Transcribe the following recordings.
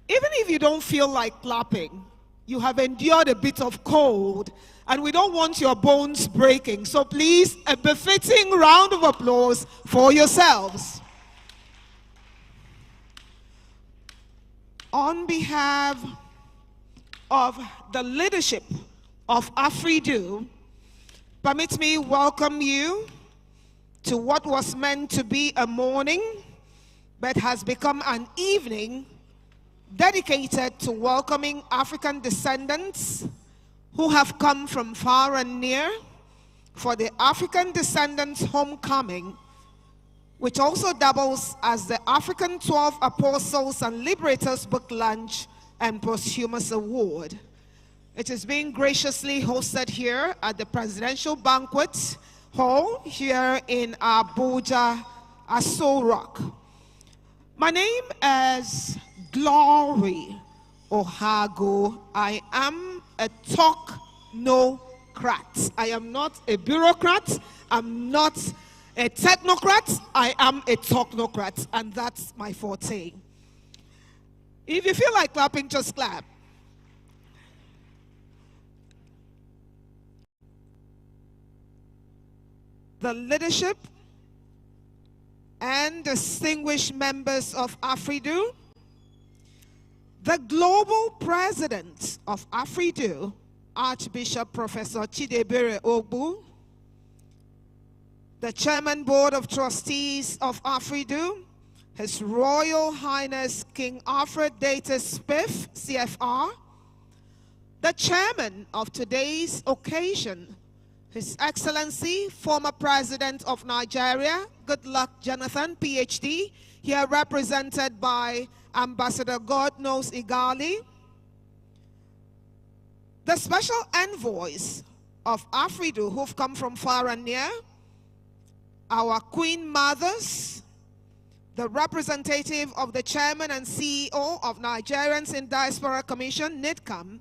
Even if you don't feel like clapping, you have endured a bit of cold, and we don't want your bones breaking. So please, a befitting round of applause for yourselves. On behalf of the leadership of AfriDo, permit me welcome you to what was meant to be a morning, but has become an evening dedicated to welcoming African descendants who have come from far and near for the African Descendants Homecoming, which also doubles as the African 12 Apostles and Liberators Book Lunch and Posthumous Award. It is being graciously hosted here at the Presidential Banquet Hall here in Abuja, Aso Rock. My name is Glory Ohago. I am a technocrat. I am not a bureaucrat. I'm not a technocrat. I am a technocrat, and that's my forte. If you feel like clapping, just clap. The leadership and distinguished members of AfriDo, the global president of AfriDo, Archbishop Professor Chidebere Ogbu, the chairman board of trustees of AfriDo, His Royal Highness King Alfred Datus Spiff, CFR, the chairman of today's occasion, His Excellency, former President of Nigeria, Goodluck Jonathan, PhD, here represented by Ambassador Godknows Igali, the special envoys of AfriDo who've come from far and near, our Queen Mothers, the representative of the Chairman and CEO of Nigerians in Diaspora Commission, NIDCAM,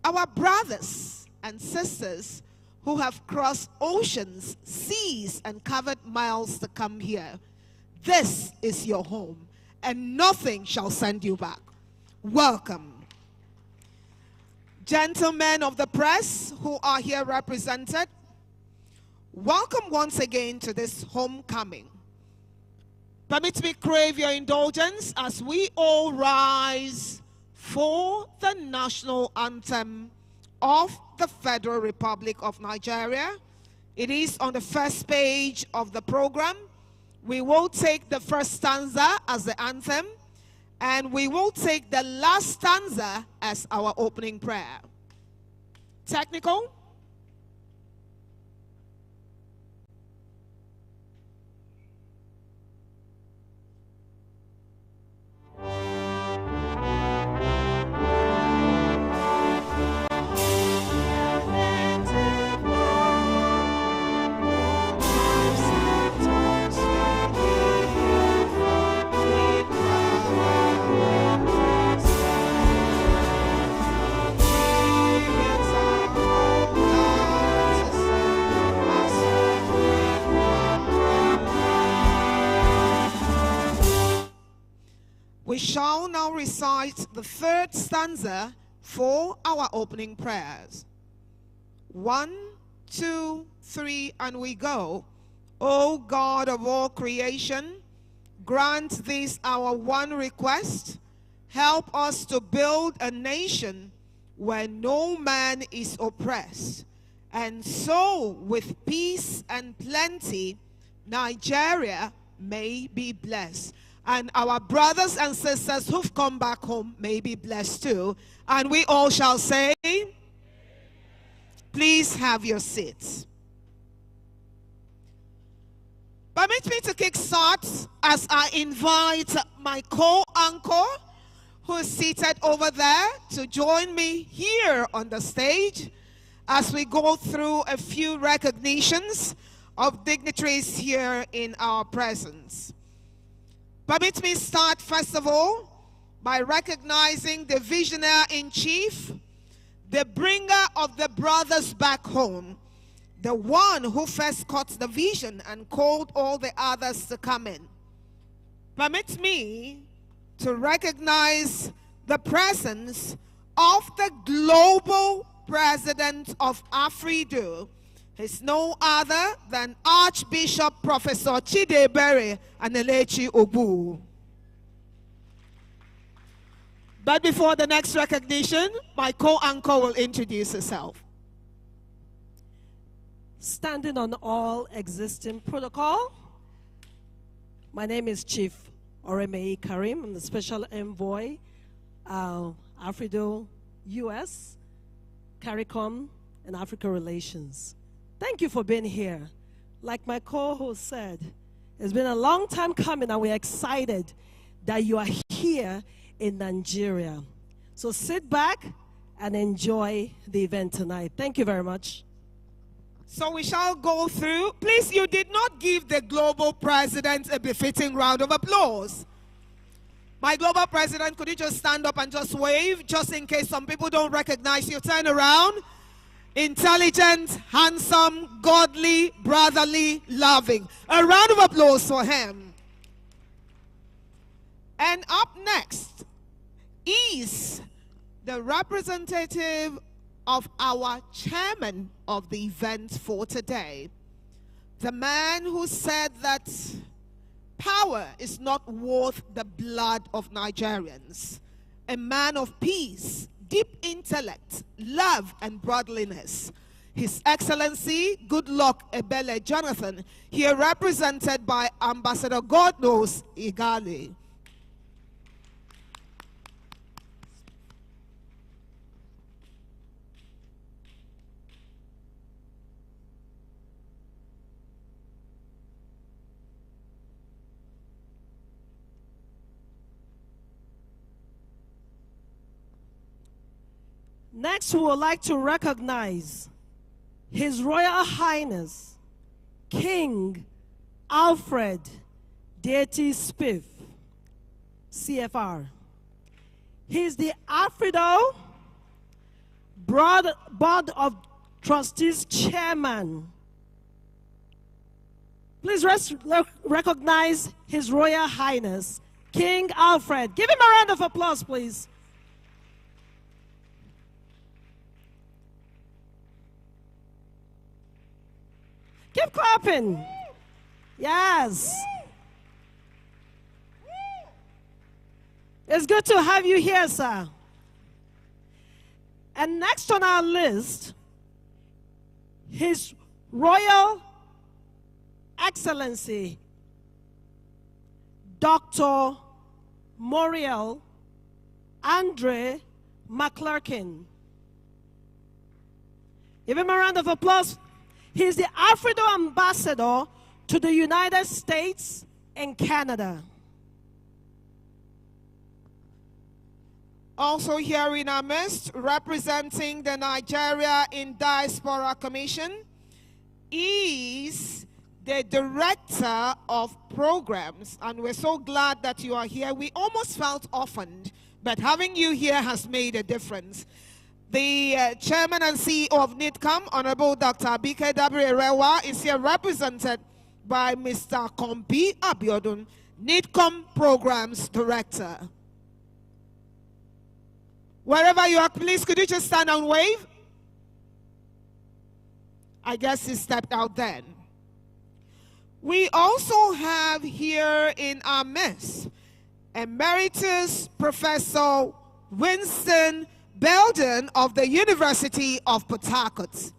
our brothers and sisters who have crossed oceans, seas, and covered miles to come here. This is your home, and nothing shall send you back. Welcome. Gentlemen of the press who are here represented, welcome once again to this homecoming. Permit me crave your indulgence as we all rise for the national anthem of the Federal Republic of Nigeria. It is on the first page of the program. We will take the first stanza as the anthem, and we will take the last stanza as our opening prayer. Technical? We shall now recite the third stanza for our opening prayers. 1, 2, 3, and we go. O God of all creation, grant this our one request. Help us to build a nation where no man is oppressed. And so, with peace and plenty, Nigeria may be blessed. And our brothers and sisters who've come back home may be blessed too. And we all shall say, please have your seats. Permit me to kick start as I invite my co-anchor who is seated over there to join me here on the stage as we go through a few recognitions of dignitaries here in our presence. Permit me start first of all by recognizing the visionary-in-chief, the bringer of the brothers back home, the one who first caught the vision and called all the others to come in. Permit me to recognize the presence of the global president of Afridu. He's no other than Archbishop Professor Chidebere Anelechi Obu. But before the next recognition, my co-anchor will introduce herself. Standing on all existing protocol, my name is Chief Oremei Karim. I'm the Special Envoy, Afrido US, CARICOM, and Africa Relations. Thank you for being here. Like my co-host said, it's been a long time coming and we're excited that you are here in Nigeria. So sit back and enjoy the event tonight. Thank you very much. So we shall go through. Please, you did not give the global president a befitting round of applause. My global president, could you just stand up and just wave, just in case some people don't recognize you? Turn around. Intelligent, handsome, godly, brotherly, loving. A round of applause for him. And up next is the representative of our chairman of the event for today. The man who said that power is not worth the blood of Nigerians. A man of peace, deep intellect, love, and brotherliness. His Excellency Goodluck Ebele Jonathan, here represented by Ambassador Godknows Igali. Next, we would like to recognize His Royal Highness, King Alfred Deity Spiff, CFR. He's the Afrido Board of Trustees Chairman. Please recognize His Royal Highness, King Alfred. Give him a round of applause, please. Keep clapping. Yes. It's good to have you here, sir. And next on our list, His Royal Excellency, Dr. Moriel Andre McClurkin. Give him a round of applause. He's the Afrido Ambassador to the United States and Canada. Also here in our midst, representing the Nigeria in Diaspora Commission, is the Director of Programs. And we're so glad that you are here. We almost felt orphaned, but having you here has made a difference. The Chairman and CEO of NITCOM, Honorable Dr. Abike Dabiri-Erewa, is here represented by Mr. Kombi Abiodun, NITCOM Programs Director. Wherever you are, please, could you just stand and wave? I guess he stepped out then. We also have here in our midst Emeritus Professor Winston Belden of the University of Port Harcourt.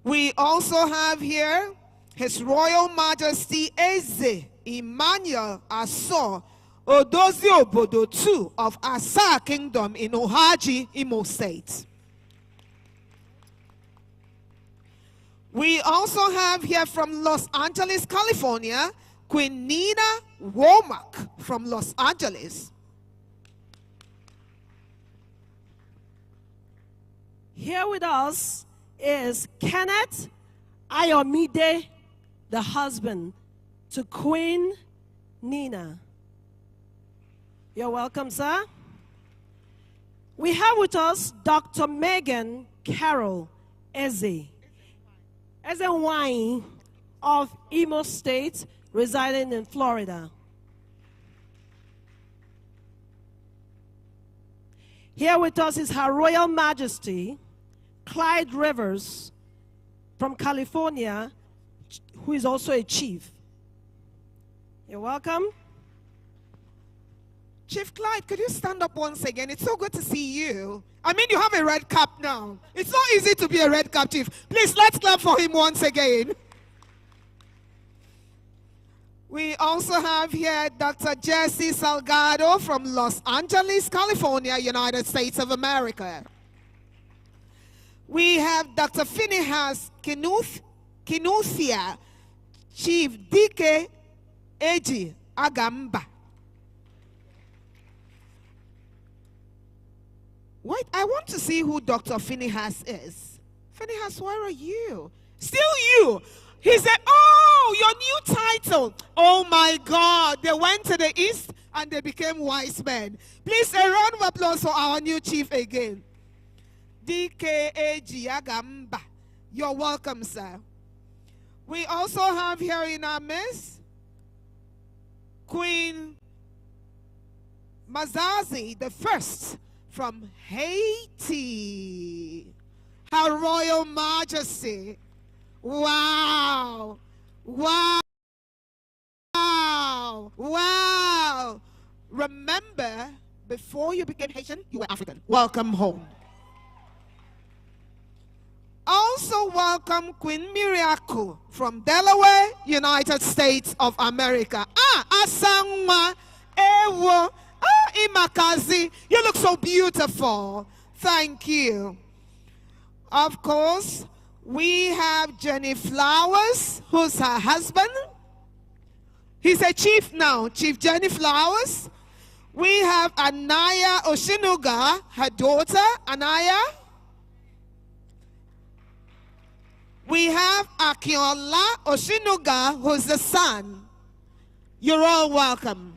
We also have here His Royal Majesty Eze Emmanuel Aso Odozio Obodo II of Asa Kingdom in Ohaji, Imo State. We also have here from Los Angeles, California, Queen Nina Womack from Los Angeles. Here with us is Kenneth Ayomide, the husband to Queen Nina. You're welcome, sir. We have with us Dr. Megan Carol Eze Wine of Imo State, residing in Florida. Here with us is Her Royal Majesty, Clyde Rivers from California, who is also a chief. You're welcome. Chief Clyde, could you stand up once again? It's so good to see you. I mean, you have a red cap now. It's not easy to be a red cap chief. Please, let's clap for him once again. We also have here Dr. Jesse Salgado from Los Angeles, California, United States of America. We have Dr. Phinehas Kinuthia, Chief DK Eji Agamba. Wait, I want to see who Dr. Phinehas is. Phinehas, where are you? Still you. He said, oh, your new title. Oh my God. They went to the east and they became wise men. Please, a round of applause for our new chief again. DKA Giagamba. You're welcome, sir. We also have here in our midst Queen Mazazi the First from Haiti. Her Royal Majesty. Wow. Wow. Wow. Wow. Remember, before you became Haitian, you were African. Welcome home. Also welcome Queen Miracle from Delaware, United States of America. Asangwa Ewo. Imakazi, you look so beautiful. Thank you. Of course, we have Jenny Flowers, who's her husband. He's a chief now, Chief Jenny Flowers. We have Anaya Oshinuga, her daughter, Anaya. We have Akiola Oshinuga, who's the son. You're all welcome.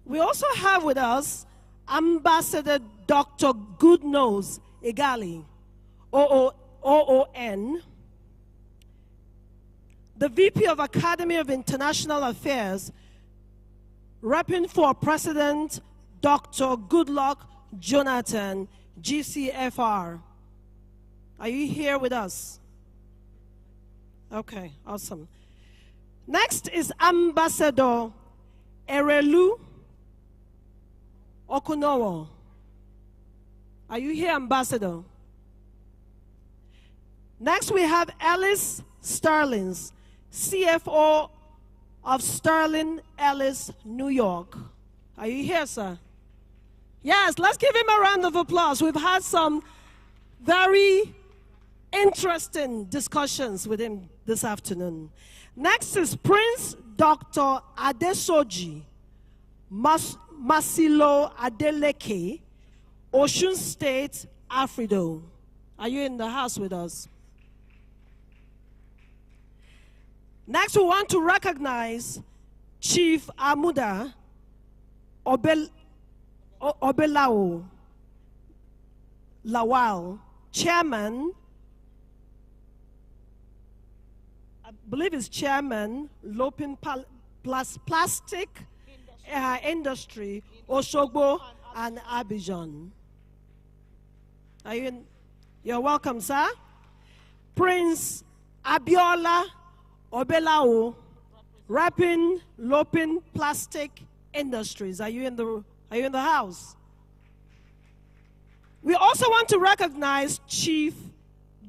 We also have with us Ambassador Dr. Goodnose Igali, OON, the VP of Academy of International Affairs, repping for President Dr. Goodluck Jonathan, GCFR. Are you here with us? Okay, awesome. Next is Ambassador Erelu Okunowo. Are you here, Ambassador? Next, we have Ellis Sterlings, CFO of Sterling Ellis, New York. Are you here, sir? Yes, let's give him a round of applause. We've had some very interesting discussions with him this afternoon. Next is Prince Dr. Adesoji Masilo Adeleke, Osun State, Afrido. Are you in the house with us? Next, we want to recognize Chief Amuda Obelao Lawal, Chairman, I believe it's Chairman, Lopin Plastic Industry, Osogbo and Abidjan. Are you in? You're welcome, sir. Prince Abiola Obelao, Rapping Lopin Plastic Industries. Are you in the house? We also want to recognize Chief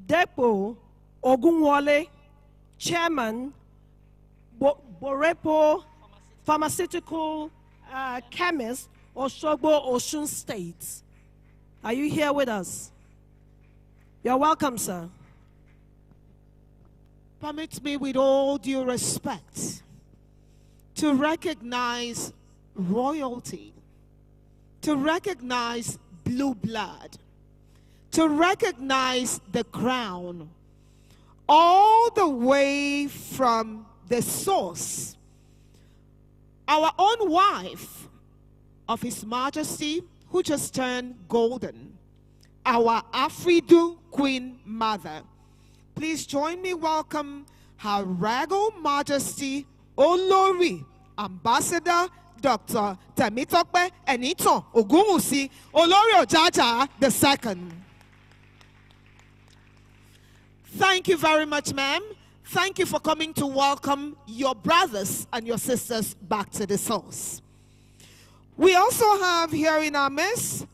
Depo Ogunwole, Chairman, Borepo Pharmaceutical Chemist, Osogbo, Osun State. Are you here with us? You're welcome, sir. Permit me, with all due respect, to recognize royalty, to recognize blue blood, to recognize the crown, all the way from the source, our own wife of His Majesty, who just turned golden, our Afridu Queen Mother. Please join me welcome Her Regal Majesty Olori Ambassador Dr. Temitope Eniton Ogunwusi Olori Ojaja II. Thank you very much, ma'am. Thank you for coming to welcome your brothers and your sisters back to the source. We also have here in our midst,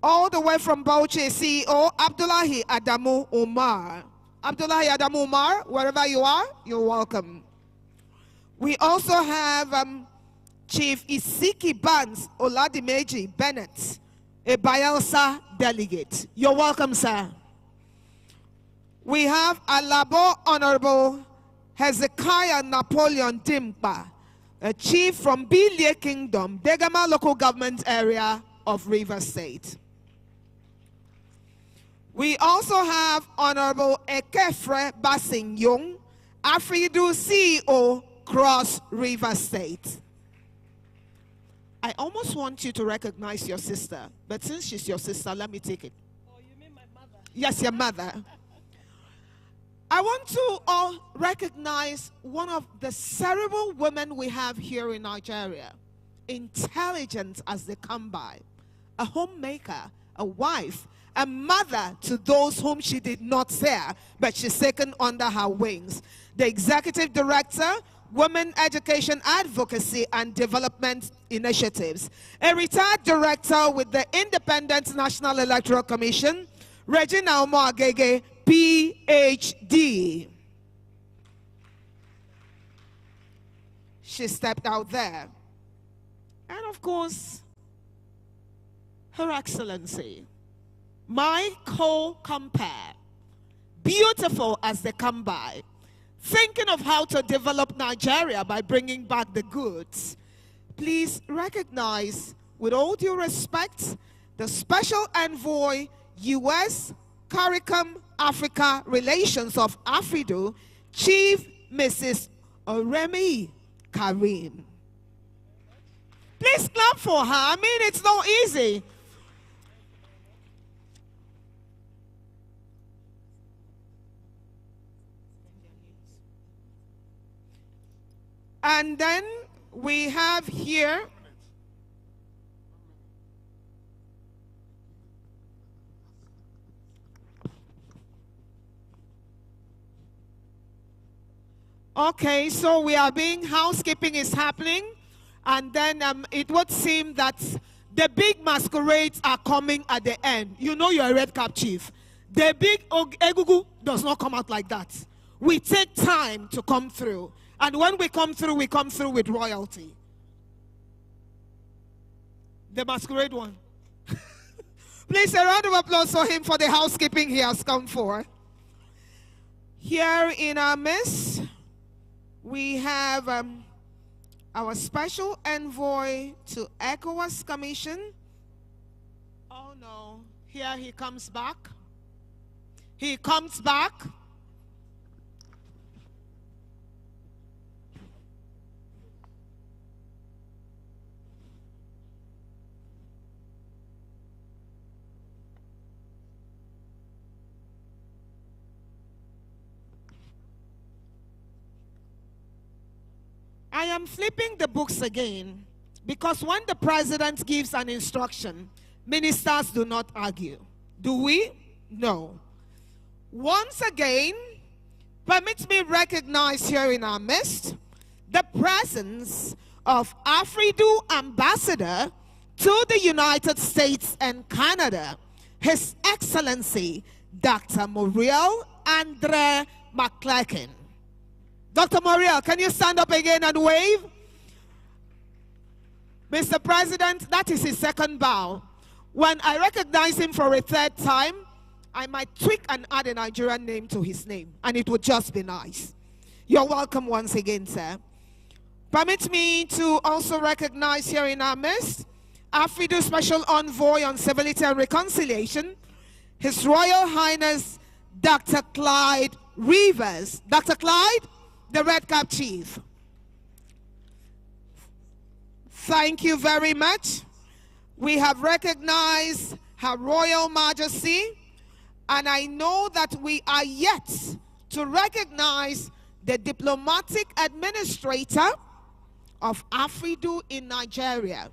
all the way from Bauchi, CEO Abdullahi Adamu Umar. Abdullahi Adamu Umar, wherever you are, you're welcome. We also have Chief Isiki Bands Oladimeji Bennett, a Bayelsa delegate. You're welcome, sir. We have Alabo Honorable Hezekiah Napoleon Dimpa, a chief from Bilie Kingdom, Degama local government area of Rivers State. We also have Honorable Ekefre Basing Young, Afridu CEO, Cross River State. I almost want you to recognize your sister, but since she's your sister, let me take it. Oh, you mean my mother? Yes, your mother. I want to recognize one of the cerebral women we have here in Nigeria. Intelligent as they come by. A homemaker, a wife, a mother to those whom she did not say, but she's taken under her wings. The Executive Director, Women Education Advocacy and Development Initiatives. A retired director with the Independent National Electoral Commission, Regina Omoagege, PhD. She stepped out there. And of course, Her Excellency, my co-compare, beautiful as they come by, thinking of how to develop Nigeria by bringing back the goods. Please recognize, with all due respect, the Special Envoy, U.S. CARICOM Africa Relations of Afridu, Chief Mrs. Oremi Karim. Please clap for her. I mean, it's not easy. And then we have here okay, so we are being, housekeeping is happening, and then it would seem that the big masquerades are coming at the end. You know you're a red cap chief. The big egugu does not come out like that. We take time to come through. And when we come through with royalty. The masquerade one. Please, a round of applause for him for the housekeeping he has come for. Here in our midst, we have our special envoy to ECOWAS Commission. Oh no, here he comes back. He comes back. I am flipping the books again because when the president gives an instruction, ministers do not argue. Do we? No. Once again, permit me recognize here in our midst the presence of Afridu Ambassador to the United States and Canada, His Excellency Dr. Muriel Andre McClacken. Dr. Muriel, can you stand up again and wave? Mr. President, that is his second bow. When I recognize him for a third time, I might tweak and add a Nigerian name to his name, and it would just be nice. You're welcome once again, sir. Permit me to also recognize here in our midst Afridu Special Envoy on Civility and Reconciliation, His Royal Highness Dr. Clyde Rivers. Dr. Clyde, the Red Cap Chief. Thank you very much. We have recognized Her Royal Majesty And I know that we are yet to recognize the diplomatic administrator of Afridu in Nigeria,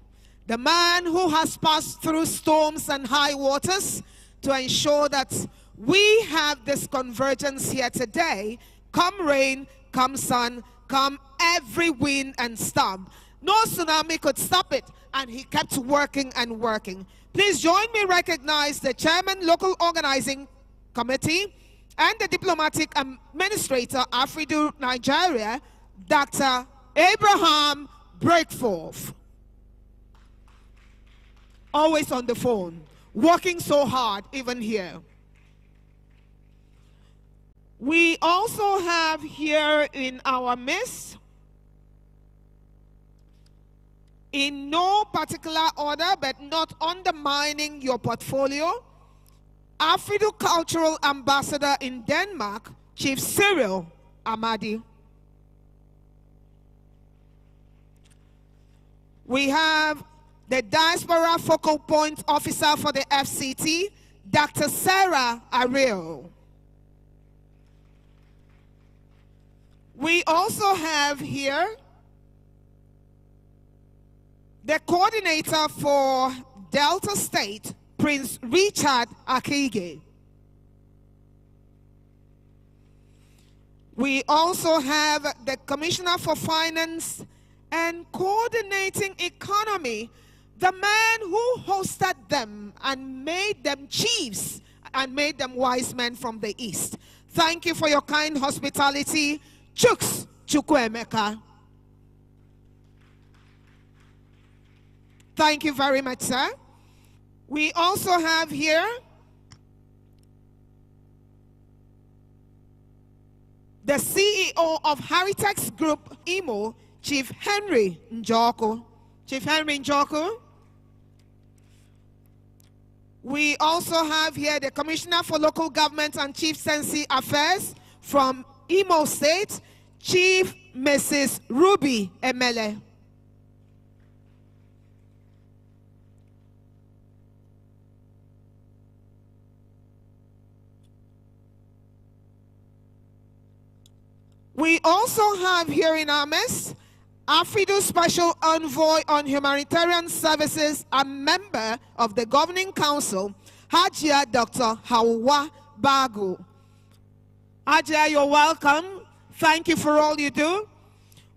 the man who has passed through storms and high waters to ensure that we have this convergence here today, come rain, come sun, come every wind and storm. No tsunami could stop it, and he kept working and working. Please join me recognize the chairman, local organizing committee, and the diplomatic administrator, Afridu, Nigeria, Dr. Abraham Breakforth. Always on the phone, working so hard, even here. We also have here in our midst, in no particular order, but not undermining your portfolio, Afridu Cultural Ambassador in Denmark, Chief Cyril Amadi. We have the Diaspora Focal Point Officer for the FCT, Dr. Sarah Ariel. We also have here the coordinator for Delta State, Prince Richard Akige. We also have the Commissioner for Finance and Coordinating Economy, the man who hosted them and made them chiefs and made them wise men from the East. Thank you for your kind hospitality, Chuks Chukwuemeka. Thank you very much, sir. We also have here the CEO of Haritex Group Imo, Chief Henry Njoku. Chief Henry Njoku. We also have here the Commissioner for Local Government and Chieftaincy Affairs from Imo State, Chief Mrs. Ruby Emele. We also have here in our midst Afridu Special Envoy on Humanitarian Services, a member of the Governing Council, Hajia Dr. Hawa Bagu. Hajia, you're welcome. Thank you for all you do.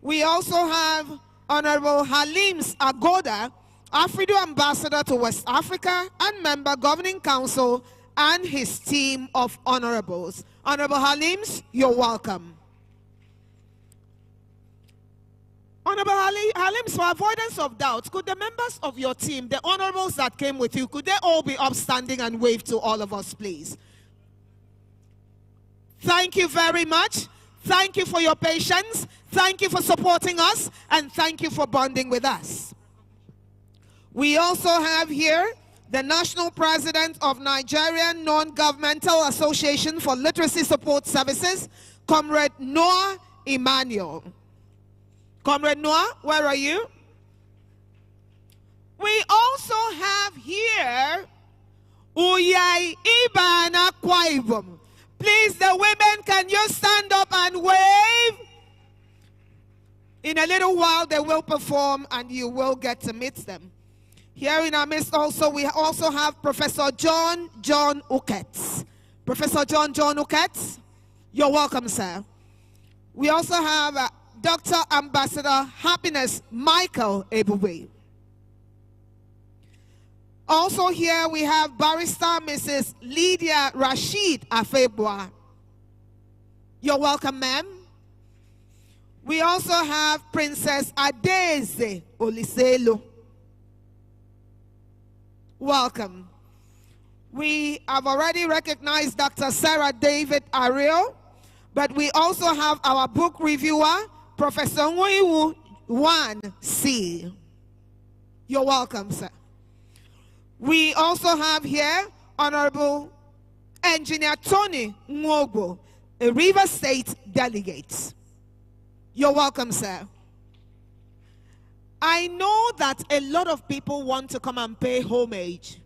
We also have Honorable Halims Agoda, Afridu Ambassador to West Africa and member Governing Council, and his team of honorables. Honorable Halims, you're welcome. Honorable Halims, for avoidance of doubt, could the members of your team, the honorables that came with you, could they all be upstanding and wave to all of us, please? Thank you very much. Thank you for your patience. Thank you for supporting us. And thank you for bonding with us. We also have here the National President of Nigerian Non-Governmental Association for Literacy Support Services, Comrade Noah Emmanuel. Comrade Noah, where are you? We also have here Uyai Ibana Kwaibum. Please, the women, can you stand up and wave? In a little while, they will perform and you will get to meet them. Here in our midst also, we also have Professor John Ukets. Professor John Ukets, you're welcome, sir. We also have Dr. Ambassador Happiness Michael Ebube. Also here we have Barrister Mrs. Lydia Rashid Afebwa. You're welcome, ma'am. We also have Princess Adeze Oliselo. Welcome. We have already recognized Dr. Sarah David Ariel, but we also have our book reviewer, Professor Nwiwu 1C. You're welcome, sir. We also have here Honorable Engineer Tony Nwogo, a River State delegate. You're welcome, sir. I know that a lot of people want to come and pay homage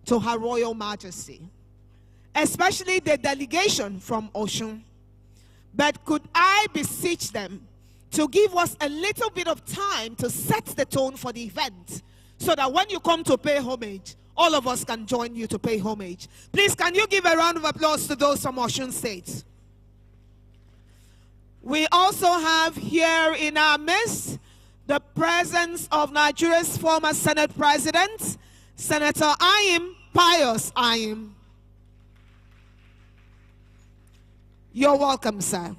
to Her Royal Majesty. especially the delegation from Oshun. But could I beseech them to give us a little bit of time to set the tone for the event, so that when you come to pay homage, all of us can join you to pay homage. Please, can you give a round of applause to those from Osun State? We also have here in our midst the presence of Nigeria's former Senate President, Senator Ayim Pius Ayim. You're welcome, sir.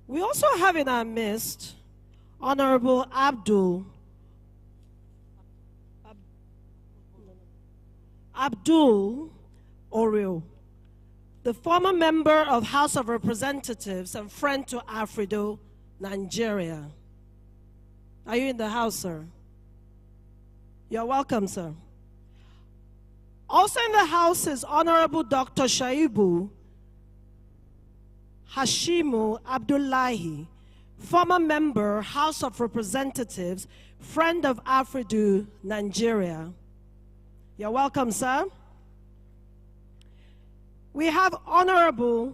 We also have in our midst Honorable Abdul Oreo, the former member of House of Representatives and friend to Afrido, Nigeria. Are you in the house, sir? You're welcome, sir. Also in the house is Honorable Dr. Shaibu Hashimu Abdullahi, former member, House of Representatives, friend of Afridu, Nigeria. You're welcome, sir. We have Honorable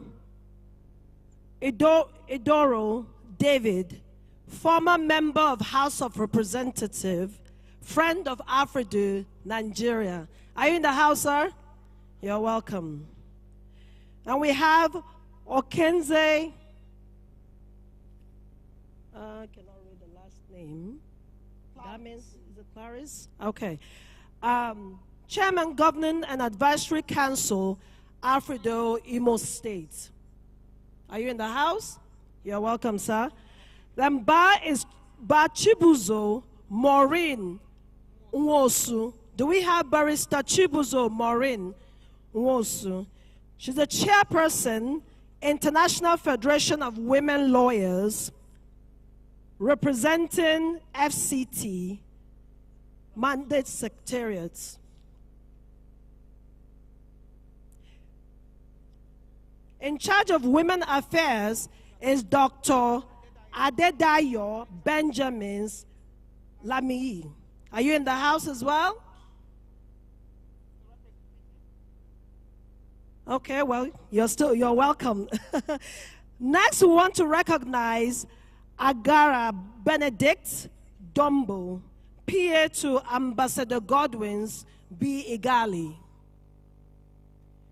Idoro David, former member of House of Representatives, friend of Afridu, Nigeria. Are you in the house, sir? You're welcome. And we have Okenze, I cannot read the last name. That means, is it Clarice? Okay. Chairman, Governing and Advisory Council, Afrido, Imo State. Are you in the house? You're welcome, sir. Then is Chibuzo Maureen Nwosu. Do we have Barrister Chibuzo Maureen Nwosu? She's the chairperson, International Federation of Women Lawyers, representing FCT, Mandate Secretariats. In charge of Women Affairs is Dr. Adedayo Benjamins Lamii. Are you in the house as well? Okay, well, you're welcome. Next, we want to recognize Agara Benedict Dombo, PA to Ambassador Godwin's B. Igali.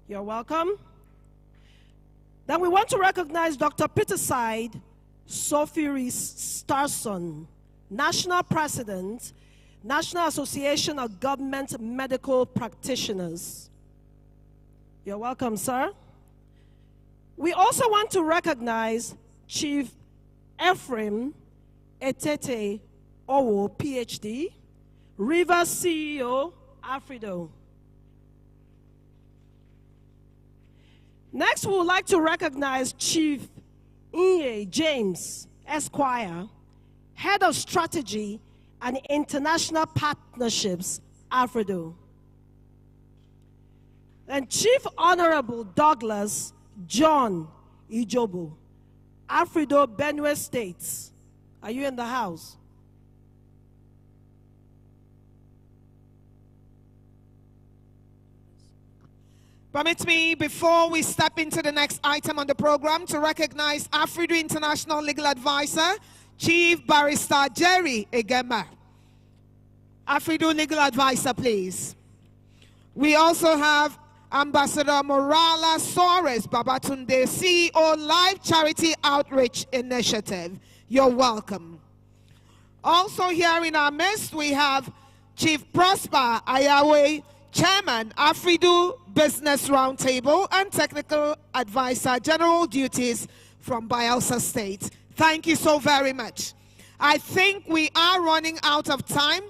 You're welcome. Then we want to recognize Dr. Peterside Sophie Rees Starson, National President, National Association of Government Medical Practitioners. You're welcome, sir. We also want to recognize Chief Ephraim Etete Owo, PhD, River CEO, Afrido. Next, we would like to recognize Chief Inye James, Esquire, Head of Strategy and International Partnerships, Afrido. And Chief Honorable Douglas John Ijobo, Afrido, Benue States. Are you in the house? Permit me, before we step into the next item on the program, to recognize Afrido International Legal Advisor, Chief Barrister Jerry Egema. Afrido Legal Advisor, please. We also have Ambassador Morala Soares Babatunde, CEO, Live Charity Outreach Initiative. You're welcome. Also here in our midst, we have Chief Prosper Ayawe, Chairman, Afrido Business Roundtable and Technical Advisor, General Duties from Bayelsa State. Thank you so very much. I think we are running out of time,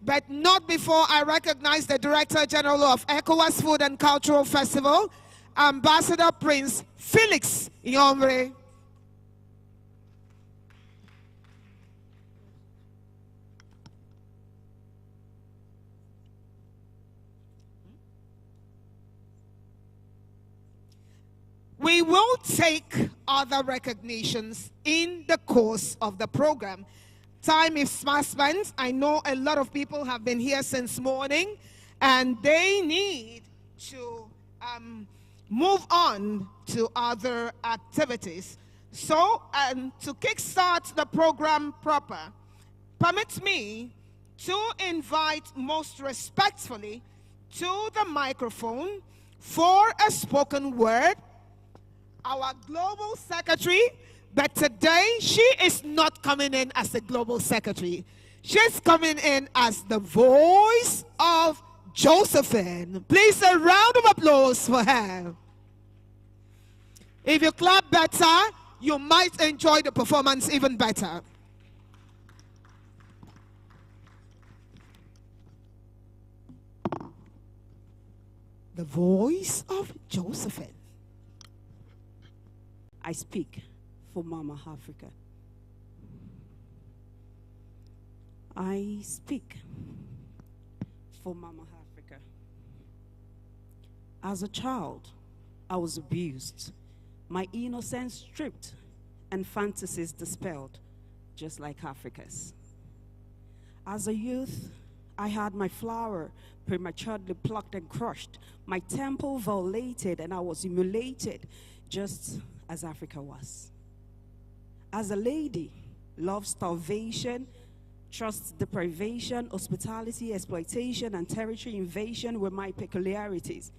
but not before I recognize the Director General of ECOWAS Food and Cultural Festival, Ambassador Prince Felix Yomre. We will take other recognitions in the course of the program. Time is fast spent. I know a lot of people have been here since morning, and they need to move on to other activities. So, to kickstart the program proper, permit me to invite most respectfully to the microphone for a spoken word our global secretary, but today she is not coming in as the global secretary. She's coming in as the voice of Josephine. Please, a round of applause for her. If you clap better, you might enjoy the performance even better. The voice of Josephine. I speak for Mama Africa. I speak for Mama Africa. As a child, I was abused, my innocence stripped, and fantasies dispelled, just like Africa's. As a youth, I had my flower prematurely plucked and crushed, my temple violated, and I was humiliated, just as Africa was. As a lady, love, starvation, trust, deprivation, hospitality, exploitation, and territory invasion were my peculiarities.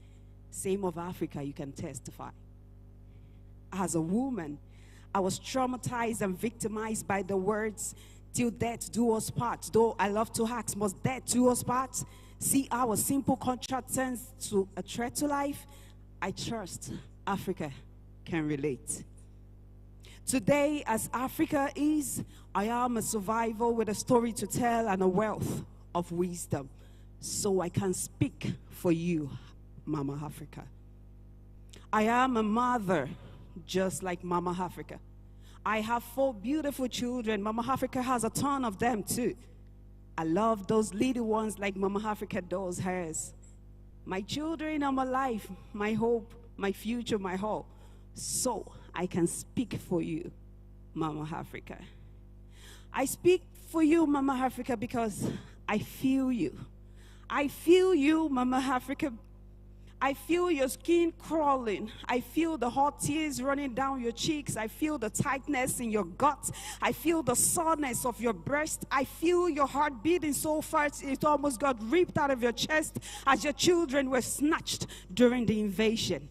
Same of Africa, you can testify. As a woman, I was traumatized and victimized by the words, till death do us part. Though I love to ask, must death do us part? See our simple contract turns to a threat to life. I trust Africa can relate. Today, as Africa is, I am a survivor with a story to tell and a wealth of wisdom. So I can speak for you, Mama Africa. I am a mother, just like Mama Africa. I have 4 beautiful children. Mama Africa has a ton of them too. I love those little ones like Mama Africa does hers. My children are my life, my hope, my future, my hope. So I can speak for you, Mama Africa. I speak for you, Mama Africa, because I feel you. I feel you, Mama Africa. I feel your skin crawling. I feel the hot tears running down your cheeks. I feel the tightness in your gut. I feel the soreness of your breast. I feel your heart beating so fast it almost got ripped out of your chest as your children were snatched during the invasion.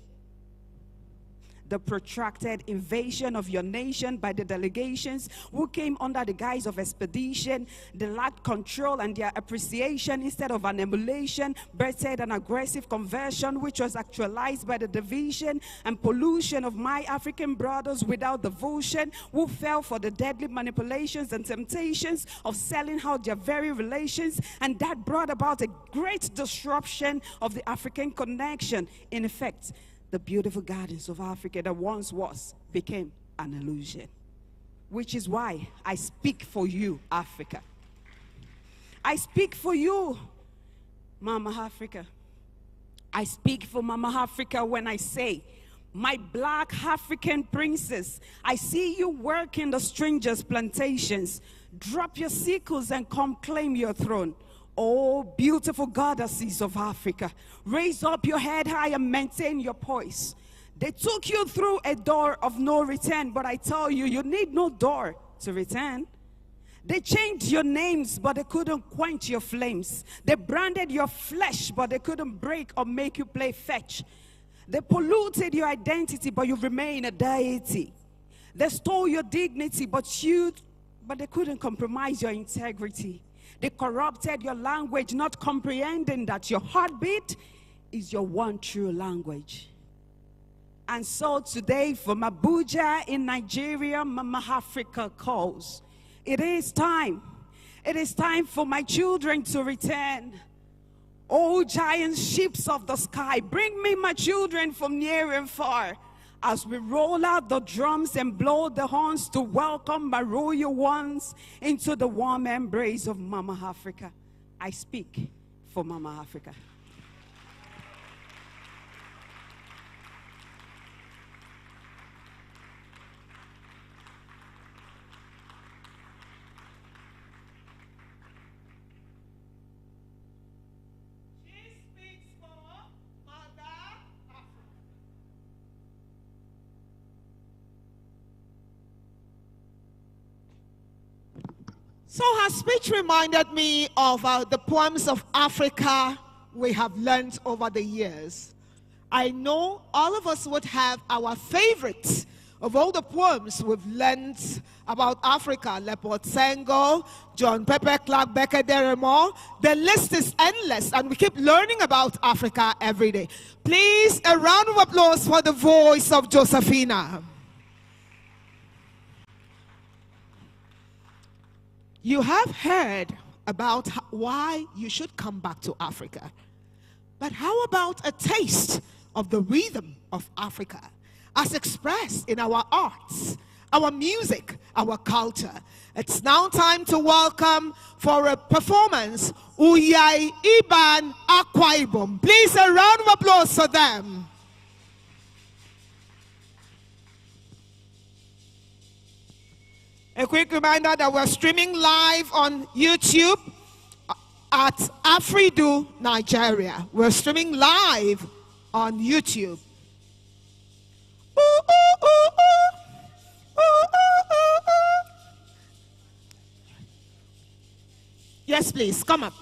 The protracted invasion of your nation by the delegations who came under the guise of expedition. They lacked control, and their appreciation, instead of an emulation, birthed an aggressive conversion which was actualized by the division and pollution of my African brothers without devotion, who fell for the deadly manipulations and temptations of selling out their very relations, and that brought about a great disruption of the African connection. In effect, the beautiful gardens of Africa that once was became an illusion. Which is why I speak for you, Africa. I speak for you, Mama Africa. I speak for Mama Africa when I say, my black African princess, I see you work in the strangers' plantations. Drop your sickles and come claim your throne. Oh, beautiful goddesses of Africa, raise up your head high and maintain your poise. They took you through a door of no return, but I tell you, you need no door to return. They changed your names, but they couldn't quench your flames. They branded your flesh, but they couldn't break or make you play fetch. They polluted your identity, but you remain a deity. They stole your dignity, but they couldn't compromise your integrity. They corrupted your language, not comprehending that your heartbeat is your one true language. And so today, from Abuja in Nigeria, Mama Africa calls. It is time. It is time for my children to return. Oh, giant ships of the sky, bring me my children from near and far. As we roll out the drums and blow the horns to welcome my royal ones into the warm embrace of Mama Africa. I speak for Mama Africa. So her speech reminded me of the poems of Africa we have learned over the years. I know all of us would have our favorites of all the poems we've learned about Africa. Leopold Senghor, John Pepper Clark, Becker Deremo. The list is endless, and we keep learning about Africa every day. Please, a round of applause for the voice of Josephina. You have heard about why you should come back to Africa. But how about a taste of the rhythm of Africa as expressed in our arts, our music, our culture? It's now time to welcome for a performance Uyai Iban Akwa Ibom. Please, a round of applause for them. A quick reminder that we're streaming live on YouTube at Afridu, Nigeria. We're streaming live on YouTube. Ooh, ooh, ooh, ooh. Ooh, ooh, ooh, ooh. Yes, please, come up.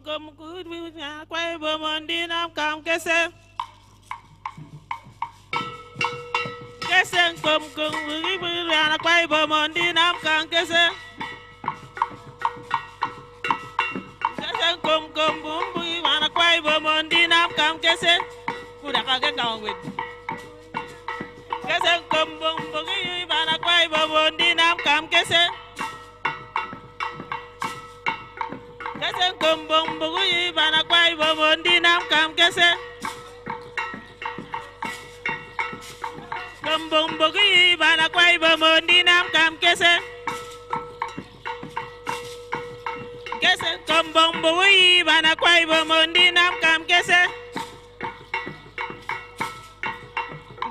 Come good with Akwa Ibom Ondinam kam kese. Kese come with Akwa Ibom Ondinam kam kese. Kese come boom with Akwa Ibom Ondinam kam kese. Kuda ka get down with. Kese come boom with Akwa Ibom Ondinam kam kese. Kese kumbong bugi bana kwai bomondi nam kam kese. Kumbong bugi bana kwai bomondi nam kam kese. Kese kumbong bugi bana kwai bomondi nam kam kese.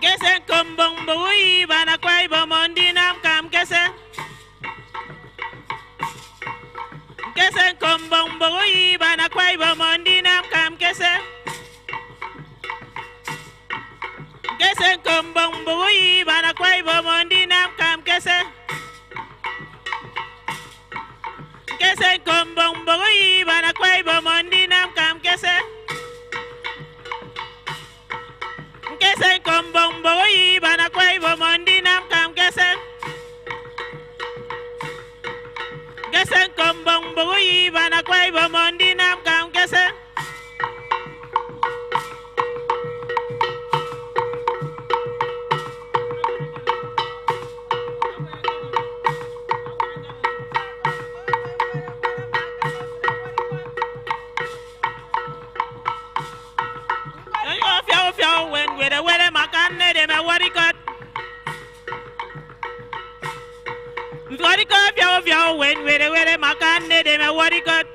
Kese kumbong bugi bana kwai bomondi nam kam kese. Kese kumbong bugi bana kwai bomondi nam kam kese. Kese kumbong bugi bana kwai bomondi nam kam kese. Kese kumbong bugi bana kwai bomondi nam kam kese. Kese kumbong bugi bana kwai bomondi nam kam kese. Kese kumbong bugi bana kwai bomondi nam kam kese. When with a weather makane de me worry cut. Worry cut when with a weather makane de me worry cut.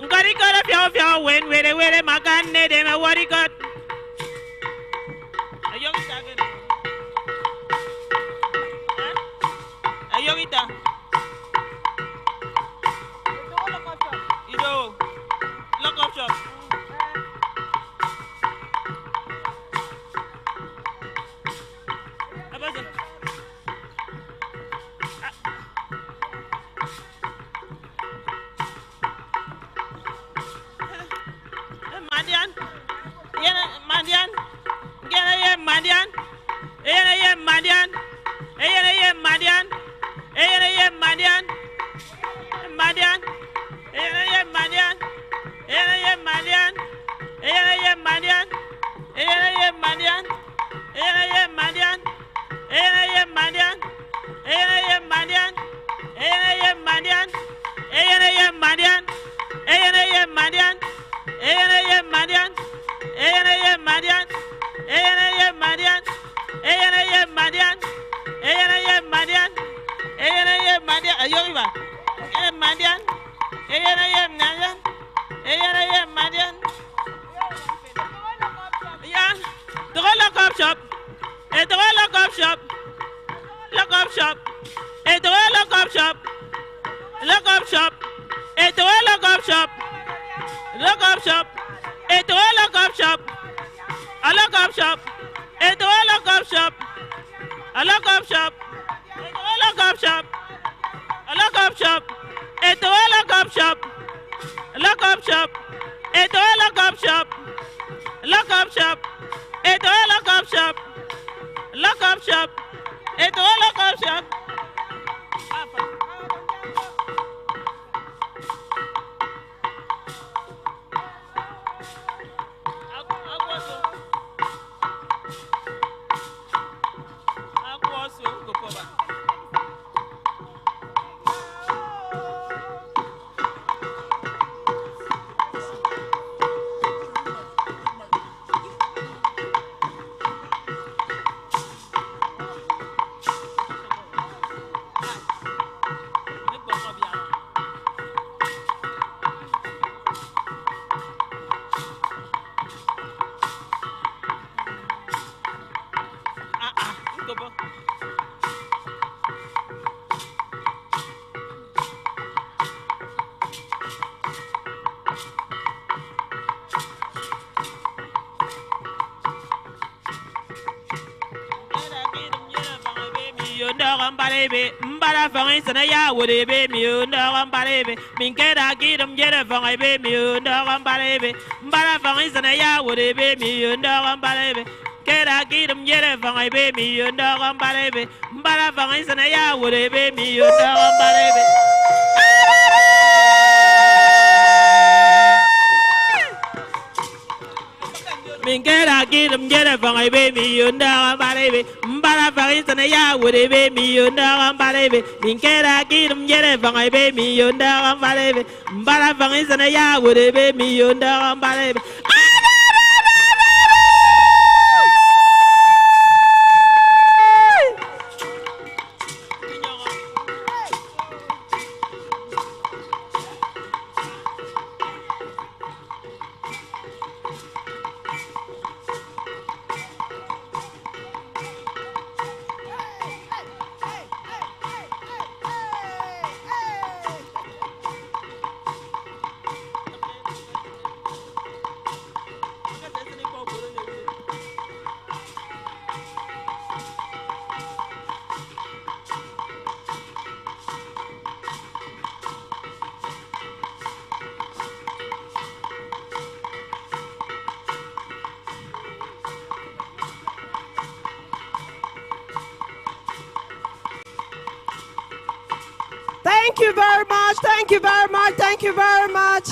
Worry cut when with a weather makane de me worry cut. A young second. A young you know, lock up shop. Mbara fangi sana ya wuri be mi unda gambarebe minkera gidum jere fangi be mi unda gambarebe mbara fangi sana ya wuri be mi unda gambarebe kera gidum jere fangi be mi unda gambarebe mbara fangi sana ya wuri be mi unda gambarebe minkera gidum jere fangi be mi unda gambarebe mbara fangi sana ya wuri be mi unda gambarebe minkera gidum jere fangi be mi unda gambarebe mbara fangi sana ya wuri be mi unda gambarebe Thank you very much. Thank you very much. Thank you very much.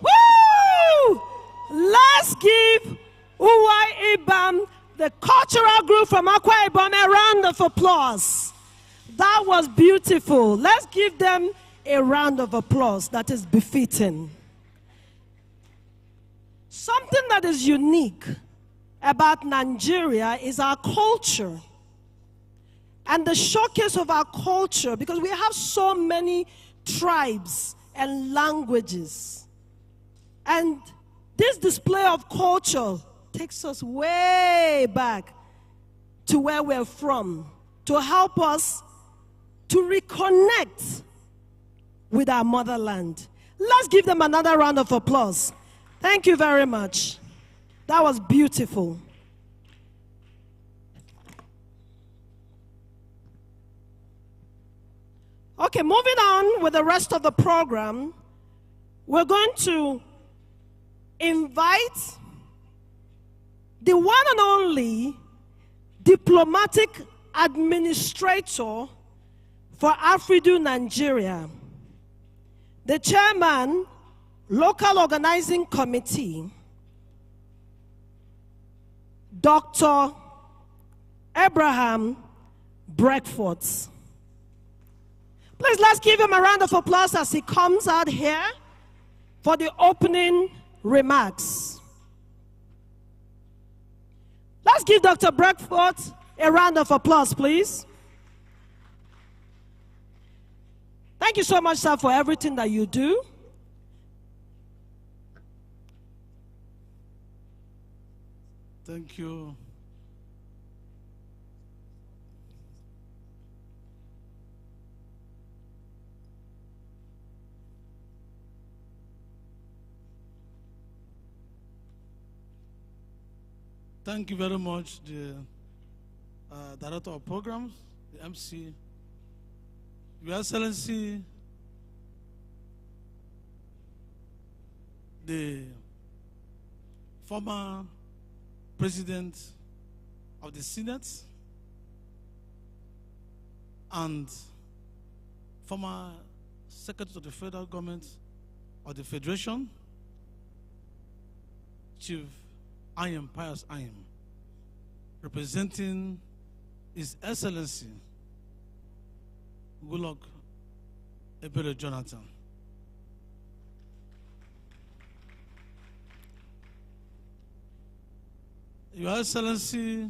Woo! Let's give Uwai Ibam, the cultural group from Akwa Ibom, a round of applause. That was beautiful. Let's give them a round of applause that is befitting. Something that is unique about Nigeria is our culture and the showcase of our culture, because we have so many tribes and languages. And this display of culture takes us way back to where we're from to help us to reconnect with our motherland. Let's give them another round of applause. Thank you very much. That was beautiful. Okay, moving on with the rest of the program, we're going to invite the one and only diplomatic administrator for Afridu Nigeria, the chairman, local organizing committee, Dr. Abraham Breakford. Please, let's give him a round of applause as he comes out here for the opening remarks. Let's give Dr. Breckford a round of applause, please. Thank you so much, sir, for everything that you do. Thank you. Thank you very much, the Director of Programs, the MC, Your Excellency, the former President of the Senate and former Secretary of the Federal Government of the Federation, Chief I am Pius I am, representing His Excellency Goodluck Ebele Jonathan. Your Excellency,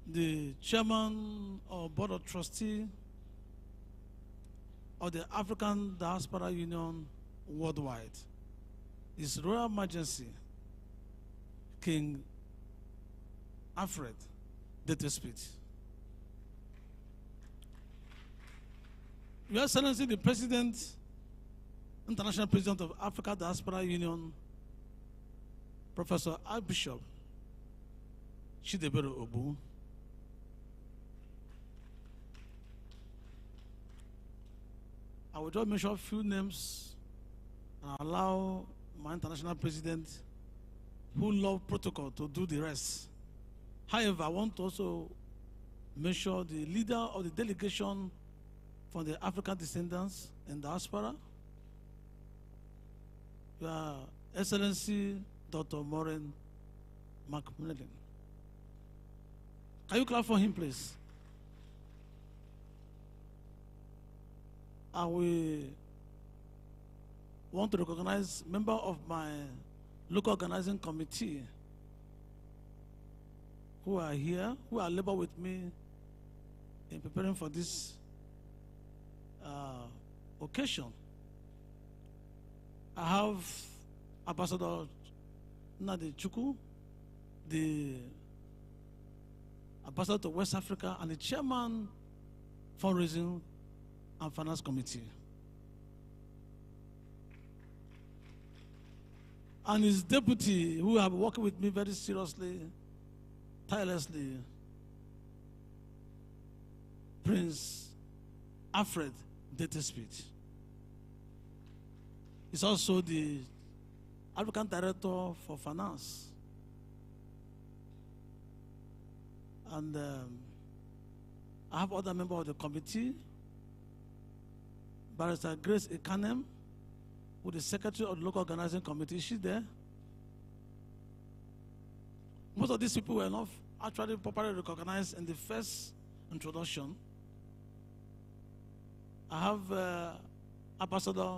the Chairman of Board of Trustees of the African Diaspora Union Worldwide, His Royal Majesty King Alfred Detespit. Your Excellency, the President, International President of Africa Diaspora Union, Professor Archbishop Chidebere Obu. I will just mention a few names and allow my international president, who love protocol, to do the rest. However, I want to also mention the leader of the delegation from the African Descendants and Diaspora, Your Excellency Dr. Maureen Macmillan. Can you clap for him, please? I will want to recognize member of my local organizing committee who are here, who are labor with me in preparing for this occasion. I have Ambassador Nadi Chuku, the Ambassador to West Africa, and the Chairman Fundraising and Finance Committee. And his deputy, who have been working with me very seriously, tirelessly, Prince Alfred Detespit. He's also the African Director for Finance. And I have other members of the committee, Barrister Grace Ikanem, who is the Secretary of the Local Organizing Committee. She's there. Most of these people were not actually properly recognized in the first introduction. I have Ambassador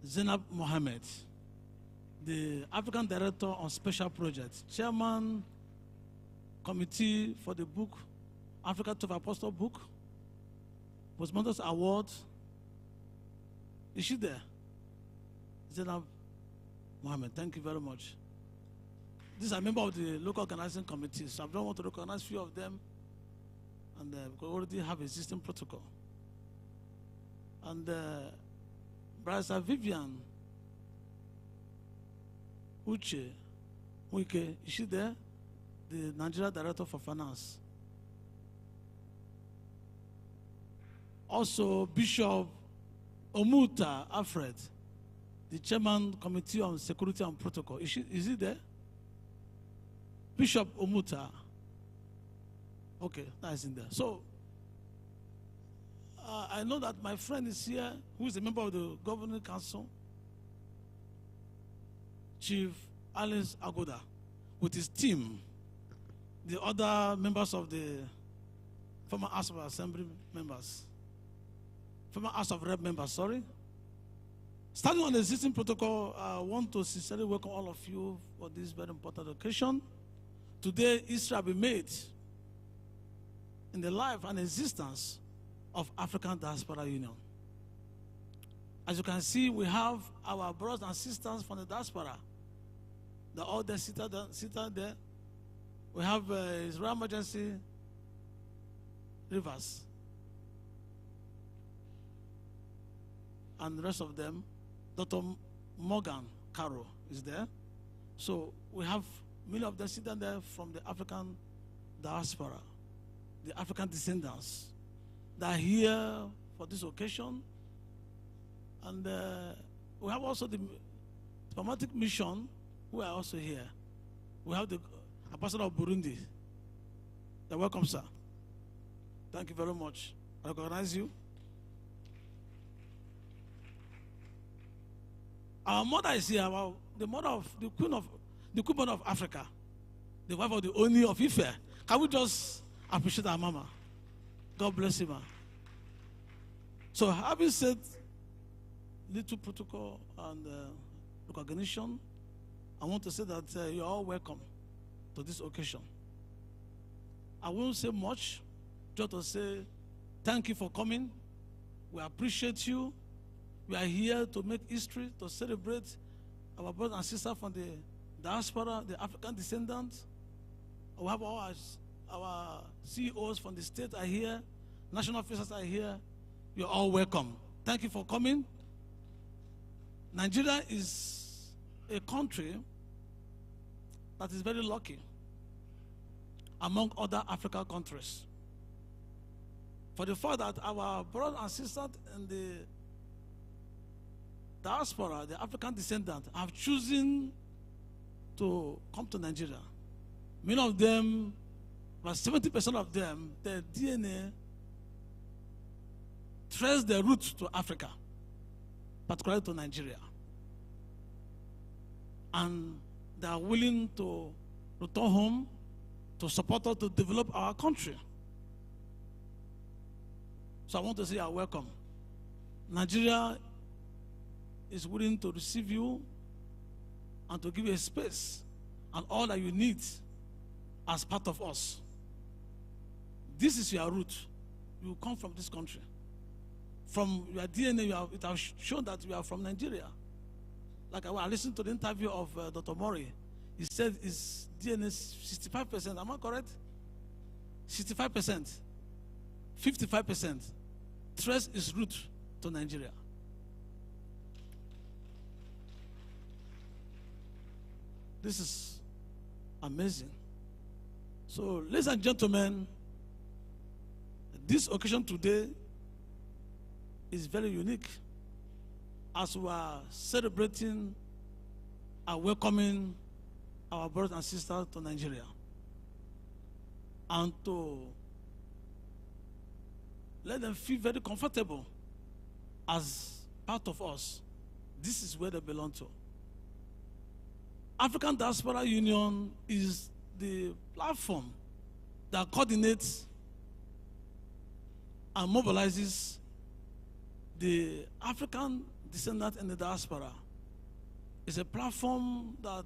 Zainab Mohammed, the African Director on Special Projects, Chairman Committee for the book, Africa 12 Apostle Book, Postmodern Award. Is she there? Zainab Mohammed, thank you very much. These are members of the local organizing committee, so I don't want to recognize a few of them, and we already have existing protocol. And Brother Vivian Uche Wike, is she there? The Nigeria Director for Finance. Also, Bishop Omuta Alfred, the Chairman Committee on Security and Protocol. Is he there? Bishop Omuta. Okay, that is in there. So, I know that my friend is here, who is a member of the Governing Council, Chief Alice Agoda, with his team, the other members of the former House of Assembly members. former House of Rep members, sorry. Starting on the existing protocol, I want to sincerely welcome all of you for this very important occasion. Today, history will be made in the life and existence of African Diaspora Union. As you can see, we have our brothers and sisters from the diaspora. They're all there, seated there. We have His Royal Majesty Rivers and the rest of them. Dr. Morgan Caro is there. So we have many of them sitting there from the African diaspora, the African descendants. They are here for this occasion. And we have also the diplomatic mission who are also here. We have the ambassador of Burundi. You're welcome, sir. Thank you very much. I recognize you. Our mother is here, the mother of the queen of Africa, the wife of the Oni of Ife. Can we just appreciate our mama? God bless him. So having said little protocol and recognition, I want to say that you're all welcome to this occasion. I won't say much, just to say thank you for coming. We appreciate you. We are here to make history, to celebrate our brothers and sisters from the diaspora, the African descendants. We have all our CEOs from the state are here, national officers are here. You're all welcome. Thank you for coming. Nigeria is a country that is very lucky among other African countries for the fact that our brothers and sisters in the diaspora, the African descendants, have chosen to come to Nigeria. Many of them, about 70% of them, their DNA trace their roots to Africa, particularly to Nigeria. And they are willing to return home to support us to develop our country. So I want to say you're welcome. Nigeria is willing to receive you and to give you a space and all that you need as part of us. This is your root. You come from this country. From your DNA, it has shown that you are from Nigeria. Like I listened to the interview of Dr. Mori. He said his DNA is 65%. Am I correct? 65%. 55%. Trace his root to Nigeria. This is amazing. So, ladies and gentlemen, this occasion today is very unique as we are celebrating and welcoming our brothers and sisters to Nigeria and to let them feel very comfortable as part of us. This is where they belong to. African Diaspora Union is the platform that coordinates and mobilizes the African descendants in the diaspora. It's a platform that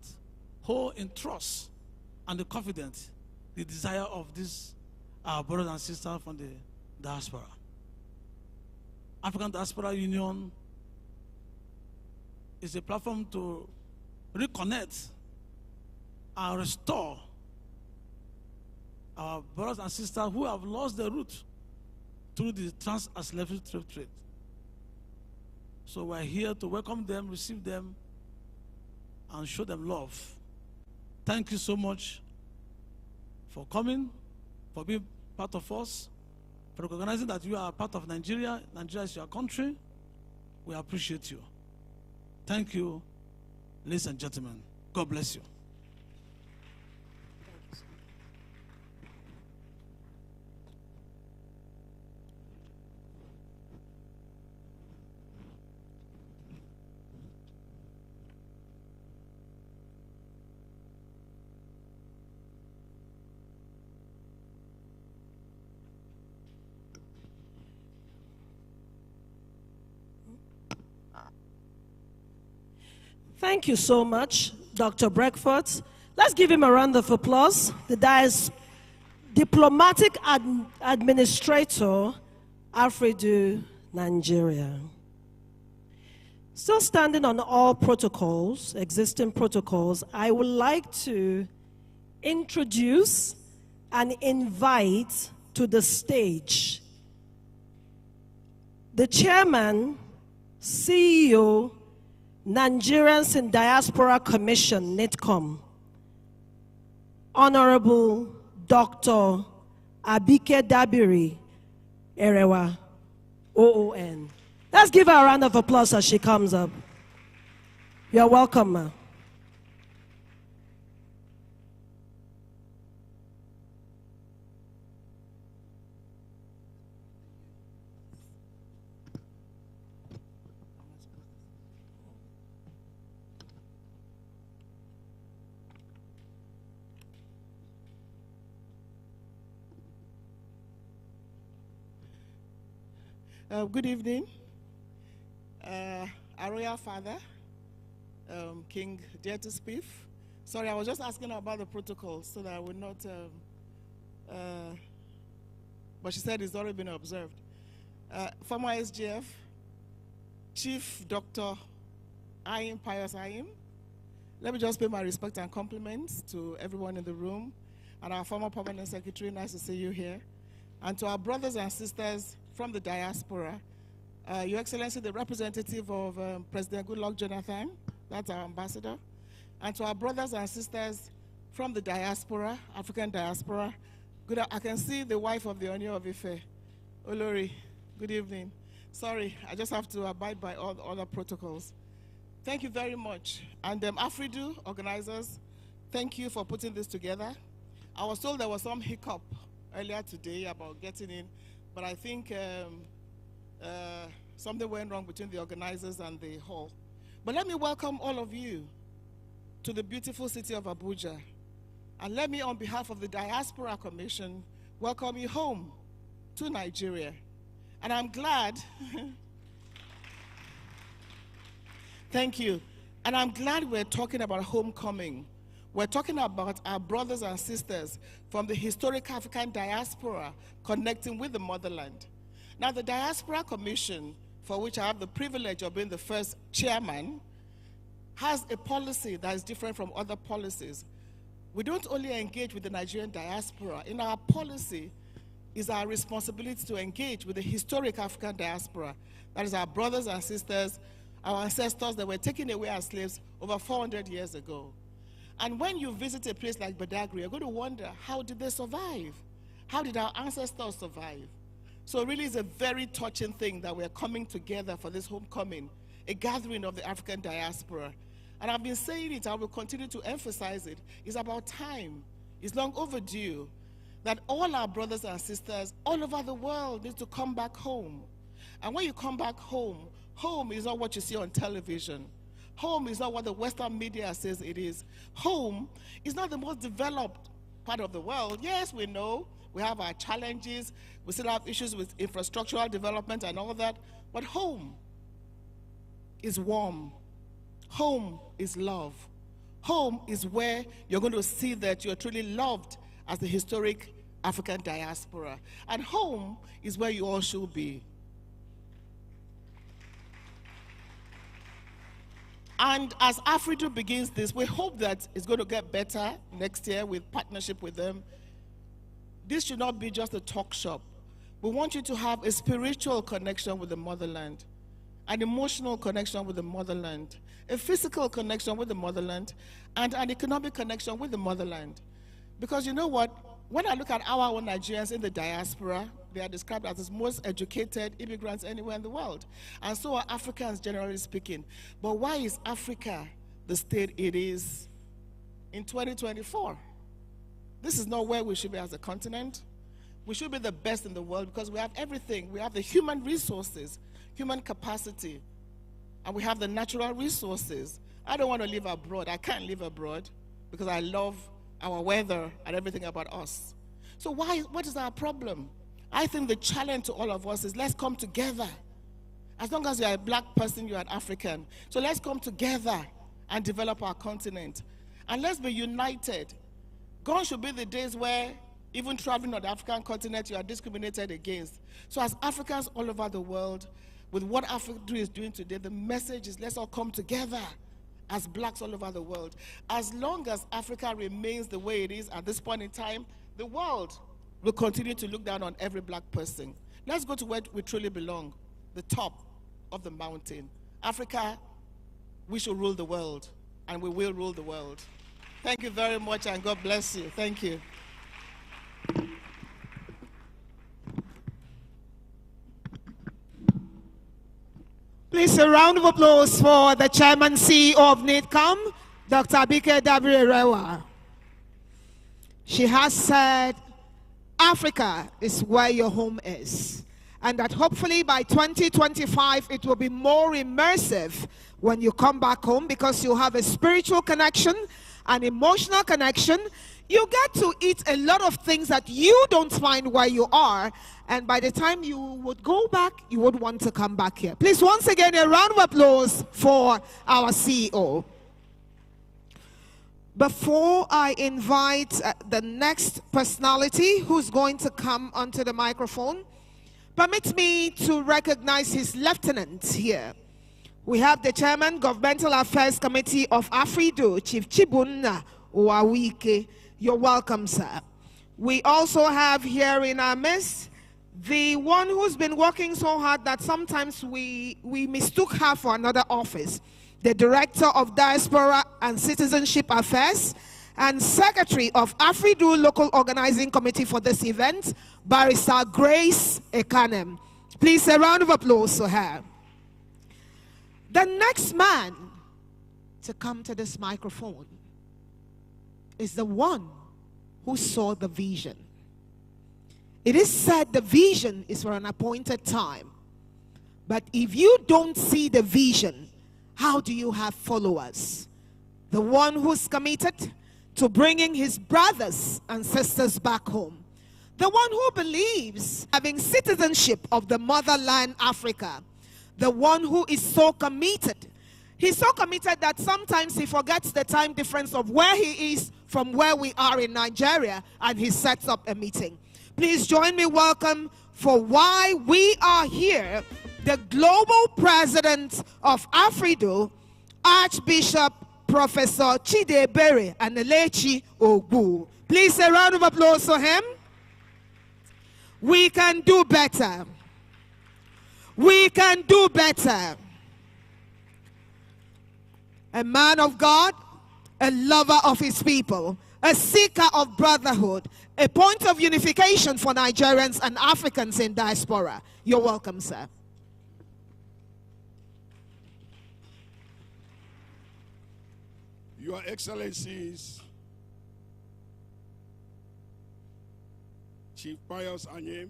holds in trust and the confidence the desire of these our brothers and sisters from the diaspora. African Diaspora Union is a platform to reconnect and restore our brothers and sisters who have lost their root through the trans-Atlantic trade. So we're here to welcome them, receive them, and show them love. Thank you so much for coming, for being part of us, for recognizing that you are part of Nigeria. Nigeria is your country. We appreciate you. Thank you, ladies and gentlemen. God bless you. Thank you so much, Dr. Breckford. Let's give him a round of applause. The diplomatic administrator, Afridu, Nigeria. Still standing on all protocols, existing protocols, I would like to introduce and invite to the stage the chairman, CEO, Nigerians in Diaspora Commission, NITCOM, Honorable Dr. Abike Dabiri Erewa, OON. Let's give her a round of applause as she comes up. You're welcome, ma. Good evening. Our royal father, King Dietus Spiff. Sorry, I was just asking about the protocol so that I would not, but she said it's already been observed. Former SGF, Chief Dr. Ayim Pius Ayim. Let me just pay my respect and compliments to everyone in the room and our former permanent secretary, nice to see you here. And to our brothers and sisters from the diaspora, Your Excellency, the representative of President Goodluck Jonathan, that's our ambassador, and to our brothers and sisters from the diaspora, African diaspora, I can see the wife of the Oni of Ife, Olori, good evening. Sorry, I just have to abide by all the other protocols. Thank you very much. And Afridu organizers, thank you for putting this together. I was told there was some hiccup earlier today about getting in, but I think something went wrong between the organizers and the hall. But let me welcome all of you to the beautiful city of Abuja. And let me, on behalf of the Diaspora Commission, welcome you home to Nigeria. And I'm glad, thank you. And I'm glad we're talking about homecoming. We're talking about our brothers and sisters from the historic African diaspora connecting with the motherland. Now, the Diaspora Commission, for which I have the privilege of being the first chairman, has a policy that is different from other policies. We don't only engage with the Nigerian diaspora. In our policy is our responsibility to engage with the historic African diaspora. That is our brothers and sisters, our ancestors that were taken away as slaves over 400 years ago. And when you visit a place like Badagry, you're going to wonder, how did they survive? How did our ancestors survive? So really it's a very touching thing that we're coming together for this homecoming, a gathering of the African diaspora. And I've been saying it, I will continue to emphasize it. It's about time. It's long overdue that all our brothers and sisters all over the world need to come back home. And when you come back home, home is not what you see on television. Home is not what the Western media says it is. Home is not the most developed part of the world. Yes, we know we have our challenges. We still have issues with infrastructural development and all that. But home is warm. Home is love. Home is where you're going to see that you're truly loved as the historic African diaspora. And home is where you all should be. And as Afridu begins this, we hope that it's going to get better next year with partnership with them. This should not be just a talk shop. We want you to have a spiritual connection with the motherland, an emotional connection with the motherland, a physical connection with the motherland, and an economic connection with the motherland. Because you know what? When I look at our own Nigerians in the diaspora, they are described as the most educated immigrants anywhere in the world. And so are Africans, generally speaking. But why is Africa the state it is in 2024? This is not where we should be as a continent. We should be the best in the world because we have everything. We have the human resources, human capacity, and we have the natural resources. I don't want to live abroad. I can't live abroad because I love our weather and everything about us. So what is our problem? I think the challenge to all of us is let's come together. As long as you're a black person, you're an African. So let's come together and develop our continent. And let's be united. Gone should be the days where even traveling on the African continent, you are discriminated against. So as Africans all over the world, with what Africa is doing today, the message is let's all come together as blacks all over the world. As long as Africa remains the way it is at this point in time, the world will continue to look down on every black person. Let's go to where we truly belong, the top of the mountain. Africa, we shall rule the world, and we will rule the world. Thank you very much, and God bless you. Thank you. Please, a round of applause for the Chairman CEO of NIDCOM, Dr. Abike Dabiri-Rewa. She has said, Africa is where your home is, and that hopefully by 2025 it will be more immersive when you come back home, because you have a spiritual connection, an emotional connection. You get to eat a lot of things that you don't find where you are, and by the time you would go back, you would want to come back here. Please, once again, a round of applause for our CEO. Before I invite the next personality who's going to come onto the microphone, permit me to recognize his lieutenant here. We have the Chairman, Governmental Affairs Committee of AfriDo, Chief Chibunna Owawike. You're welcome, sir. We also have here in our midst the one who's been working so hard that sometimes we mistook her for another office, the Director of Diaspora and Citizenship Affairs and Secretary of AfriDo Local Organizing Committee for this event, Barrister Grace Ekanem. Please, a round of applause for her. The next man to come to this microphone is the one who saw the vision. It is said the vision is for an appointed time. But if you don't see the vision, how do you have followers? The one who's committed to bringing his brothers and sisters back home. The one who believes having citizenship of the motherland Africa. The one who is so committed. He's so committed that sometimes he forgets the time difference of where he is from where we are in Nigeria, and he sets up a meeting. Please join me welcome for why we are here, the global president of AfriDo, Archbishop Professor Chidebere Anelechi Ogbu. Please, a round of applause for him. We can do better. We can do better. A man of God, a lover of his people, a seeker of brotherhood, a point of unification for Nigerians and Africans in diaspora. You're welcome, sir. Your Excellencies, Chief Pius Anyim,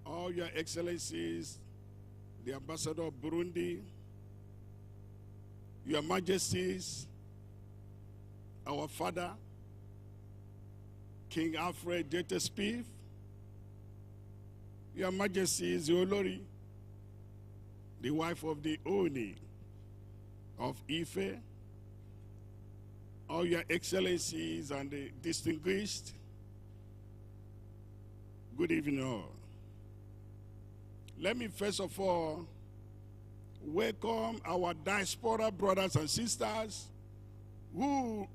all Your Excellencies, the Ambassador of Burundi, Your Majesties, our father, King Alfred Jetespif, Your Majesties, Olori, the wife of the Oni of Ife, all Your Excellencies and the distinguished, good evening all. Let me first of all welcome our diaspora brothers and sisters who,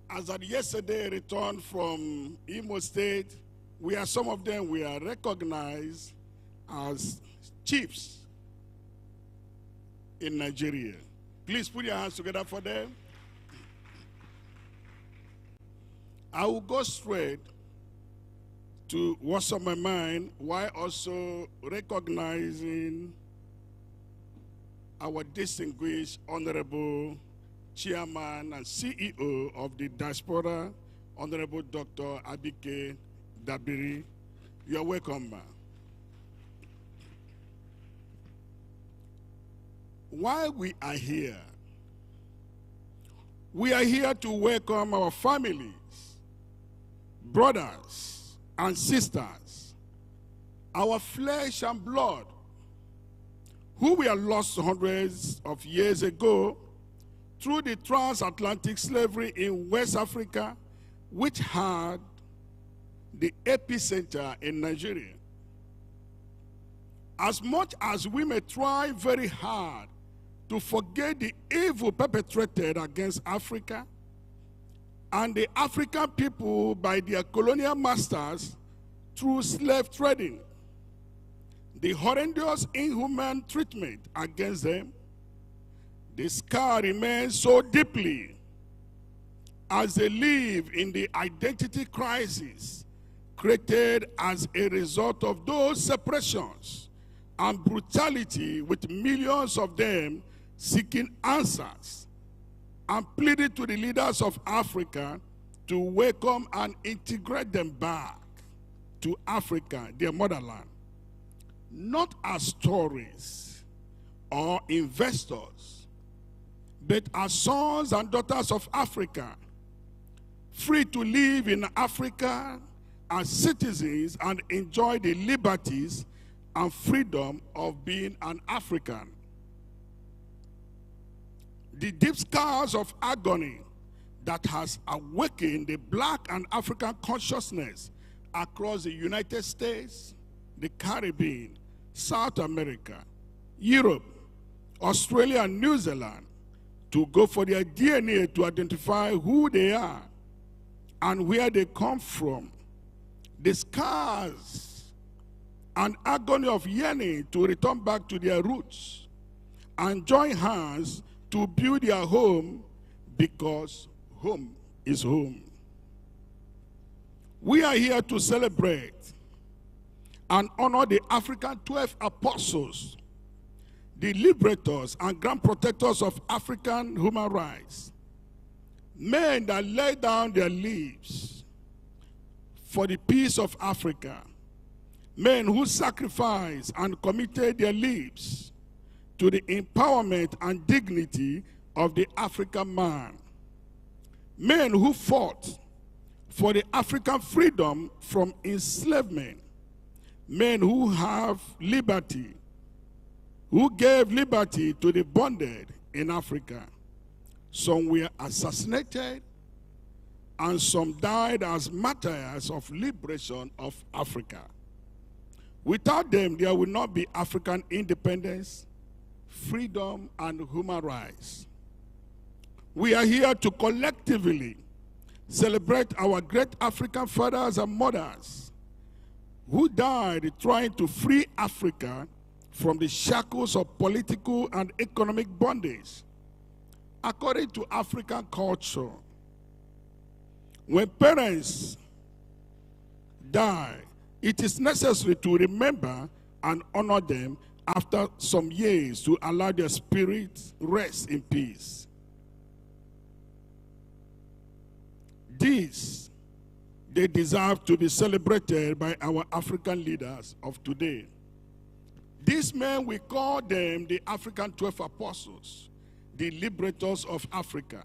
as of yesterday, returned from Imo State, where some of them were recognized as chiefs in Nigeria. Please put your hands together for them. I will go straight to what's on my mind, while also recognizing our distinguished Honorable Chairman and CEO of the Diaspora, Honorable Dr. Abike Dabiri. You are welcome, ma'am. Why we are here to welcome our families, brothers, and sisters, our flesh and blood, who were lost hundreds of years ago through the transatlantic slavery in West Africa, which had the epicenter in Nigeria. As much as we may try very hard to forget the evil perpetrated against Africa and the African people by their colonial masters through slave trading, the horrendous inhuman treatment against them, the scar remains so deeply as they live in the identity crisis created as a result of those separations and brutality, with millions of them seeking answers and pleading to the leaders of Africa to welcome and integrate them back to Africa, their motherland, not as tourists or investors, but as sons and daughters of Africa, free to live in Africa as citizens and enjoy the liberties and freedom of being an African. The deep scars of agony that has awakened the black and African consciousness across the United States, the Caribbean, South America, Europe, Australia, and New Zealand to go for their DNA to identify who they are and where they come from. The scars and agony of yearning to return back to their roots and join hands to build their home, because home is home. We are here to celebrate and honor the African 12 apostles, the liberators and grand protectors of African human rights, men that laid down their lives for the peace of Africa, men who sacrificed and committed their lives to the empowerment and dignity of the African man, men who fought for the African freedom from enslavement, men who have liberty, who gave liberty to the bonded in Africa. Some were assassinated, and some died as martyrs of liberation of Africa. Without them, there will not be African independence, freedom, and human rights. We are here to collectively celebrate our great African fathers and mothers who died trying to free Africa from the shackles of political and economic bondage. According to African culture, when parents die, it is necessary to remember and honor them after some years to allow their spirits rest in peace. This, they deserve to be celebrated by our African leaders of today. These men, we call them the African 12 apostles, the liberators of Africa.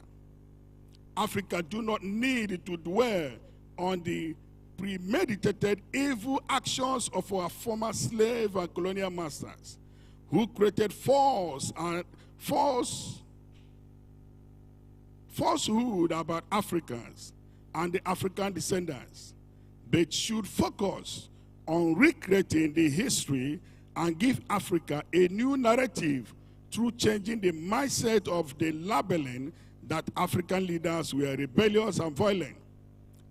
Africa do not need to dwell on the premeditated evil actions of our former slave and colonial masters, who created falsehood about Africans and the African descendants, but should focus on recreating the history and give Africa a new narrative through changing the mindset of the labeling that African leaders were rebellious and violent.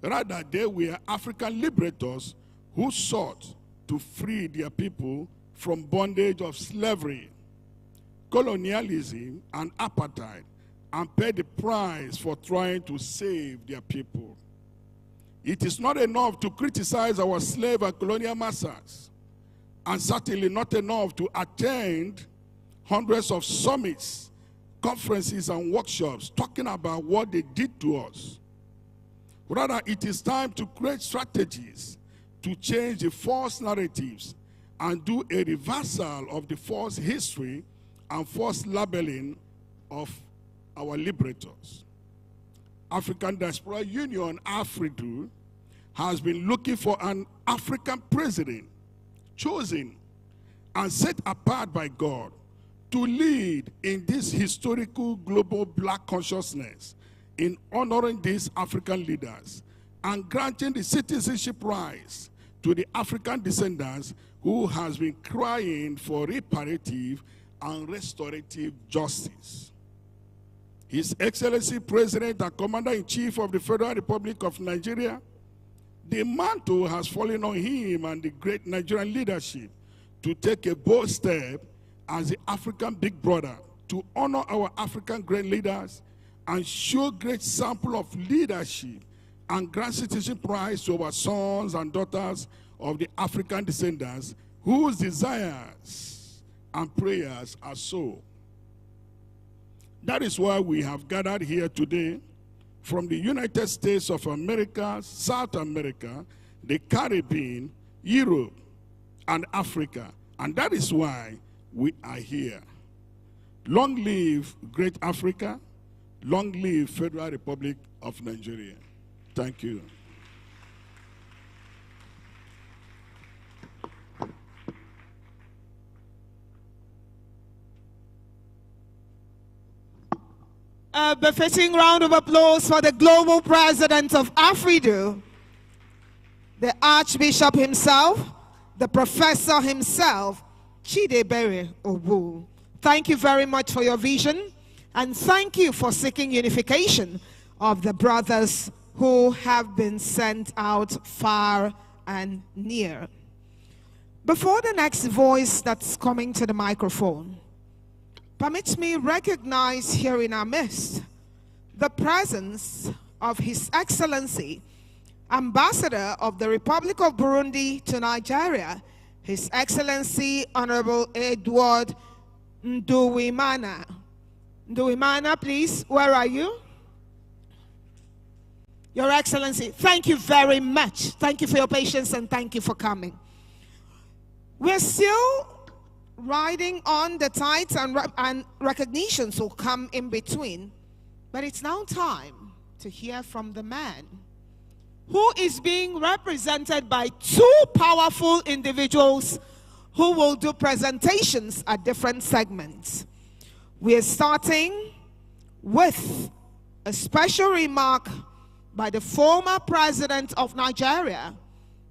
Rather, they were African liberators who sought to free their people from bondage of slavery, colonialism, and apartheid, and paid the price for trying to save their people. It is not enough to criticize our slave and colonial masters, and certainly not enough to attend hundreds of summits, conferences, and workshops talking about what they did to us. Rather, it is time to create strategies to change the false narratives and do a reversal of the false history and false labeling of our liberators. African Diaspora Union, AFRIDU, has been looking for an African president chosen and set apart by God, to lead in this historical global black consciousness in honoring these African leaders and granting the citizenship rights to the African descendants who has been crying for reparative and restorative justice. His Excellency President and Commander-in-Chief of the Federal Republic of Nigeria, the mantle has fallen on him and the great Nigerian leadership to take a bold step as the African big brother to honor our African great leaders and show great sample of leadership and grant citizenship rights to our sons and daughters of the African descendants whose desires and prayers are so. That is why we have gathered here today from the United States of America, South America, the Caribbean, Europe, and Africa. And that is why we are here. Long live great Africa. Long live Federal Republic of Nigeria. Thank you. A befitting round of applause for the global president of AfriDo, the Archbishop himself, the professor himself, Chidebere Obu. Thank you very much for your vision, and thank you for seeking unification of the brothers who have been sent out far and near. Before the next voice that's coming to the microphone, permit me recognize here in our midst the presence of His Excellency, Ambassador of the Republic of Burundi to Nigeria, His Excellency Honorable Edward Nduwimana. Nduwimana, please, where are you? Your Excellency, thank you very much. Thank you for your patience and thank you for coming. We're still riding on the tides and recognitions will come in between. But it's now time to hear from the man who is being represented by two powerful individuals who will do presentations at different segments. We are starting with a special remark by the former president of Nigeria,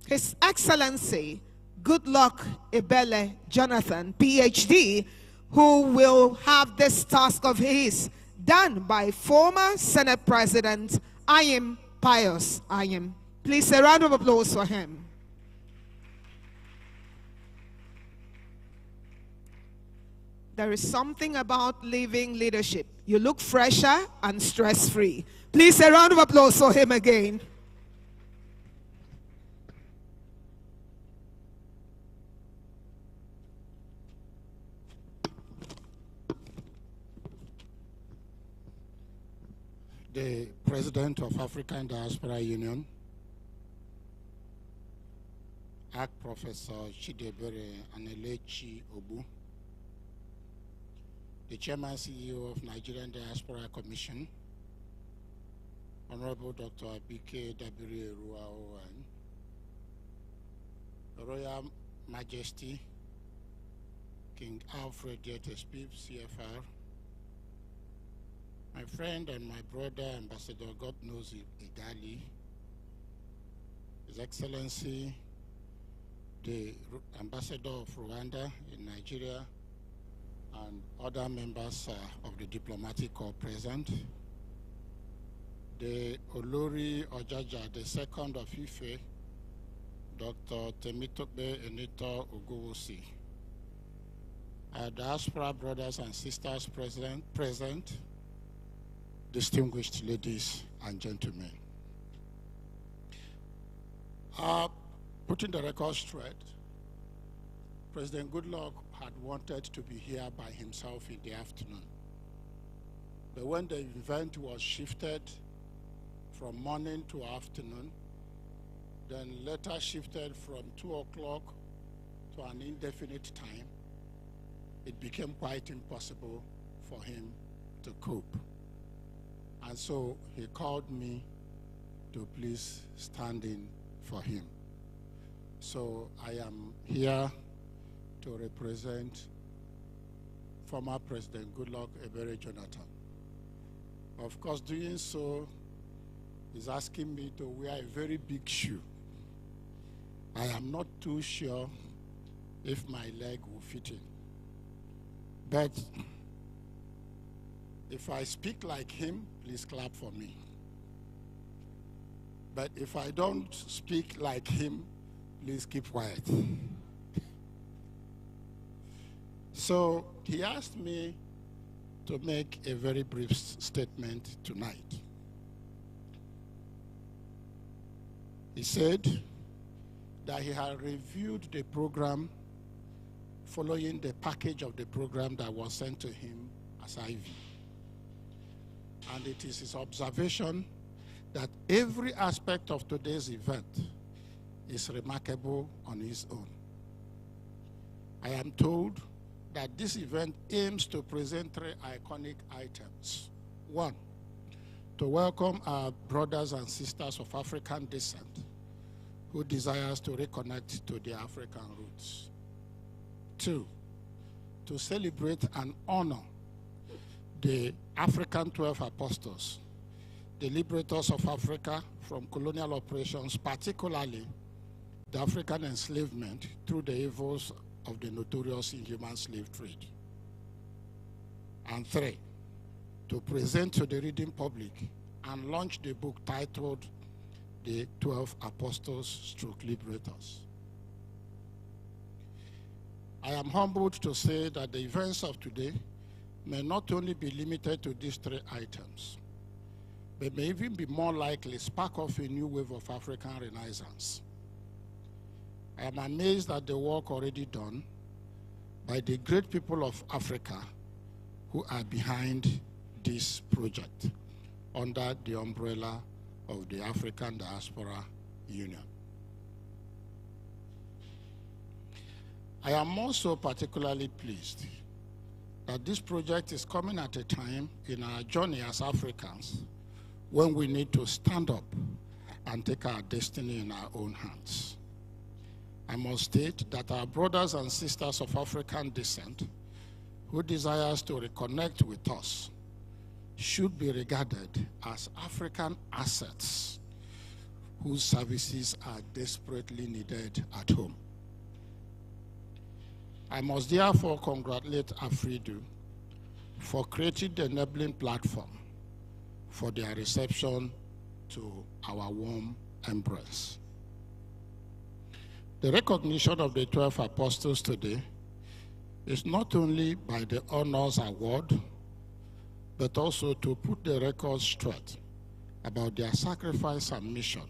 His Excellency Goodluck Ebele Jonathan, PhD, who will have this task of his done by former Senate President Ayim Pius Ayim. Please, a round of applause for him. There is something about living leadership. You look fresher and stress-free. Please, a round of applause for him again. The President of African Diaspora Union, Arch Professor Chidebere Anelechi Obu, the Chairman CEO of Nigerian Diaspora Commission, Honorable Dr. Abike Dabiri Ruaoan, Royal Majesty King Alfred Dietespip, CFR, my friend and my brother, Ambassador God knows Igali, His Excellency, the Ambassador of Rwanda in Nigeria, and other members of the diplomatic corps present, the Olori Ojaja, the second of Ife, Dr. Temitope Enito Ogowosi, our diaspora brothers and sisters present, distinguished ladies and gentlemen. Putting the record straight, President Goodluck had wanted to be here by himself in the afternoon. But when the event was shifted from morning to afternoon, then later shifted from 2 o'clock to an indefinite time, it became quite impossible for him to cope. And so he called me to please stand in for him. So I am here to represent former President Goodluck Ebere Jonathan. Of course, doing so is asking me to wear a very big shoe. I am not too sure if my leg will fit in. But if I speak like him, please clap for me. But if I don't speak like him, please keep quiet. So he asked me to make a very brief statement tonight. He said that he had reviewed the program following the package of the program that was sent to him as IV. And it is his observation that every aspect of today's event is remarkable on its own. I am told that this event aims to present 3 iconic items. 1, to welcome our brothers and sisters of African descent who desires to reconnect to their African roots. 2, to celebrate and honor the African 12 apostles, the liberators of Africa from colonial oppressions, particularly the African enslavement through the evils of the notorious inhuman slave trade. And 3, to present to the reading public and launch the book titled The 12 Apostles / Liberators. I am humbled to say that the events of today may not only be limited to these 3 items, but may even be more likely spark off a new wave of African renaissance. I am amazed at the work already done by the great people of Africa who are behind this project under the umbrella of the African Diaspora Union. I am also particularly pleased that this project is coming at a time in our journey as Africans when we need to stand up and take our destiny in our own hands. I must state that our brothers and sisters of African descent who desires to reconnect with us should be regarded as African assets whose services are desperately needed at home. I must therefore congratulate Afridu for creating the enabling platform for their reception to our warm embrace. The recognition of the 12 apostles today is not only by the honors award, but also to put the record straight about their sacrifice and mission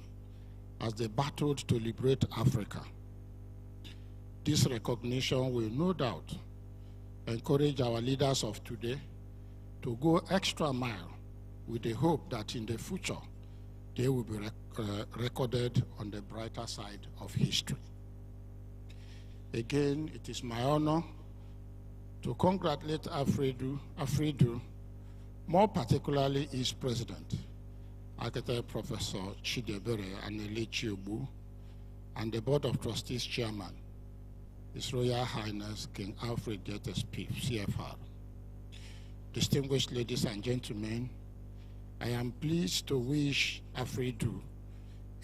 as they battled to liberate Africa. This recognition will no doubt encourage our leaders of today to go extra mile with the hope that in the future they will be recorded on the brighter side of history. Again, it is my honor to congratulate Afridu, more particularly his president, Architect Professor Chidebere Anele-Chiogbu, and the Board of Trustees Chairman, His Royal Highness King Alfred Getes CFR. Distinguished ladies and gentlemen, I am pleased to wish Afridu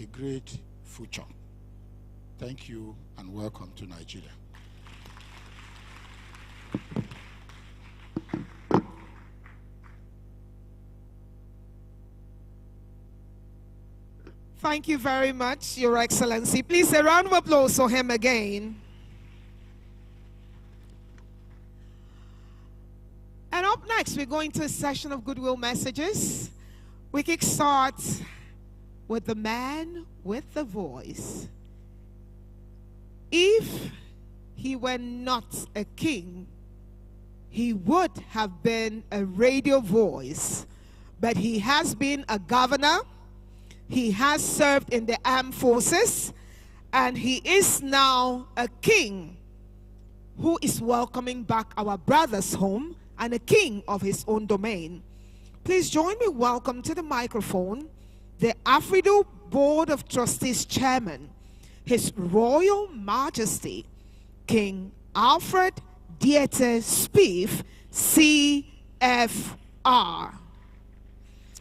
a great future. Thank you and welcome to Nigeria. Thank you very much, Your Excellency. Please, a round of applause for him again. And up next, we're going to a session of goodwill messages. We kickstart with the man with the voice. If he were not a king, he would have been a radio voice. But he has been a governor, he has served in the armed forces, and he is now a king who is welcoming back our brothers home and a king of his own domain. Please join me welcome to the microphone the Afridu Board of Trustees Chairman, His Royal Majesty King Alfred Diete Spieth, CFR.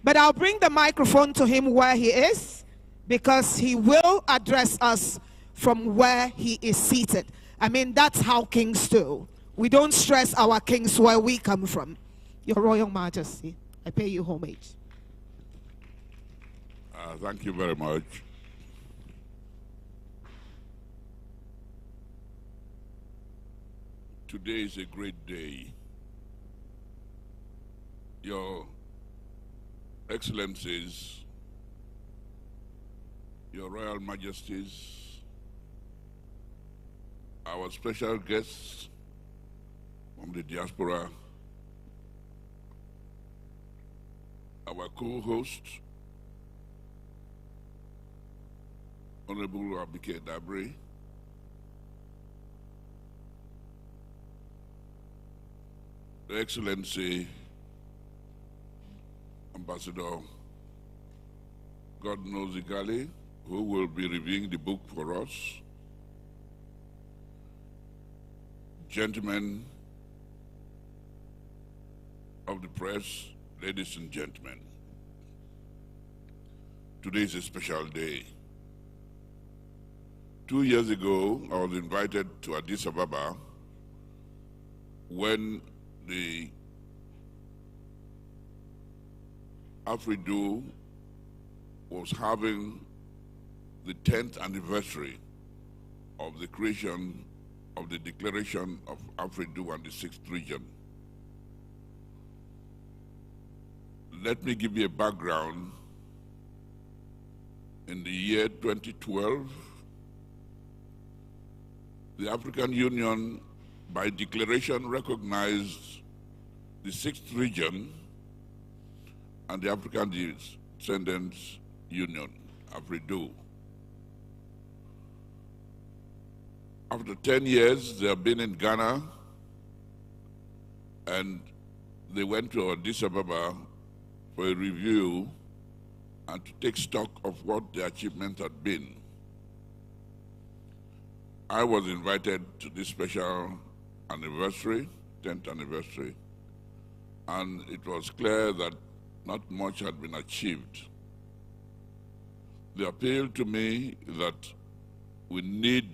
But I'll bring the microphone to him where he is, because he will address us from where he is seated. I mean, that's how kings do. We don't stress our kings where we come from. Your Royal Majesty, I pay you homage. Thank you very much. Today is a great day. Your Excellencies, Your Royal Majesties, our special guests from the diaspora, our co-host, Honorable Abike Dabre, Your Excellency, Ambassador God knows Igali, who will be reviewing the book for us, gentlemen of the press, ladies and gentlemen, today is a special day. 2 years ago, I was invited to Addis Ababa when the AfriDo was having the 10th anniversary of the creation of the Declaration of AfriDo and the 6th region. Let me give you a background. In the year 2012, the African Union, by declaration, recognized the 6th region and the African Descendants Union, AfriDo. After 10 years, they have been in Ghana, and they went to Addis Ababa for a review and to take stock of what the achievements had been. I was invited to this special anniversary, 10th anniversary, and it was clear that not much had been achieved. They appealed to me that we need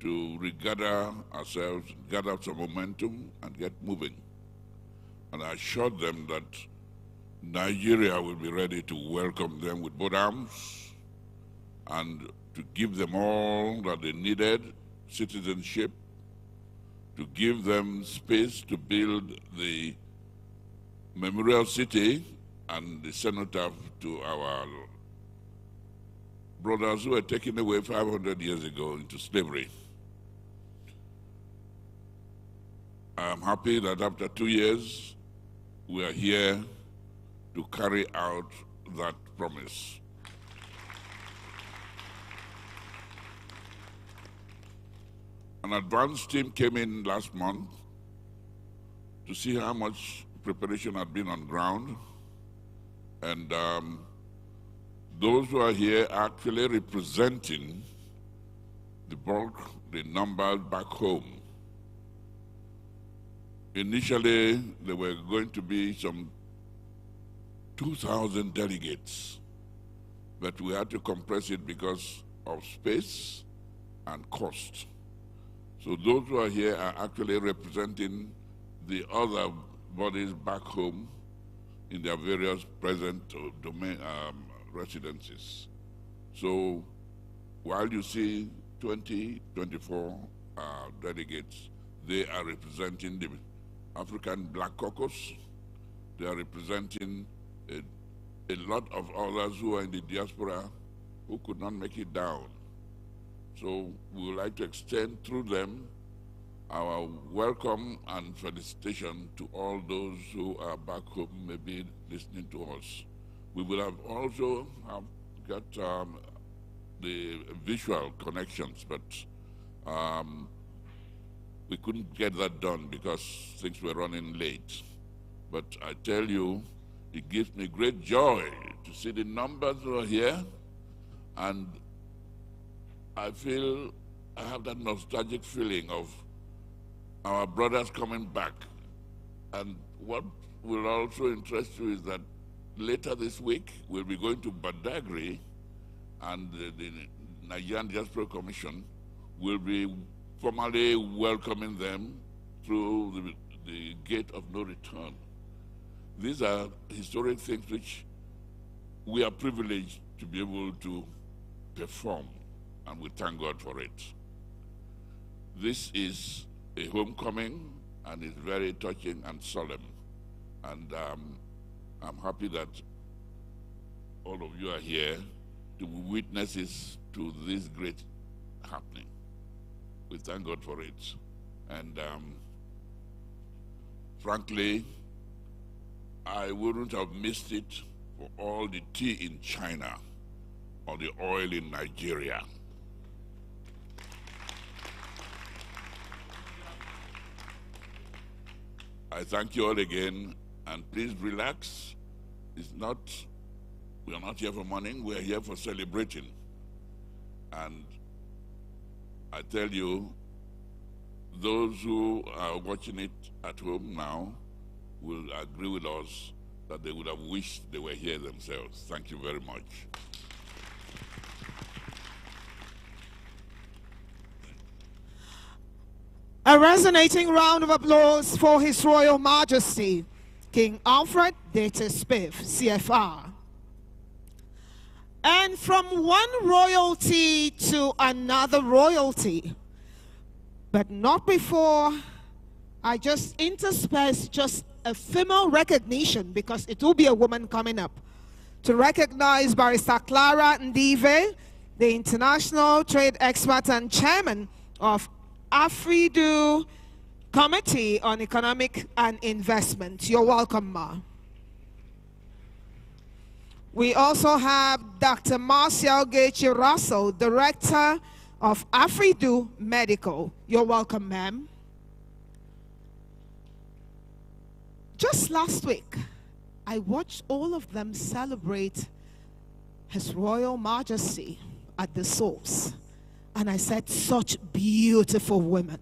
to regather ourselves, gather some momentum, and get moving. And I assured them that Nigeria will be ready to welcome them with both arms and to give them all that they needed, citizenship, to give them space to build the memorial city and the cenotaph to our brothers who were taken away 500 years ago into slavery. I am happy that after 2 years, we are here to carry out that promise. An advance team came in last month to see how much preparation had been on ground, and those who are here are actually representing the bulk, the numbers back home. Initially, there were going to be some 2,000 delegates, but we had to compress it because of space and cost. So those who are here are actually representing the other bodies back home in their various present domain residences. So while you see 20, 24 delegates, they are representing the African Black Caucus. They are representing a lot of others who are in the diaspora who could not make it down. So we would like to extend through them our welcome and felicitation to all those who are back home, maybe listening to us. We would have also got the visual connections, but we couldn't get that done because things were running late. But I tell you, it gives me great joy to see the numbers who are here, and I feel I have that nostalgic feeling of our brothers coming back And what will also interest you is that later this week, we'll be going to Badagry, and the Nigerian Diaspora Commission will be formally welcoming them through the gate of no return. These are historic things which we are privileged to be able to perform, and we thank God for it. This is a homecoming, and it's very touching and solemn. And I'm happy that all of you are here to be witnesses to this great happening. We thank God for it. And frankly, I wouldn't have missed it for all the tea in China or the oil in Nigeria. I thank you all again, and please relax. We are not here for mourning, we are here for celebrating. And I tell you, those who are watching it at home now will agree with us that they would have wished they were here themselves. Thank you very much. A resonating round of applause for His Royal Majesty, King Alfred Dete Spiff, CFR. And from one royalty to another royalty, but not before I just intersperse just a female recognition, because it will be a woman coming up, to recognize Barrister Clara Ndive, the international trade expert and chairman of AfriDo Committee on Economic and Investment. You're welcome, Ma. We also have Dr. Marcial Gaethje Russell, Director of AfriDo Medical. You're welcome, ma'am. Just last week, I watched all of them celebrate His Royal Majesty at the source. And I said, such beautiful women.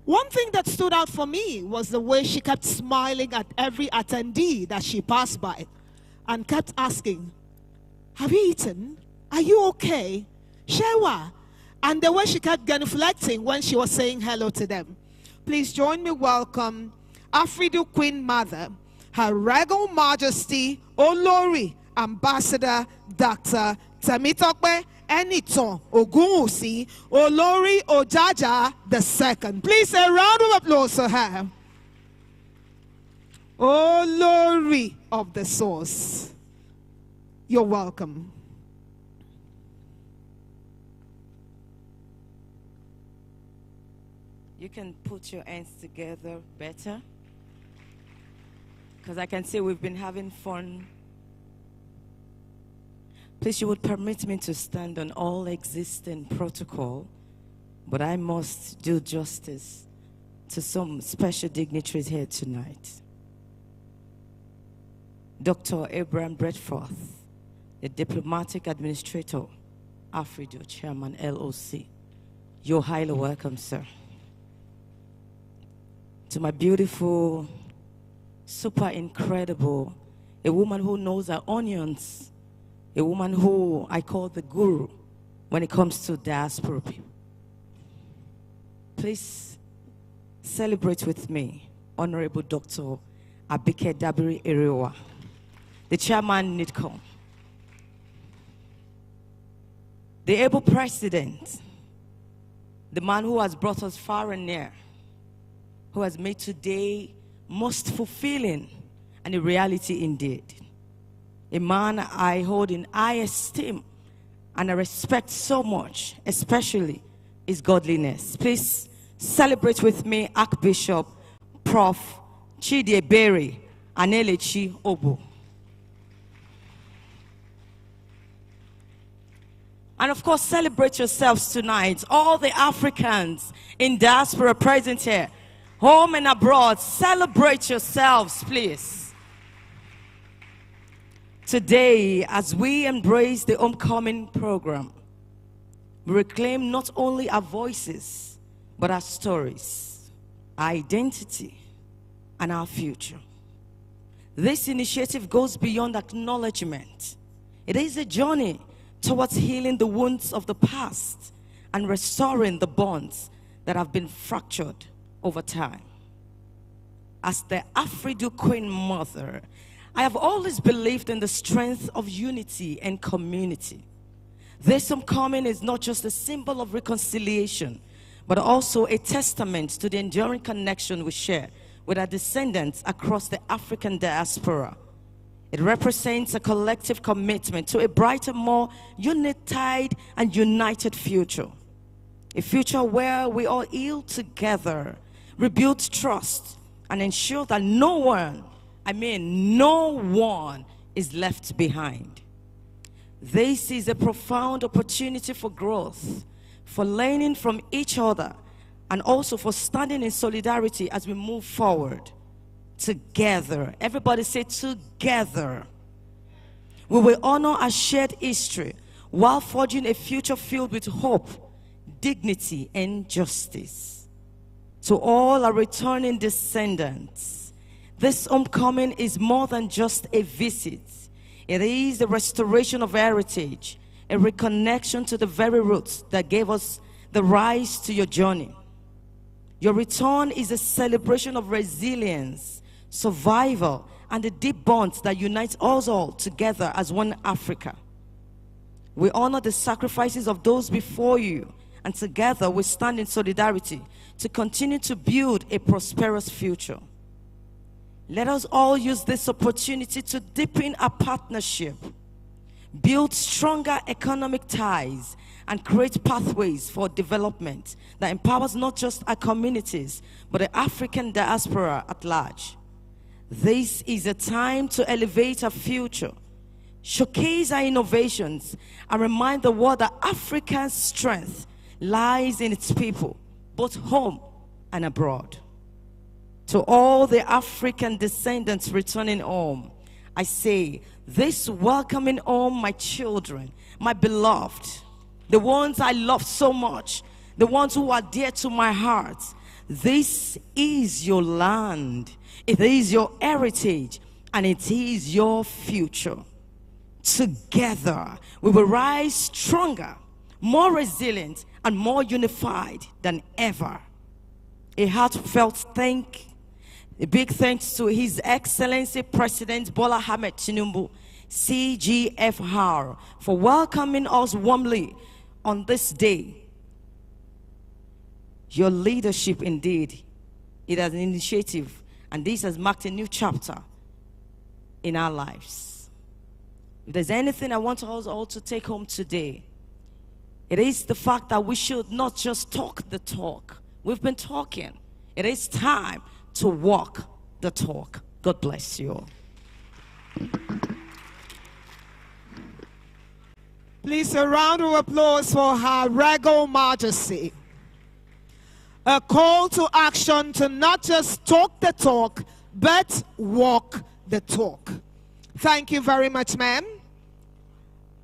One thing that stood out for me was the way she kept smiling at every attendee that she passed by and kept asking, have you eaten? Are you okay? Shewa. And the way she kept genuflecting when she was saying hello to them. Please join me welcome AfriDo Queen Mother, Her Regal Majesty Olori Ambassador Dr. Temitope Eniton Ogunwusi Olori Ojaja II. Please a round of applause for her. Olori of the Source. You're welcome. You can put your hands together better, because I can see we've been having fun. Please, you would permit me to stand on all existing protocol, but I must do justice to some special dignitaries here tonight. Dr. Abraham Bredforth, the Diplomatic Administrator, AfriDo Chairman, LOC. You're highly welcome, sir. To my beautiful, super incredible, a woman who knows her onions, a woman who I call the guru when it comes to diaspora people. Please celebrate with me, Honorable Dr. Abike Dabiri Erewa, the chairman NIDCOM, the able president, the man who has brought us far and near, who has made today most fulfilling and a reality indeed. A man I hold in high esteem and I respect so much, especially his godliness. Please celebrate with me Archbishop Prof. Chidie Berry Anelechi Obu. And of course, celebrate yourselves tonight. All the Africans in diaspora present here, home and abroad, celebrate yourselves, please. Today, as we embrace the homecoming program, we reclaim not only our voices, but our stories, our identity, and our future. This initiative goes beyond acknowledgement. It is a journey towards healing the wounds of the past and restoring the bonds that have been fractured over time. As the Afridu Queen Mother, I have always believed in the strength of unity and community. This homecoming is not just a symbol of reconciliation, but also a testament to the enduring connection we share with our descendants across the African diaspora. It represents a collective commitment to a brighter, more unified and united future. A future where we all heal together, rebuild trust, and ensure that no one is left behind. This is a profound opportunity for growth, for learning from each other, and also for standing in solidarity as we move forward. Together. Everybody say together. We will honor our shared history while forging a future filled with hope, dignity, and justice. To all our returning descendants, this homecoming is more than just a visit. It is the restoration of heritage, a reconnection to the very roots that gave us the rise to your journey. Your return is a celebration of resilience, survival, and the deep bonds that unite us all together as one Africa. We honor the sacrifices of those before you, and together we stand in solidarity to continue to build a prosperous future. Let us all use this opportunity to deepen our partnership, build stronger economic ties, and create pathways for development that empowers not just our communities, but the African diaspora at large. This is a time to elevate our future, showcase our innovations, and remind the world that Africa's strength lies in its people, both home and abroad. To all the African descendants returning home, I say, this welcoming home, my children, my beloved, the ones I love so much, the ones who are dear to my heart, this is your land, it is your heritage, and it is your future. Together, we will rise stronger, more resilient, and more unified than ever. A heartfelt a big thanks to His Excellency President Bola Ahmed Tinubu, CGFR, for welcoming us warmly on this day. Your leadership, indeed, it is an initiative, and this has marked a new chapter in our lives. If there's anything I want us all to take home today, it is the fact that we should not just talk the talk. We've been talking. It is time to walk the talk. God bless you all. Please, a round of applause for Her Regal Majesty. A call to action to not just talk the talk, but walk the talk. Thank you very much, ma'am.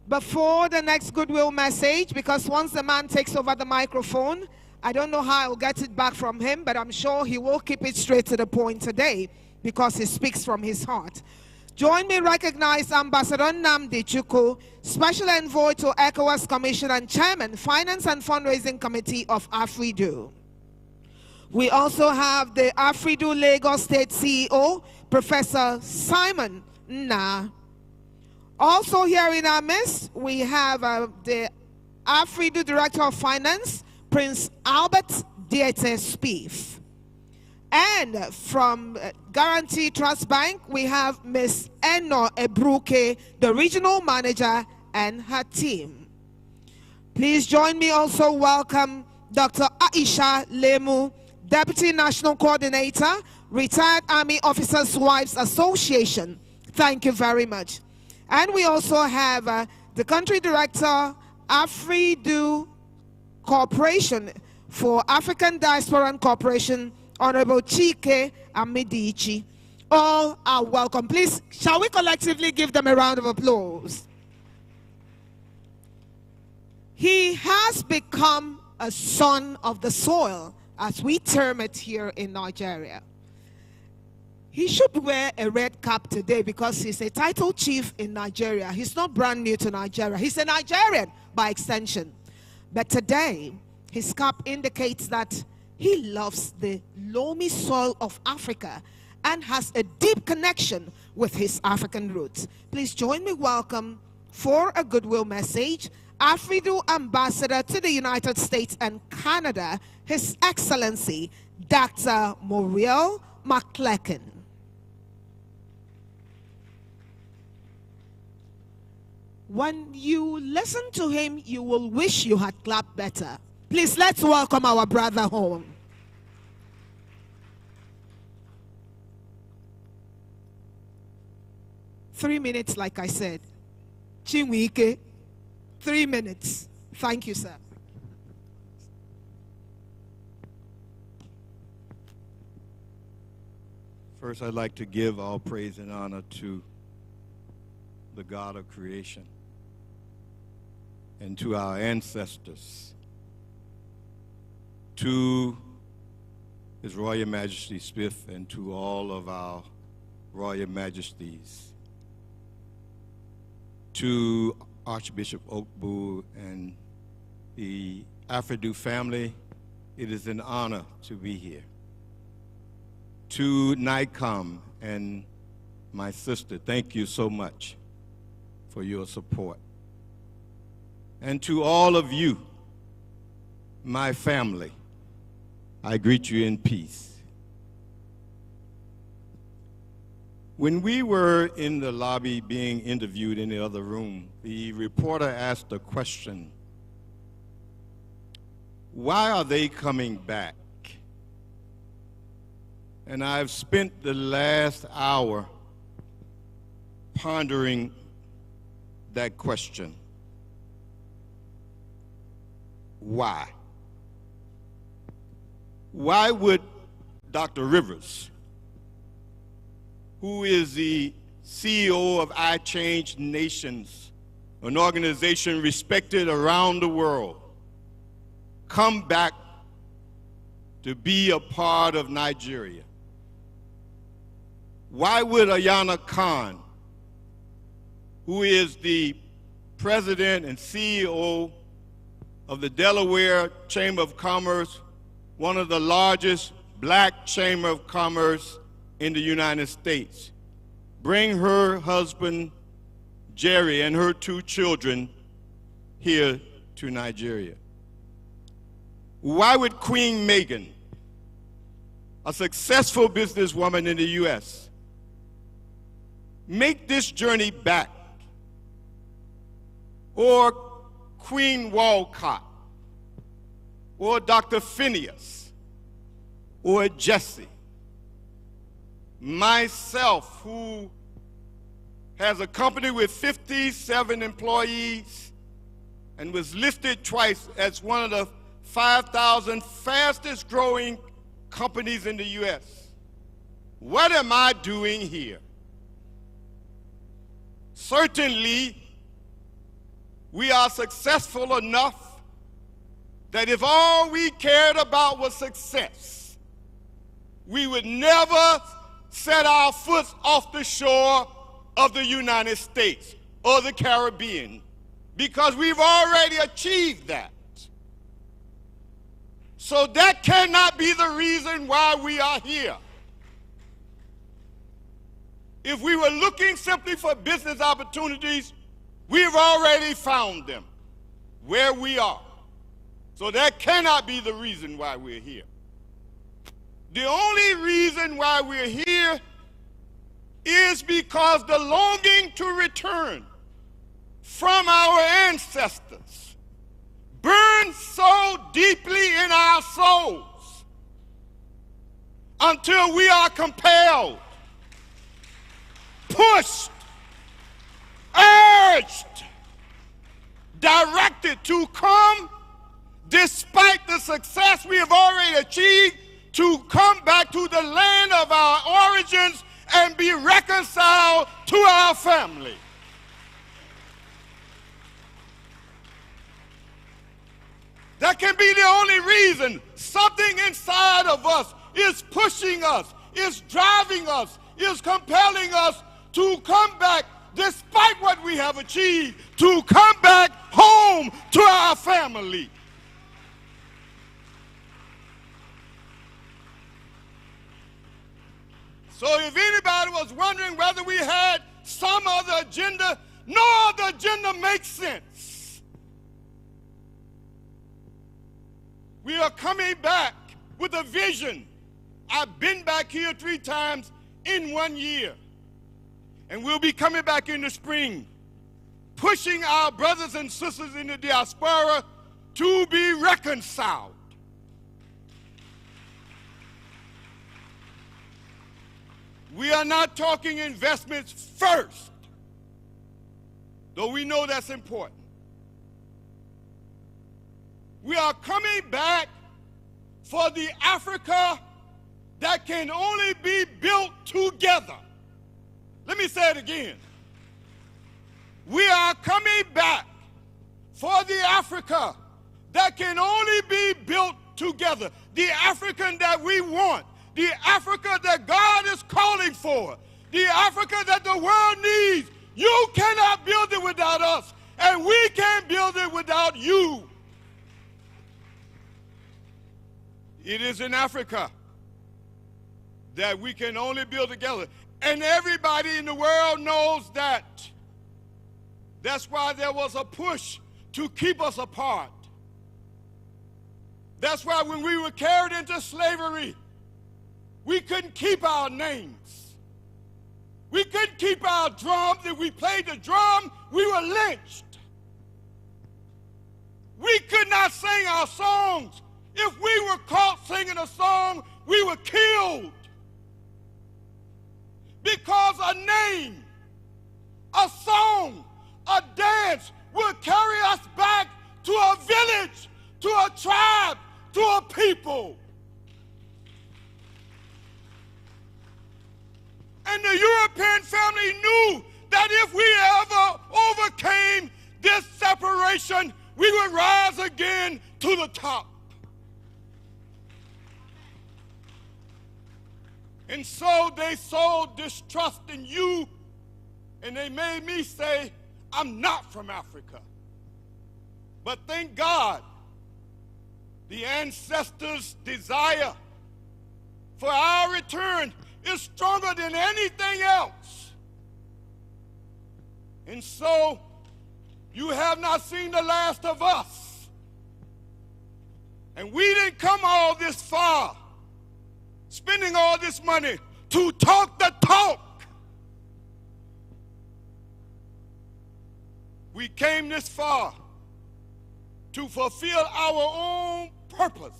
Before the next goodwill message, because once the man takes over the microphone, I don't know how I'll get it back from him, but I'm sure he will keep it straight to the point today because he speaks from his heart. Join me recognize Ambassador Nnamdi Chukwu, Special Envoy to ECOWAS Commission and Chairman, Finance and Fundraising Committee of Afridu. We also have the Afridu Lagos State CEO, Professor Simon Nna. Also here in our midst, we have the Afridu Director of Finance, Prince Albert Diete Spieth. And from Guarantee Trust Bank, we have Ms. Eno Ebruke, the Regional Manager, and her team. Please join me also welcome Dr. Aisha Lemu, Deputy National Coordinator, Retired Army Officers' Wives Association. Thank you very much. And we also have the Country Director, Afridu Corporation for African Diaspora and Corporation, Honorable Chike Amidichi. All are welcome. Please, shall we collectively give them a round of applause? He has become a son of the soil, as we term it here in Nigeria. He should wear a red cap today because he's a title chief in Nigeria. He's not brand new to Nigeria. He's a Nigerian by extension. But today, his cap indicates that he loves the loamy soil of Africa and has a deep connection with his African roots. Please join me welcome for a goodwill message, AfriDo Ambassador to the United States and Canada, His Excellency, Dr. Muriel McClecken. When you listen to him, you will wish you had clapped better. Please, let's welcome our brother home. Three minutes, like I said. Chinwike, 3 minutes. Thank you, sir. First, I'd like to give all praise and honor to the God of creation and to our ancestors, to His Royal Majesty Smith and to all of our Royal Majesties, to Archbishop Okbu and the AfriDo family. It is an honor to be here. To NICOM and my sister, thank you so much for your support. And to all of you, my family, I greet you in peace. When we were in the lobby being interviewed in the other room, the reporter asked a question: why are they coming back? And I've spent the last hour pondering that question. Why? Why would Dr. Rivers, who is the CEO of I Change Nations, an organization respected around the world, come back to be a part of Nigeria? Why would Ayana Khan, who is the president and CEO of the Delaware Chamber of Commerce, one of the largest black chamber of commerce in the United States, bring her husband, Jerry, and her 2 children here to Nigeria? Why would Queen Meghan, a successful businesswoman in the U.S., make this journey back? Or Queen Walcott, or Dr. Phineas, or Jesse? Myself, who has a company with 57 employees and was listed twice as one of the 5,000 fastest growing companies in the U.S. What am I doing here? Certainly, we are successful enough that if all we cared about was success, we would never set our foot off the shore of the United States or the Caribbean, because we've already achieved that. So that cannot be the reason why we are here. If we were looking simply for business opportunities, we've already found them where we are. So that cannot be the reason why we're here. The only reason why we're here is because the longing to return from our ancestors burns so deeply in our souls until we are compelled, pushed, urged, directed to come, despite the success we have already achieved, to come back to the land of our origins and be reconciled to our family. That can be the only reason. Something inside of us is pushing us, is driving us, is compelling us to come back, despite what we have achieved, to come back home to our family. So if anybody was wondering whether we had some other agenda, no other agenda makes sense. We are coming back with a vision. I've been back here 3 times in 1 year. And we'll be coming back in the spring, pushing our brothers and sisters in the diaspora to be reconciled. We are not talking investments first, though we know that's important. We are coming back for the Africa that can only be built together. Let me say it again. We are coming back for the Africa that can only be built together. The African that we want. The Africa that God is calling for. The Africa that the world needs. You cannot build it without us. And we can't build it without you. It is in Africa that we can only build together. And everybody in the world knows that. That's why there was a push to keep us apart. That's why when we were carried into slavery, we couldn't keep our names. We couldn't keep our drums. If we played the drum, we were lynched. We could not sing our songs. If we were caught singing a song, we were killed. Because a name, a song, a dance will carry us back to a village, to a tribe, to a people. And the European family knew that if we ever overcame this separation, we would rise again to the top. And so they sowed distrust in you, and they made me say, I'm not from Africa. But thank God, the ancestors' desire for our return is stronger than anything else. And so, you have not seen the last of us. And we didn't come all this far, spending all this money to talk the talk. We came this far to fulfill our own purpose,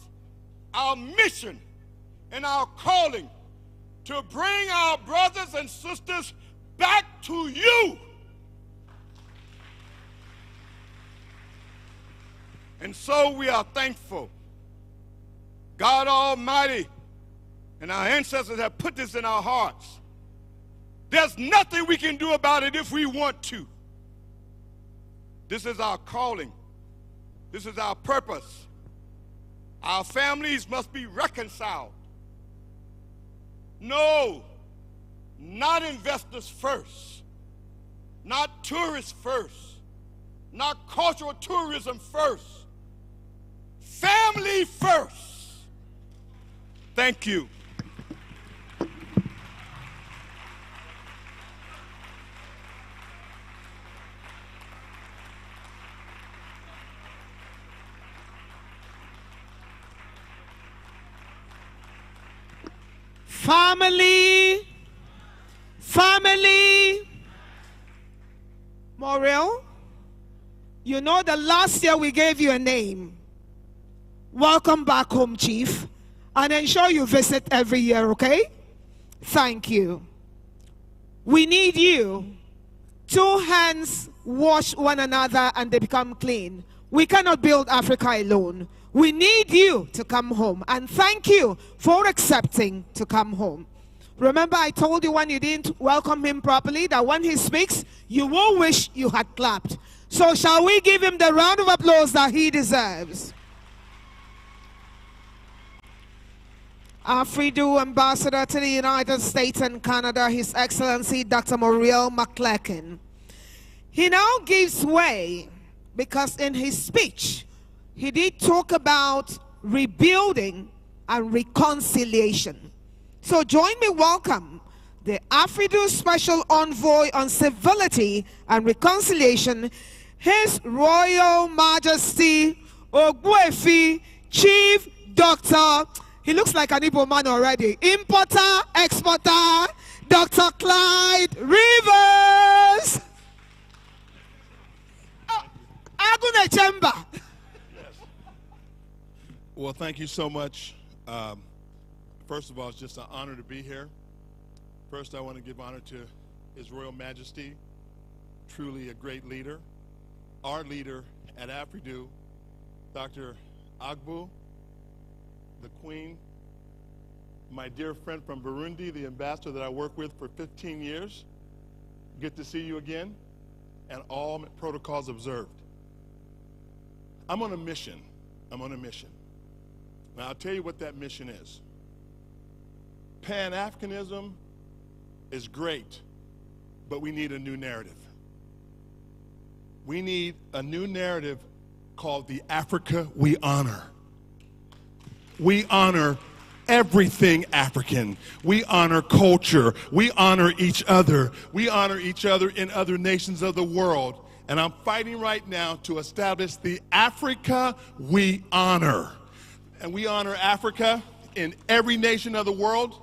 our mission, and our calling to bring our brothers and sisters back to you. And so we are thankful. God Almighty and our ancestors have put this in our hearts. There's nothing we can do about it if we want to. This is our calling. This is our purpose. Our families must be reconciled. No, not investors first, not tourists first, not cultural tourism first. Family first. Thank you. Family. Morel, you know that last year we gave you a name. Welcome back home, Chief. And ensure you visit every year, okay? Thank you. We need you. 2 hands wash one another and they become clean. We cannot build Africa alone. We need you to come home. And thank you for accepting to come home. Remember, I told you when you didn't welcome him properly that when he speaks, you will wish you had clapped. So shall we give him the round of applause that he deserves? AfriDo Ambassador to the United States and Canada, His Excellency Dr. Muriel McClelkin. He now gives way because in his speech, he did talk about rebuilding and reconciliation. So join me, welcome the AfriDo Special Envoy on Civility and Reconciliation, His Royal Majesty Ogbuefi Chief Dr. He looks like an Igbo man already. Importer, exporter, Dr. Clyde Rivers. Agune Chamber. Well, thank you so much. First of all, it's just an honor to be here. First, I want to give honor to His Royal Majesty, truly a great leader. Our leader at AfriDo, Dr. Agbu, the Queen, my dear friend from Burundi, the ambassador that I worked with for 15 years. Good to see you again, and all protocols observed. I'm on a mission. I'm on a mission. Now, I'll tell you what that mission is. Pan-Africanism is great, but we need a new narrative. We need a new narrative called the Africa we honor. We honor everything African. We honor culture. We honor each other. We honor each other in other nations of the world. And I'm fighting right now to establish the Africa we honor. And we honor Africa in every nation of the world.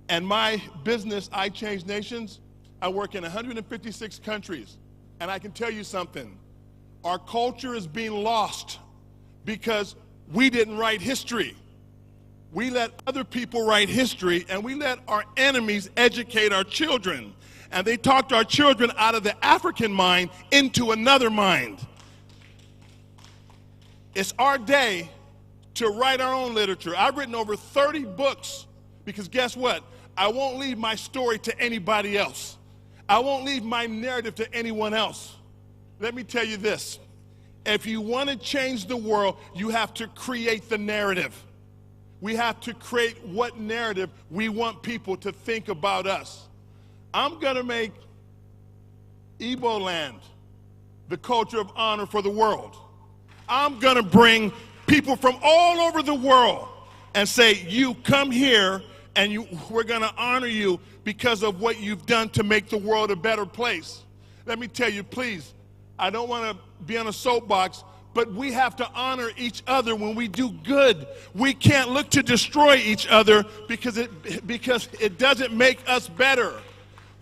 And my business, I Change Nations, I work in 156 countries. And I can tell you something. Our culture is being lost because we didn't write history. We let other people write history, and we let our enemies educate our children. And they talked our children out of the African mind into another mind. It's our day to write our own literature. I've written over 30 books because guess what? I won't leave my story to anybody else. I won't leave my narrative to anyone else. Let me tell you this. If you want to change the world, you have to create the narrative. We have to create what narrative we want people to think about us. I'm going to make Igbo land the culture of honor for the world. I'm going to bring people from all over the world and say, you come here and we're going to honor you because of what you've done to make the world a better place. Let me tell you, please, I don't want to be on a soapbox, but we have to honor each other when we do good. We can't look to destroy each other because it doesn't make us better.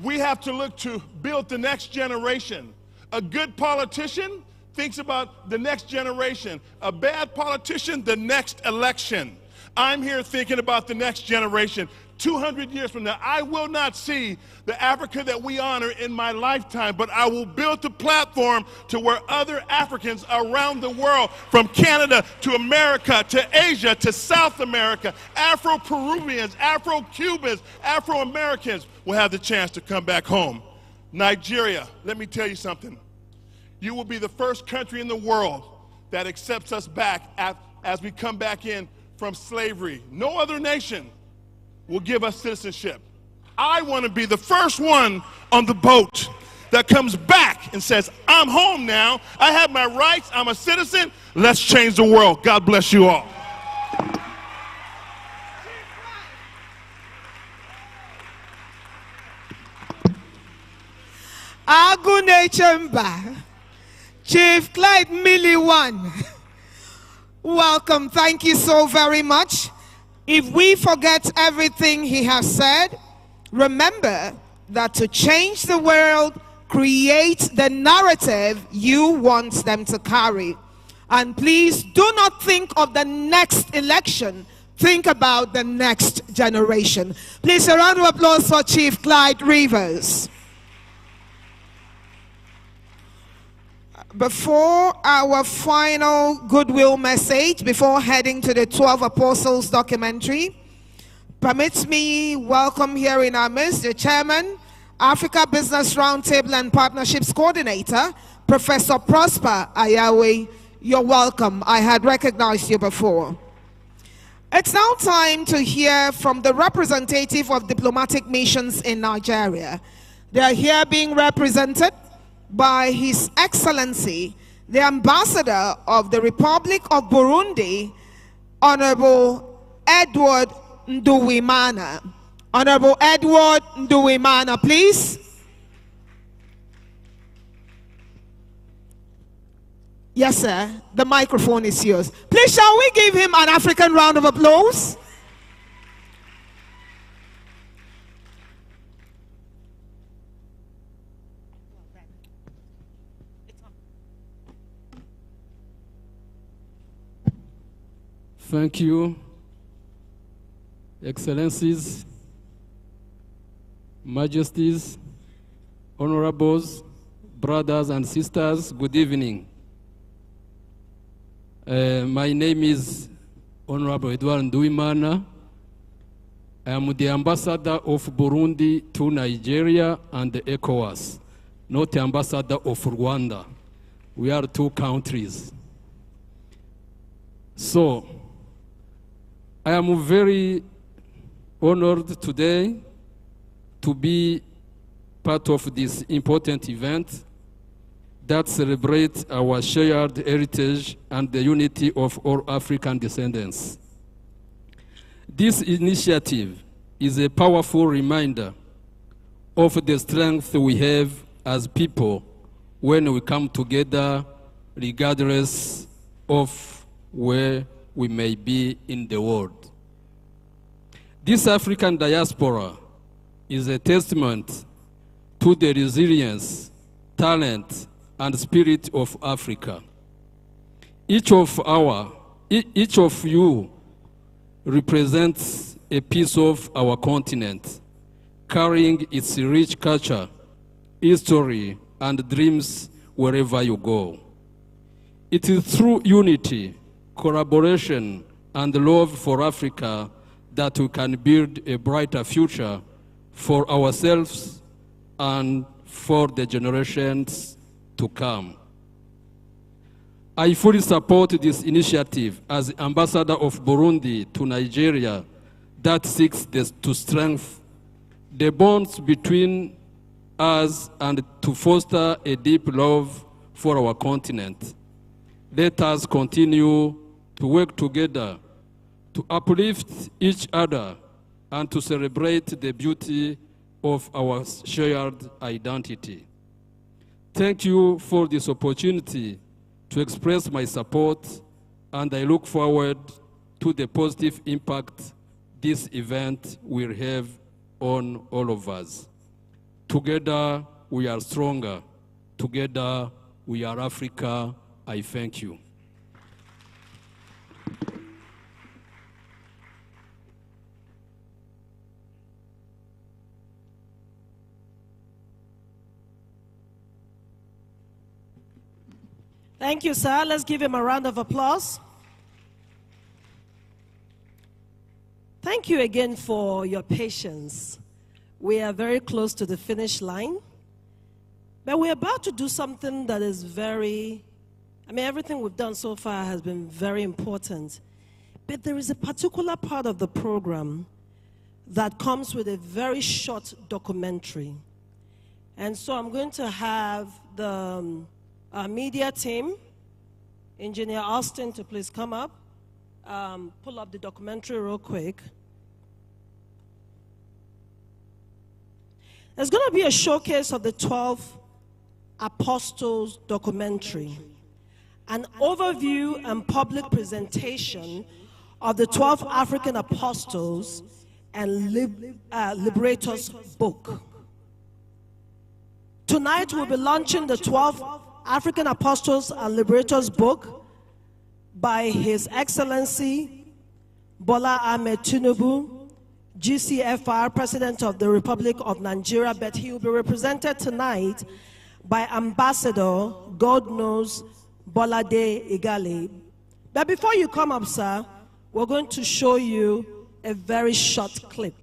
We have to look to build the next generation. A good politician thinks about the next generation. A bad politician, the next election. I'm here thinking about the next generation. 200 years from now, I will not see the Africa that we honor in my lifetime, but I will build the platform to where other Africans around the world, from Canada to America to Asia to South America, Afro-Peruvians, Afro-Cubans, Afro-Americans will have the chance to come back home. Nigeria, let me tell you something. You will be the first country in the world that accepts us back as we come back in from slavery. No other nation will give us citizenship. I want to be the first one on the boat that comes back and says, I'm home now. I have my rights. I'm a citizen. Let's change the world. God bless you all. Agune Chamber, Chief Clyde Miliwan. Welcome. Thank you so very much. If we forget everything he has said, remember that to change the world, create the narrative you want them to carry. And please do not think of the next election. Think about the next generation. Please, a round of applause for Chief Clyde Rivers. Before our final goodwill message, before heading to the 12 Apostles documentary, permit me welcome here in our midst the Chairman, Africa Business Roundtable and Partnerships Coordinator, Professor Prosper Ayawe. You're welcome. I had recognized you before. It's now time to hear from the representative of diplomatic missions in Nigeria. They are here being represented by His Excellency, the Ambassador of the Republic of Burundi, Honorable Edward Nduwimana. Honorable Edward Nduwimana, please. Yes, sir. The microphone is yours. Please, shall we give him an African round of applause? Thank you, Excellencies, Majesties, Honorables, brothers and sisters, good evening. My name is Honorable Edward Nduwimana. I am the ambassador of Burundi to Nigeria and the ECOWAS, not the ambassador of Rwanda. We are two countries. So, I am very honored today to be part of this important event that celebrates our shared heritage and the unity of all African descendants. This initiative is a powerful reminder of the strength we have as people when we come together, regardless of where we may be in the world. This African diaspora is a testament to the resilience, talent, and spirit of Africa. Each of you represents a piece of our continent, carrying its rich culture, history, and dreams wherever you go. It is through unity, collaboration, and love for Africa that we can build a brighter future for ourselves and for the generations to come. I fully support this initiative as ambassador of Burundi to Nigeria that seeks to strengthen the bonds between us and to foster a deep love for our continent. Let us continue to work together to uplift each other and to celebrate the beauty of our shared identity. Thank you for this opportunity to express my support, and I look forward to the positive impact this event will have on all of us. Together, we are stronger. Together, we are Africa. I thank you. Thank you, sir. Let's give him a round of applause. Thank you again for your patience. We are very close to the finish line, but we're about to do something that is everything we've done so far has been very important. But there is a particular part of the program that comes with a very short documentary. And so I'm going to have the media team, Engineer Austin, to please come up, pull up the documentary real quick. There's going to be a showcase of the 12 Apostles documentary, an overview and public presentation of the 12 African Apostles and Liberators book. Tonight we'll be launching the 12 African Apostles and Liberators book by His Excellency Bola Ahmed Tinubu, GCFR, President of the Republic of Nigeria, but he will be represented tonight by Ambassador, God knows, Bolade Igale. But before you come up, sir, we're going to show you a very short clip.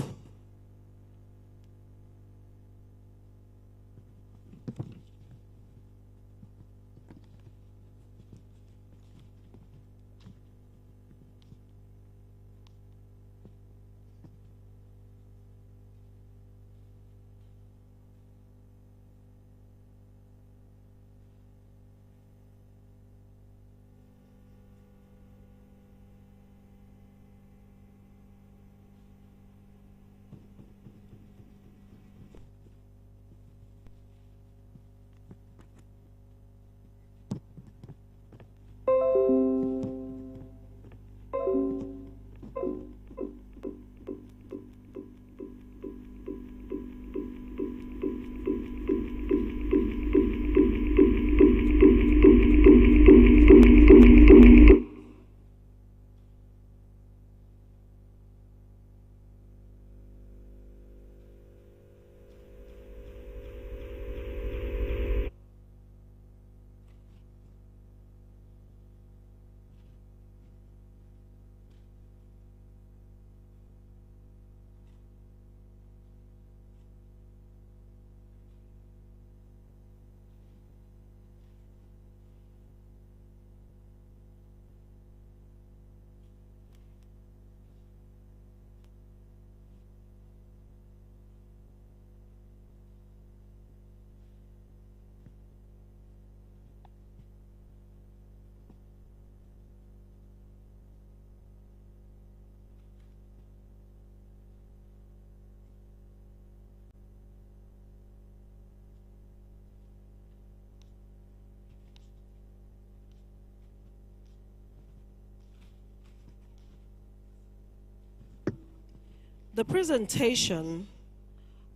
the presentation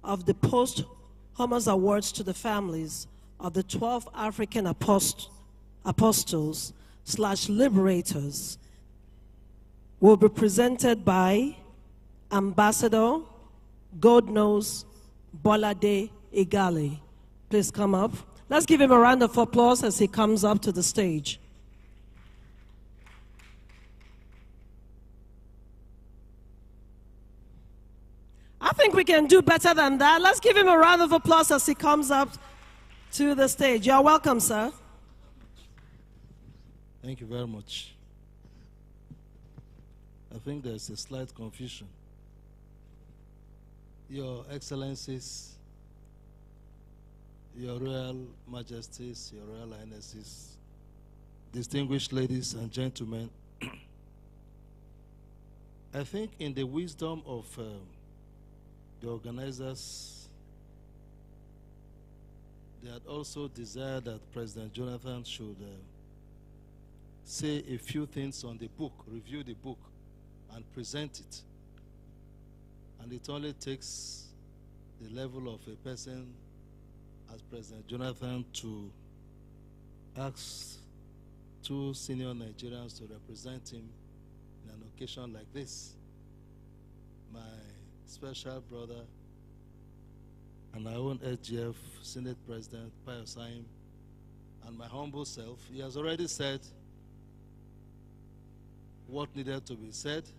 of the posthumous awards to the families of the 12 African apostles/liberators will be presented by Ambassador Godnose Bolade Igali. Please come up. Let's give him a round of applause as he comes up to the stage. I think we can do better than that. Let's give him a round of applause as he comes up to the stage. You're welcome, sir. Thank you very much. I think there's a slight confusion. Your Excellencies, Your Royal Majesties, Your Royal Highnesses, distinguished ladies and gentlemen, I think in the wisdom of the organizers, they had also desired that President Jonathan should say a few things on the book, review the book, and present it. And it only takes the level of a person as President Jonathan to ask two senior Nigerians to represent him in an occasion like this. My special brother and our own SGF Senate President, Pius Aim, and my humble self, he has already said what needed to be said,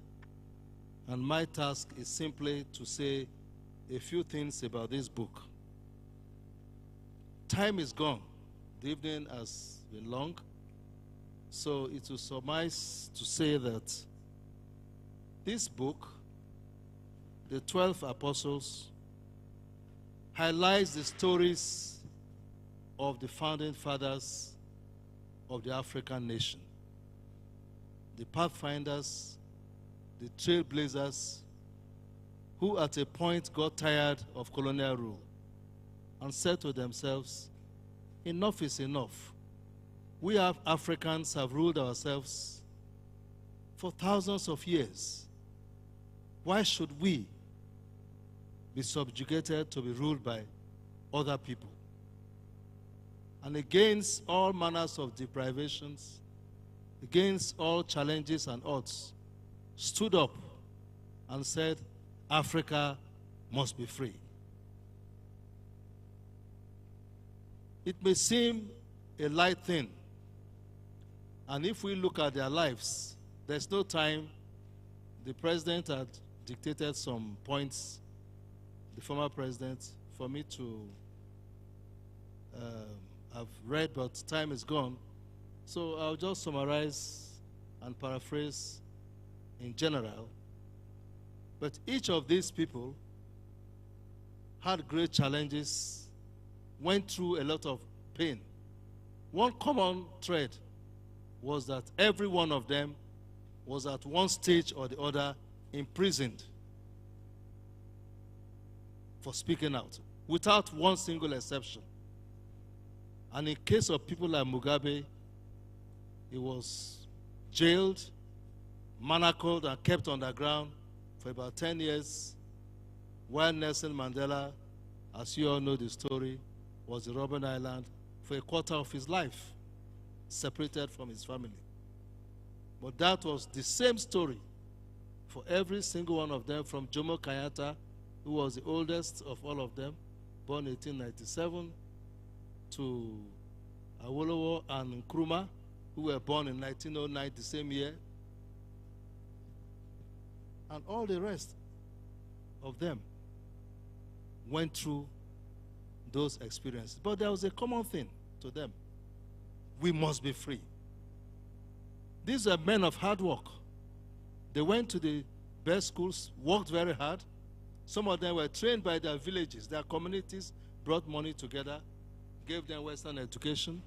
and my task is simply to say a few things about this book. Time is gone. The evening has been long, so it will suffice to say that this book, The 12 Apostles, highlights the stories of the founding fathers of the African nation, the pathfinders, the trailblazers, who at a point got tired of colonial rule and said to themselves, enough is enough. We Africans have ruled ourselves for thousands of years. Why should we be subjugated to be ruled by other people? And against all manners of deprivations, against all challenges and odds, stood up and said, Africa must be free. It may seem a light thing, and if we look at their lives, there's no time. The president had dictated some points, the former president, for me to have read, but time is gone. So I'll just summarize and paraphrase in general. But each of these people had great challenges, went through a lot of pain. One common thread was that every one of them was at one stage or the other imprisoned for speaking out, without one single exception. And in case of people like Mugabe, he was jailed, manacled, and kept underground for about 10 years, while Nelson Mandela, as you all know the story, was in Robben Island for a quarter of his life, separated from his family. But that was the same story for every single one of them, from Jomo Kenyatta, who was the oldest of all of them, born 1897, to Awolowo and Nkrumah, who were born in 1909, the same year, and all the rest of them went through those experiences. But there was a common thing to them. We must be free. These are men of hard work. They went to the best schools, worked very hard. Some of them were trained by their villages. Their communities brought money together, gave them Western education,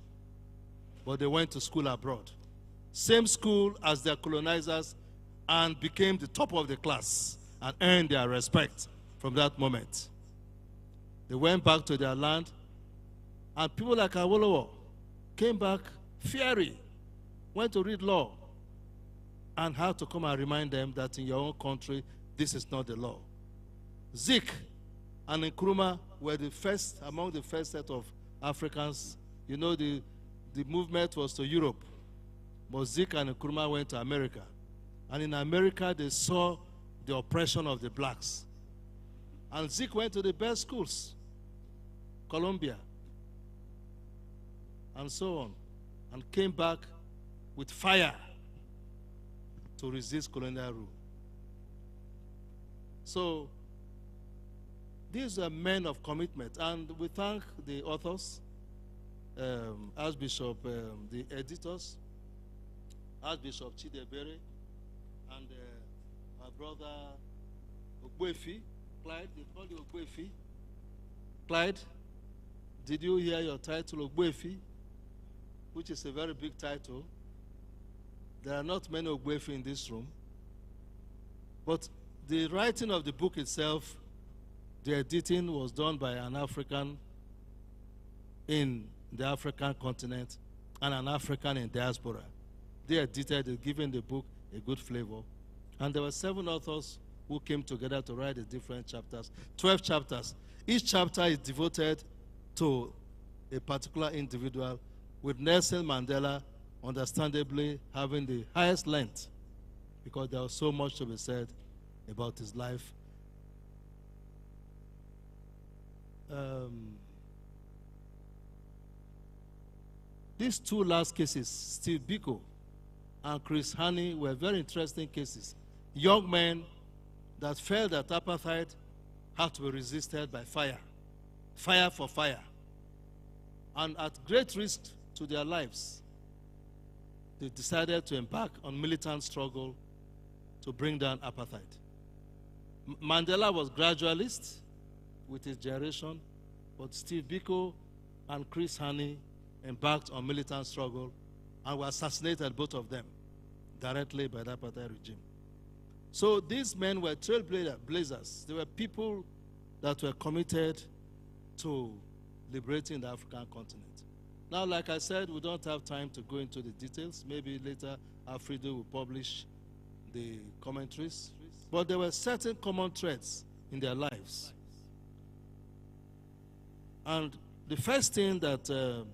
but they went to school abroad. Same school as their colonizers, and became the top of the class and earned their respect from that moment. They went back to their land, and people like Awolowo came back fiery, went to read law, and had to come and remind them that in your own country, this is not the law. Zik and Nkrumah were the first, among the first set of Africans. You know, the movement was to Europe, but Zik and Nkrumah went to America. And in America, they saw the oppression of the blacks. And Zik went to the best schools, Columbia, and so on, and came back with fire to resist colonial rule. So these are men of commitment, and we thank the authors, Archbishop, the editors, Archbishop Chidebere, and my brother Ogbuefi, Clyde, they call you Ogbuefi. Clyde, did you hear your title, Ogbuefi, which is a very big title? There are not many Ogbuefi in this room. But the writing of the book itself, the editing was done by an African in the African continent and an African in diaspora. They edited it, giving the book a good flavor. And there were 7 authors who came together to write the different chapters, 12 chapters. Each chapter is devoted to a particular individual, with Nelson Mandela understandably having the highest length, because there was so much to be said about his life. These 2 last cases, Steve Biko and Chris Hani, were very interesting cases. Young men that felt that apartheid had to be resisted by fire, fire for fire, and at great risk to their lives, they decided to embark on militant struggle to bring down apartheid. Mandela was gradualist with his generation, but Steve Biko and Chris Hani embarked on militant struggle and were assassinated, both of them, directly by the apartheid regime. So these men were trailblazers. They were people that were committed to liberating the African continent. Now, like I said, we don't have time to go into the details. Maybe later, Afrido will publish the commentaries. But there were certain common threads in their lives. And the first thing that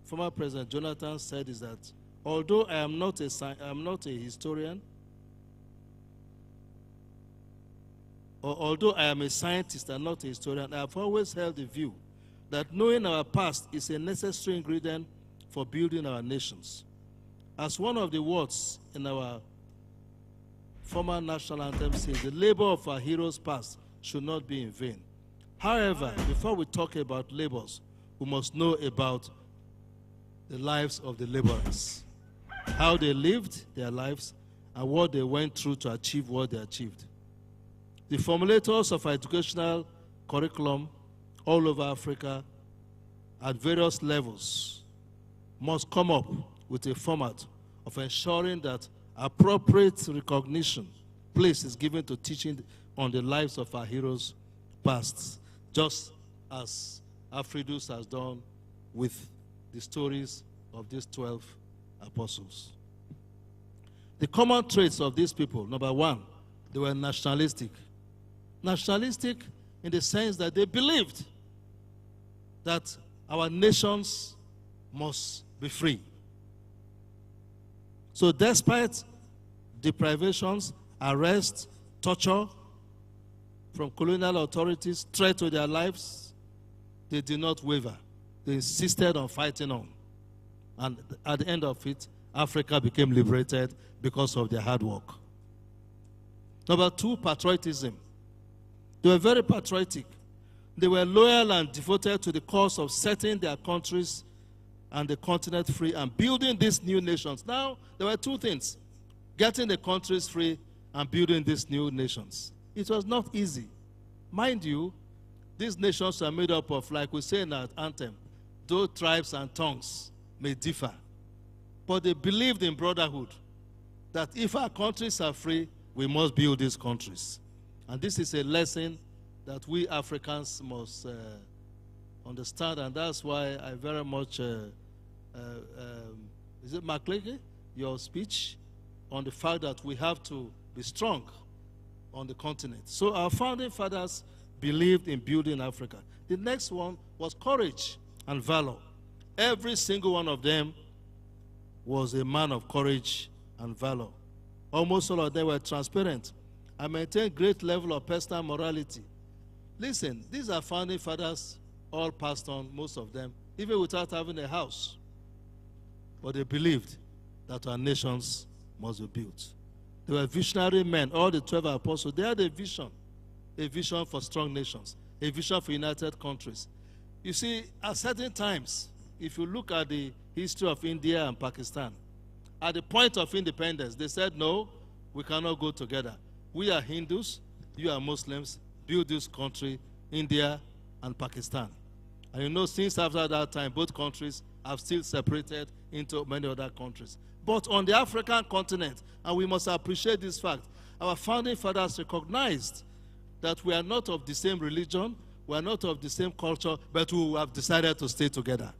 former President Jonathan said is that although I am not a historian, or although I am a scientist and not a historian, I have always held the view that knowing our past is a necessary ingredient for building our nations. As one of the words in our former national anthem says, the labor of our heroes past should not be in vain. However, before we talk about labors, we must know about the lives of the laborers, how they lived their lives, and what they went through to achieve what they achieved. The formulators of our educational curriculum all over Africa at various levels must come up with a format of ensuring that appropriate recognition, place is given to teaching on the lives of our heroes past, just as Afridus has done with the stories of these 12 apostles. The common traits of these people, number 1, they were nationalistic. Nationalistic in the sense that they believed that our nations must be free. So despite deprivations, arrest, torture from colonial authorities, threat to their lives, they did not waver. They insisted on fighting on. And at the end of it, Africa became liberated because of their hard work. Number 2, patriotism. They were very patriotic. They were loyal and devoted to the cause of setting their countries and the continent free and building these new nations. Now, there were 2 things: getting the countries free and building these new nations. It was not easy. Mind you, these nations are made up of, like we say in our anthem, though tribes and tongues may differ, but they believed in brotherhood, that if our countries are free, we must build these countries. And this is a lesson that we Africans must understand, and that's why I very much, is it McCleggy, your speech on the fact that we have to be strong on the continent. So our founding fathers believed in building Africa. The next one was courage and valor. Every single one of them was a man of courage and valor. Almost all of them were transparent and maintained great level of personal morality. Listen, these are founding fathers, all passed on, most of them, even without having a house. But they believed that our nations must be built. They were visionary men, all the 12 apostles. They had a vision for strong nations, a vision for united countries. You see, at certain times, if you look at the history of India and Pakistan, at the point of independence, they said, no, we cannot go together. We are Hindus, you are Muslims, build this country, India and Pakistan. And you know, since after that time, both countries have still separated into many other countries. But on the African continent, and we must appreciate this fact, our founding fathers recognized that we are not of the same religion, we are not of the same culture, but we have decided to stay together.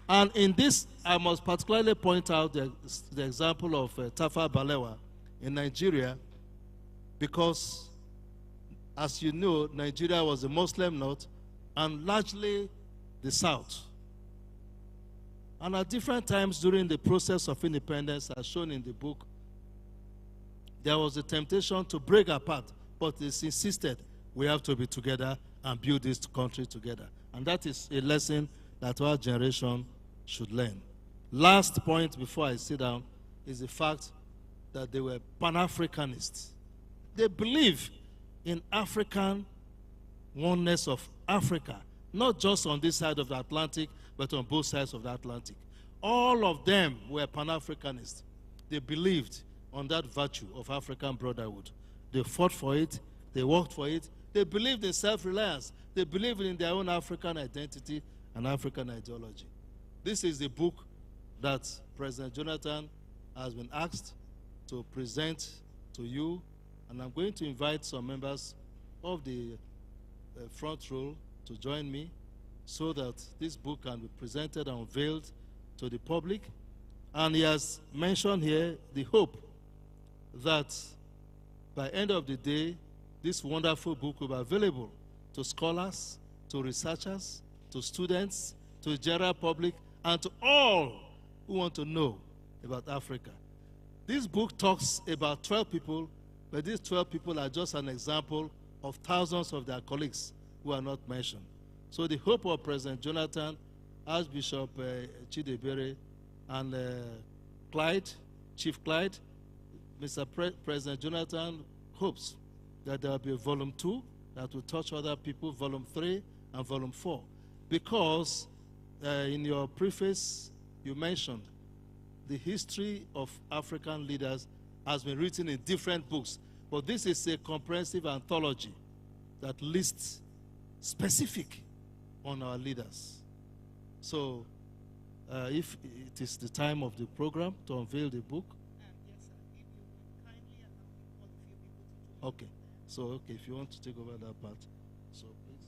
And in this, I must particularly point out the example of Tafawa Balewa in Nigeria, because, as you know, Nigeria was the Muslim north and largely the south. And at different times during the process of independence, as shown in the book, there was a temptation to break apart, but it's insisted we have to be together and build this country together. And that is a lesson that our generation should learn. Last point before I sit down is the fact that they were Pan-Africanists. They believe in African oneness of Africa, not just on this side of the Atlantic, but on both sides of the Atlantic. All of them were Pan-Africanists. They believed on that virtue of African brotherhood. They fought for it. They worked for it. They believed in self-reliance. They believed in their own African identity and African ideology. This is the book that President Jonathan has been asked to present to you, and I'm going to invite some members of the front row to join me so that this book can be presented and unveiled to the public. And he has mentioned here the hope that by end of the day, this wonderful book will be available to scholars, to researchers, to students, to the general public, and to all who want to know about Africa. This book talks about 12 people, but these 12 people are just an example of thousands of their colleagues who are not mentioned. So the hope of President Jonathan, Archbishop Chidebere, and Clyde, Chief Clyde, Mr. President Jonathan hopes that there will be a volume 2 that will touch other people, volume 3 and volume 4. Because in your preface, you mentioned the history of African leaders has been written in different books, but this is a comprehensive anthology that lists specific on our leaders. So if it is the time of the program to unveil the book. Yes, sir. If you would kindly allow all of you people to Okay. So, okay, if you want to take over that part. So, please.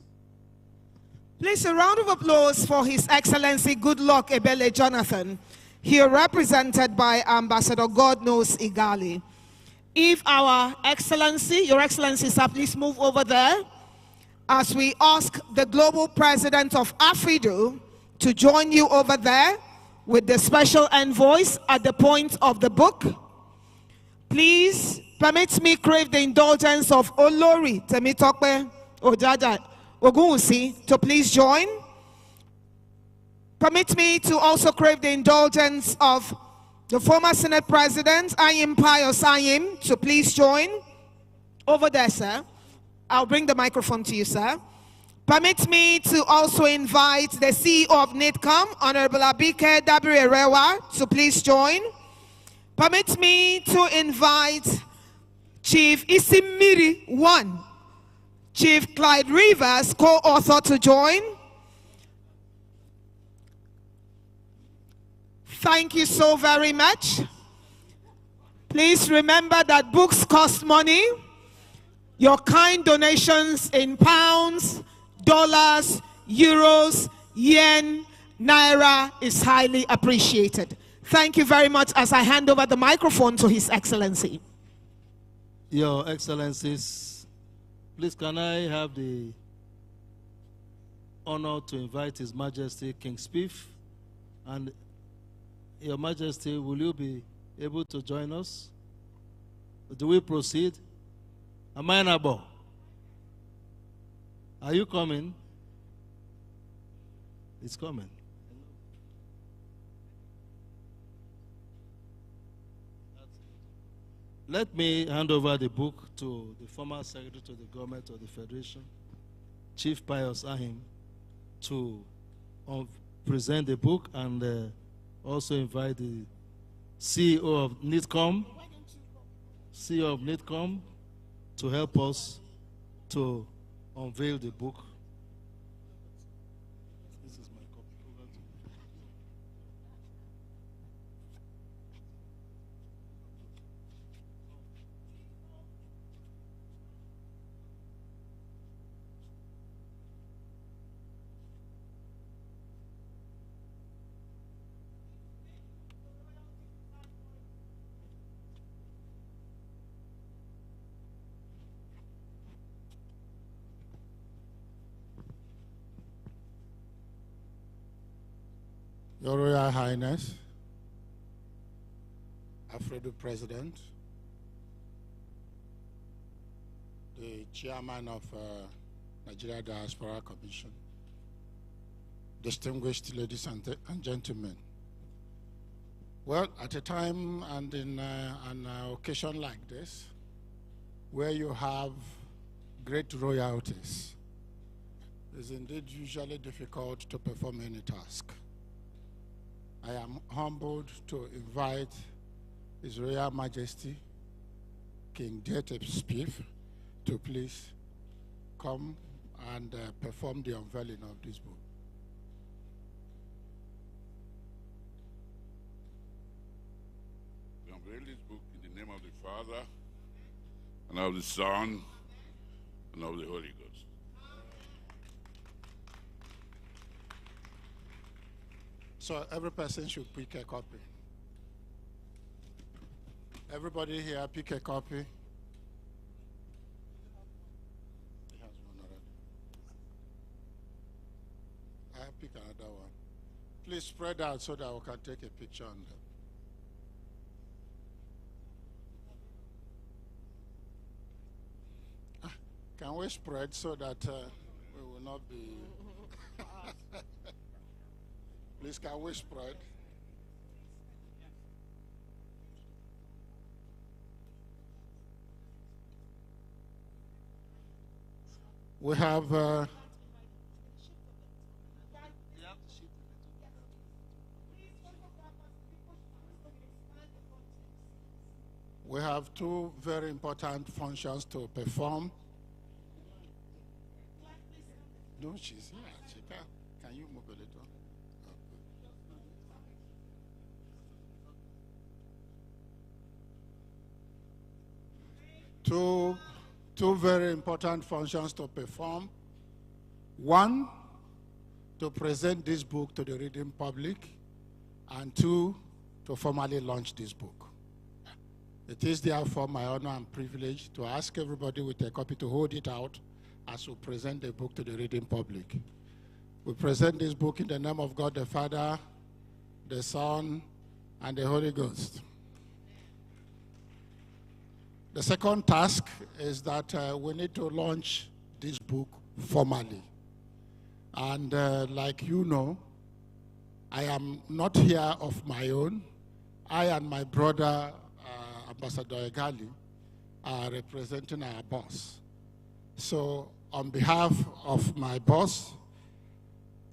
Please, a round of applause for His Excellency Goodluck Ebele Jonathan, here represented by Ambassador God Knows Igali. If our Excellency, Your Excellency, sir, please move over there as we ask the Global President of AFRIDU to join you over there with the special envoys at the point of the book. Please permit me crave the indulgence of Olori Temitope Ojaja Ogunwusi to please join. Permit me to also crave the indulgence of the former Senate President, Ayim Pius Ayim, to please join. Over there, sir. I'll bring the microphone to you, sir. Permit me to also invite the CEO of NITCOM, Honorable Abike Dabiri-Erewa, to please join. Permit me to invite Chief Isimiri One, Chief Clyde Rivers, co-author, to join. Thank you so very much. Please remember that books cost money. Your kind donations in pounds, dollars, euros, yen, naira is highly appreciated. Thank you very much as I hand over the microphone to His Excellency. Your Excellencies, please can I have the honor to invite His Majesty King Spiff, and Your Majesty, will you be able to join us? Do we proceed? Amanabo, are you coming? It's coming. Let me hand over the book to the former Secretary to the Government of the Federation, Chief Pius Ahim, to present the book, and also invite the CEO of NITCOM, to help us to unveil the book. This is my copy. Over to you. Your Royal Highness, Alfredo President, the Chairman of Nigeria Diaspora Commission, distinguished ladies and gentlemen. Well, at a time and in an occasion like this, where you have great royalties, it's indeed usually difficult to perform any task. I am humbled to invite His Royal Majesty, King Dieter Spiff, to please come and perform the unveiling of this book. We unveil this book in the name of the Father, and of the Son, and of the Holy Ghost. So every person should pick a copy. Everybody here pick a copy. He has one already. I pick another one. Please spread out so that we can take a picture on them. Can we spread so that we will not be... Please, can we spread? We have two very important functions to perform. No, she's here. She can you move a little? Two very important functions to perform. One, to present this book to the reading public, and two, to formally launch this book. It is therefore my honor and privilege to ask everybody with a copy to hold it out as we present the book to the reading public. We present this book in the name of God the Father, the Son, and the Holy Ghost. The second task is that we need to launch this book formally. And like you know, I am not here of my own. I and my brother, Ambassador Egali, are representing our boss. So on behalf of my boss,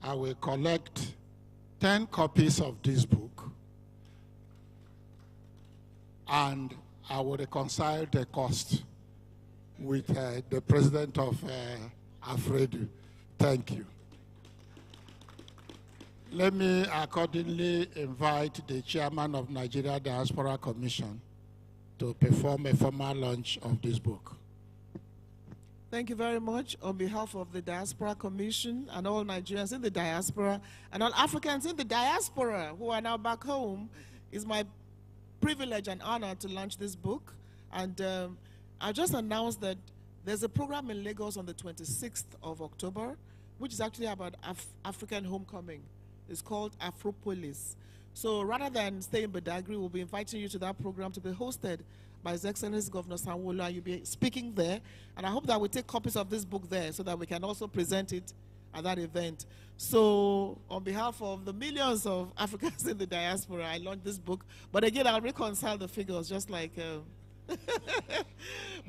I will collect 10 copies of this book, and I will reconcile the cost with the president of Alfredo. Thank you. Let me accordingly invite the chairman of Nigeria Diaspora Commission to perform a formal launch of this book. Thank you very much. On behalf of the Diaspora Commission and all Nigerians in the diaspora and all Africans in the diaspora who are now back home, it's my privilege and honor to launch this book. And I just announced that there's a program in Lagos on the 26th of October, which is actually about African homecoming. It's called Afropolis. So rather than stay in Badagry, we'll be inviting you to that program to be hosted by His Excellency Governor Sanwo-Olu, and you'll be speaking there. And I hope that we take copies of this book there so that we can also present it at that event. So on behalf of the millions of Africans in the diaspora, I launched this book. But again, I'll reconcile the figures just like...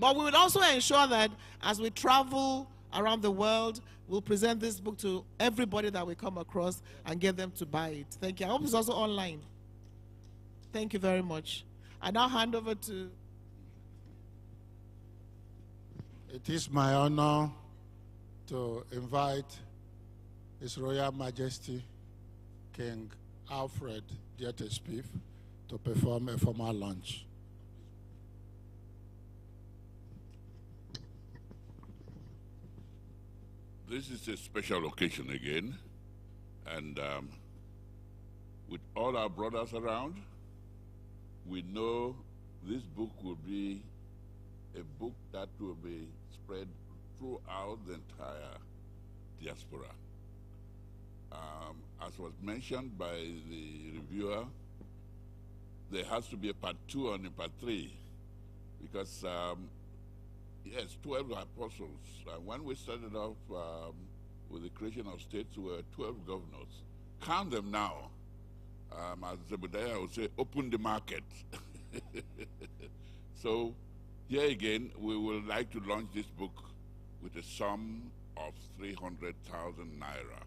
But we would also ensure that as we travel around the world, we'll present this book to everybody that we come across and get them to buy it. Thank you. I hope it's also online. Thank you very much. I now hand over to... It is my honor to invite His Royal Majesty King Alfred Dieter-Spieth to perform a formal launch. This is a special occasion again, and with all our brothers around, we know this book will be a book that will be spread throughout the entire diaspora. As was mentioned by the reviewer, there has to be a part 2 and a part 3, because yes, 12 apostles. When we started off with the creation of states, we were 12 governors. Count them now. As Zebediah would say, open the market. So here again, we would like to launch this book with a sum of 300,000 naira.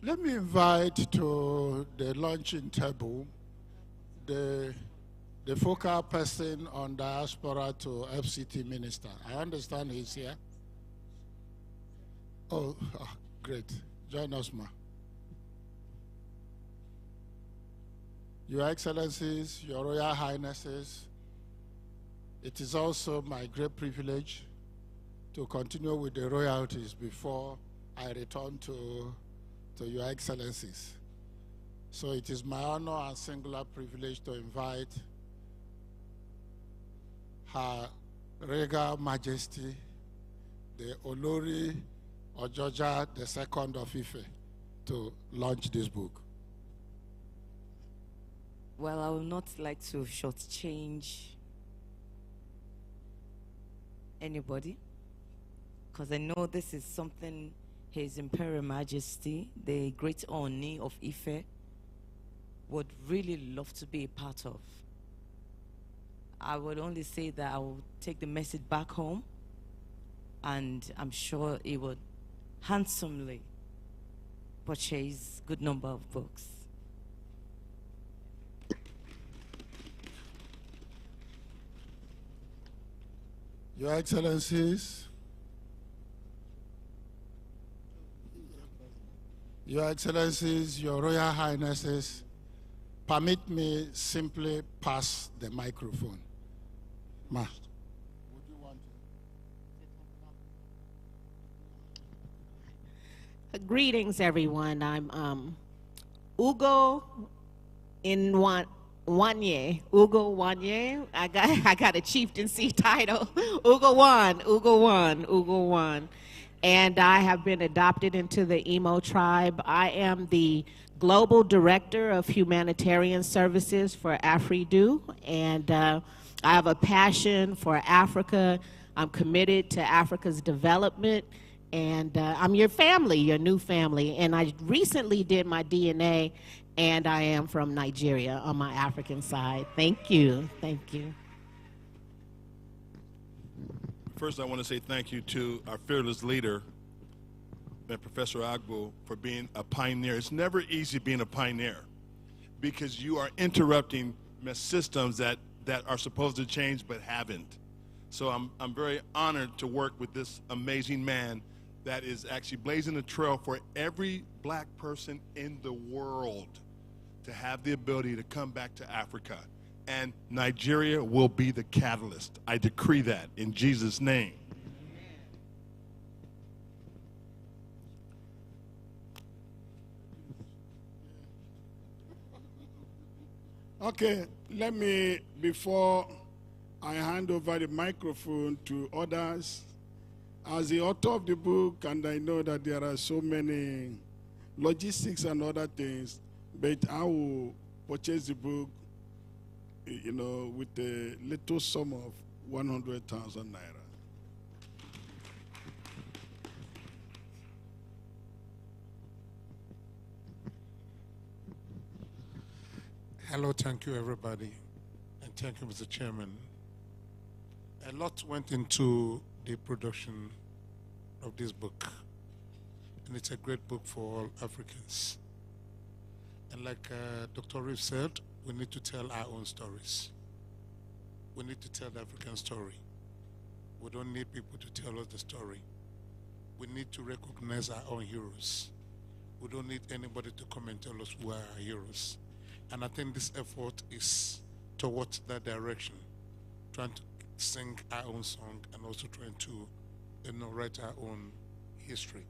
Let me invite to the launching table the focal person on diaspora to FCT minister. I understand he's here. Oh, great. Join us, ma. Your Excellencies, Your Royal Highnesses, it is also my great privilege to continue with the royalties before I return to Your Excellencies. So it is my honor and singular privilege to invite Her Regal Majesty, the Olori Ojoja II of Ife, to launch this book. Well, I would not like to shortchange anybody, because I know this is something His Imperial Majesty, the Great Oni of Ife, would really love to be a part of. I would only say that I will take the message back home, and I'm sure he would handsomely purchase a good number of books. Your Excellencies, Your Excellencies, Your Royal Highnesses, permit me simply pass the microphone. Ma. Greetings, everyone. I'm Ugo Wanye. Ugo Wanye. I got a chieftaincy title. Ugo Wan. And I have been adopted into the Emo tribe. I am the Global Director of Humanitarian Services for AfriDo, and I have a passion for Africa. I'm committed to Africa's development, and I'm your family, your new family. And I recently did my DNA, and I am from Nigeria on my African side. Thank you. Thank you. First, I want to say thank you to our fearless leader, Professor Agbo, for being a pioneer. It's never easy being a pioneer because you are interrupting systems that are supposed to change but haven't. So I'm very honored to work with this amazing man that is actually blazing a trail for every black person in the world to have the ability to come back to Africa. And Nigeria will be the catalyst. I decree that in Jesus' name. Okay, let me, before I hand over the microphone to others, as the author of the book, and I know that there are so many logistics and other things, but I will purchase the book, with a little sum of 100,000 naira. Hello, thank you, everybody, and thank you, Mr. Chairman. A lot went into the production of this book, and it's a great book for all Africans. And like Dr. Reeve said, we need to tell our own stories. We need to tell the African story. We don't need people to tell us the story. We need to recognize our own heroes. We don't need anybody to come and tell us who are our heroes. And I think this effort is towards that direction, trying to sing our own song and also trying to write our own history.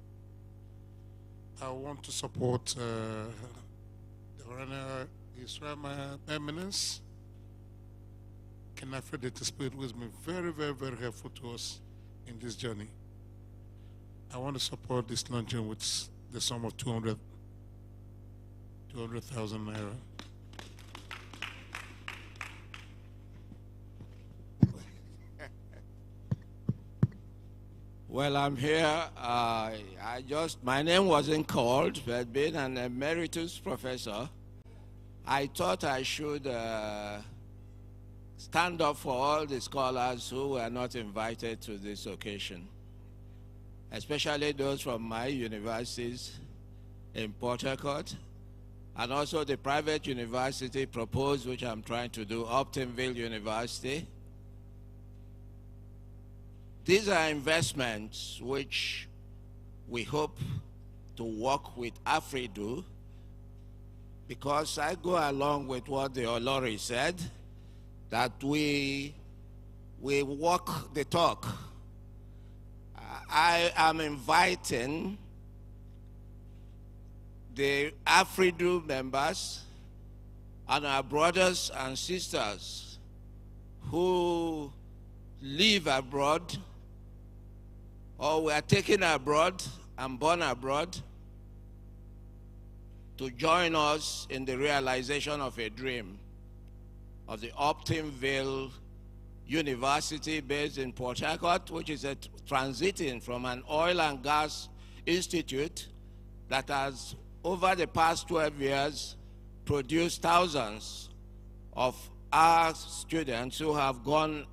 I want to support the Honorable Israel Eminence. Can I feel that the Spirit was been very, very, very helpful to us in this journey. I want to support this launching with the sum of 200,000 naira. Well, I'm here. My name wasn't called, but being an emeritus professor, I thought I should stand up for all the scholars who were not invited to this occasion, especially those from my universities in Port Harcourt, and also the private university proposed, which I'm trying to do, Uptonville University. These are investments which we hope to work with AfriDo, because I go along with what the Olori said, that we walk the talk. I am inviting the AfriDo members and our brothers and sisters who live abroad or were taken abroad and born abroad to join us in the realization of a dream of the Uptonville University based in Port Harcourt, which is transiting from an oil and gas institute that has, over the past 12 years, produced thousands of our students who have gone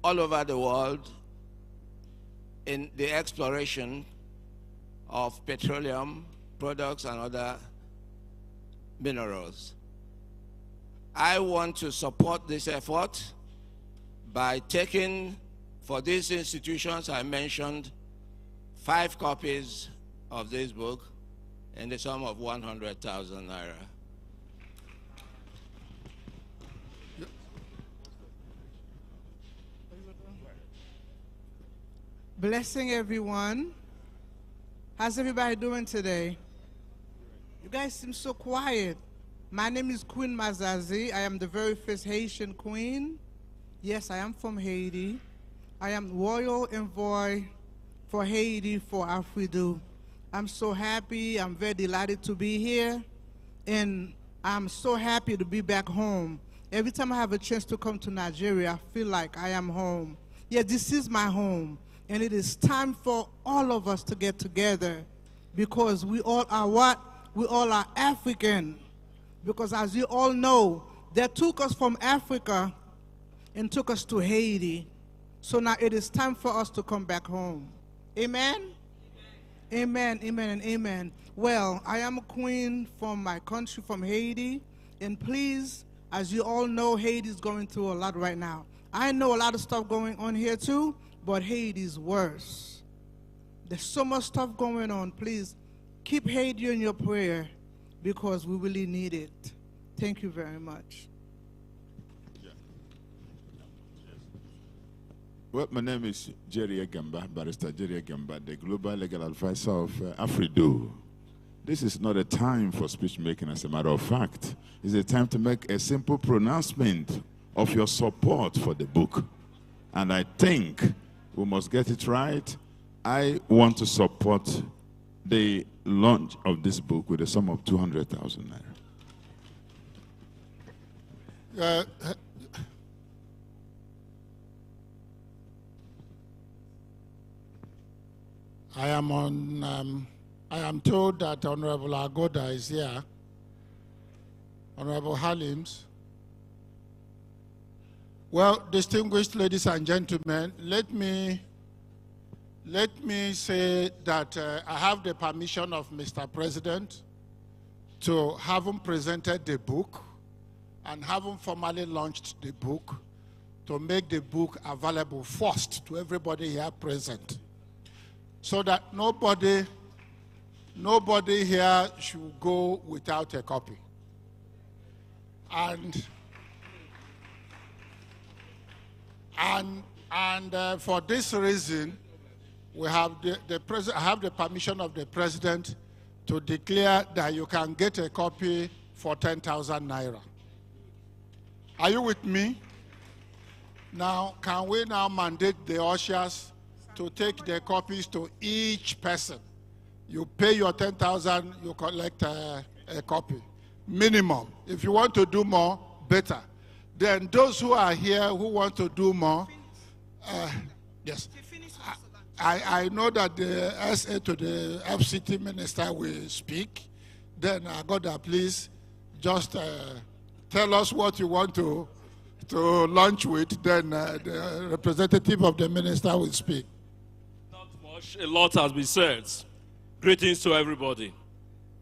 all over the world in the exploration of petroleum products and other minerals. I want to support this effort by taking, for these institutions I mentioned, 5 copies of this book in the sum of 100,000 naira. Blessing everyone. How's everybody doing today? You guys seem so quiet. My name is Queen Mazazi. I am the very first Haitian queen. Yes, I am from Haiti. I am royal envoy for Haiti for AfriDo. I'm so happy. I'm very delighted to be here. And I'm so happy to be back home. Every time I have a chance to come to Nigeria, I feel like I am home. Yeah, this is my home. And it is time for all of us to get together, because we all are what? We all are African. Because as you all know, they took us from Africa and took us to Haiti. So now it is time for us to come back home. Amen? Amen, amen, and amen. Well, I am a queen from my country, from Haiti. And please, as you all know, Haiti is going through a lot right now. I know a lot of stuff going on here too, but Haiti is worse. There's so much stuff going on. Please keep Haiti in your prayer, because we really need it. Thank you very much. Well, my name is Jerry Agamba, Barrister Jerry Agamba, the Global Legal Advisor of AfriDo. This is not a time for speech making, as a matter of fact. It's a time to make a simple pronouncement of your support for the book. And I think we must get it right. I want to support the launch of this book with a sum of 200,000 naira. I am told that Honorable Agoda is here. Honorable Halims. Well, distinguished ladies and gentlemen, let me say that I have the permission of Mr. President to have him presented the book and have him formally launched the book to make the book available first to everybody here present, so that nobody here should go without a copy. And for this reason, we have I have the permission of the president to declare that you can get a copy for 10,000 naira. Are you with me? Now, can we now mandate the ushers to take the copies to each person? You pay your 10,000, you collect a copy. Minimum. If you want to do more, better. Then those who are here who want to do more, yes. I know that the SA to the FCT minister will speak. Then, Agoda, please just tell us what you want to launch with. Then the representative of the minister will speak. Not much. A lot has been said. Greetings to everybody.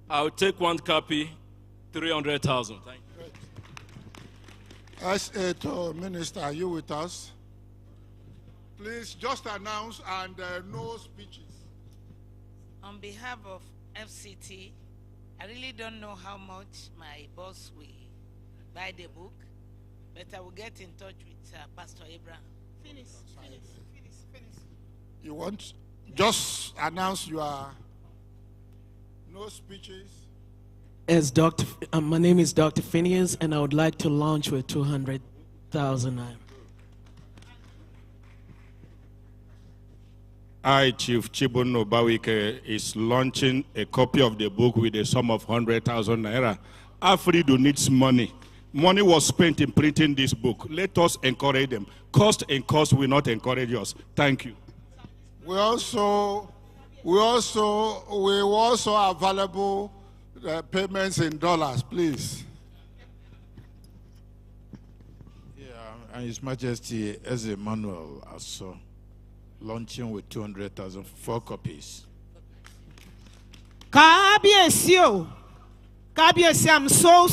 I'll take one copy, 300,000. Thank you. SA to minister, are you with us? Please just announce and no speeches. On behalf of FCT, I really don't know how much my boss will buy the book, but I will get in touch with Pastor Abraham. Finish. You want? Just announce your no speeches. As my name is Dr. Phineas, and I would like to launch with 200,000 naira. I, Chief Chibun Obawike, is launching a copy of the book with a sum of 100,000 naira. Afridu needs money. Money was spent in printing this book. Let us encourage them. Cost and cost will not encourage us. Thank you. We also available payments in dollars, please. Yeah, and His Majesty, as Emmanuel, I saw launching with 200,000, 4 copies. Kabiesio. Kabiesi, I'm so.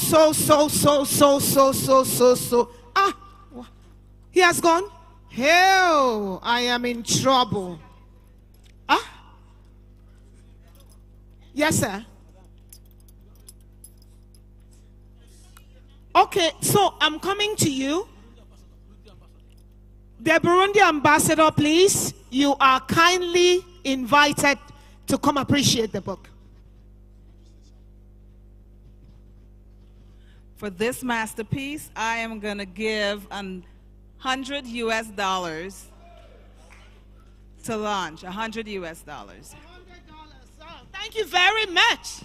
Ah, he has gone. Hell, I am in trouble. Ah, yes, sir. Okay, so I'm coming to you. The Burundi ambassador, please. You are kindly invited to come appreciate the book. For this masterpiece, I am going to give $100 US to launch. $100 US. Thank you very much.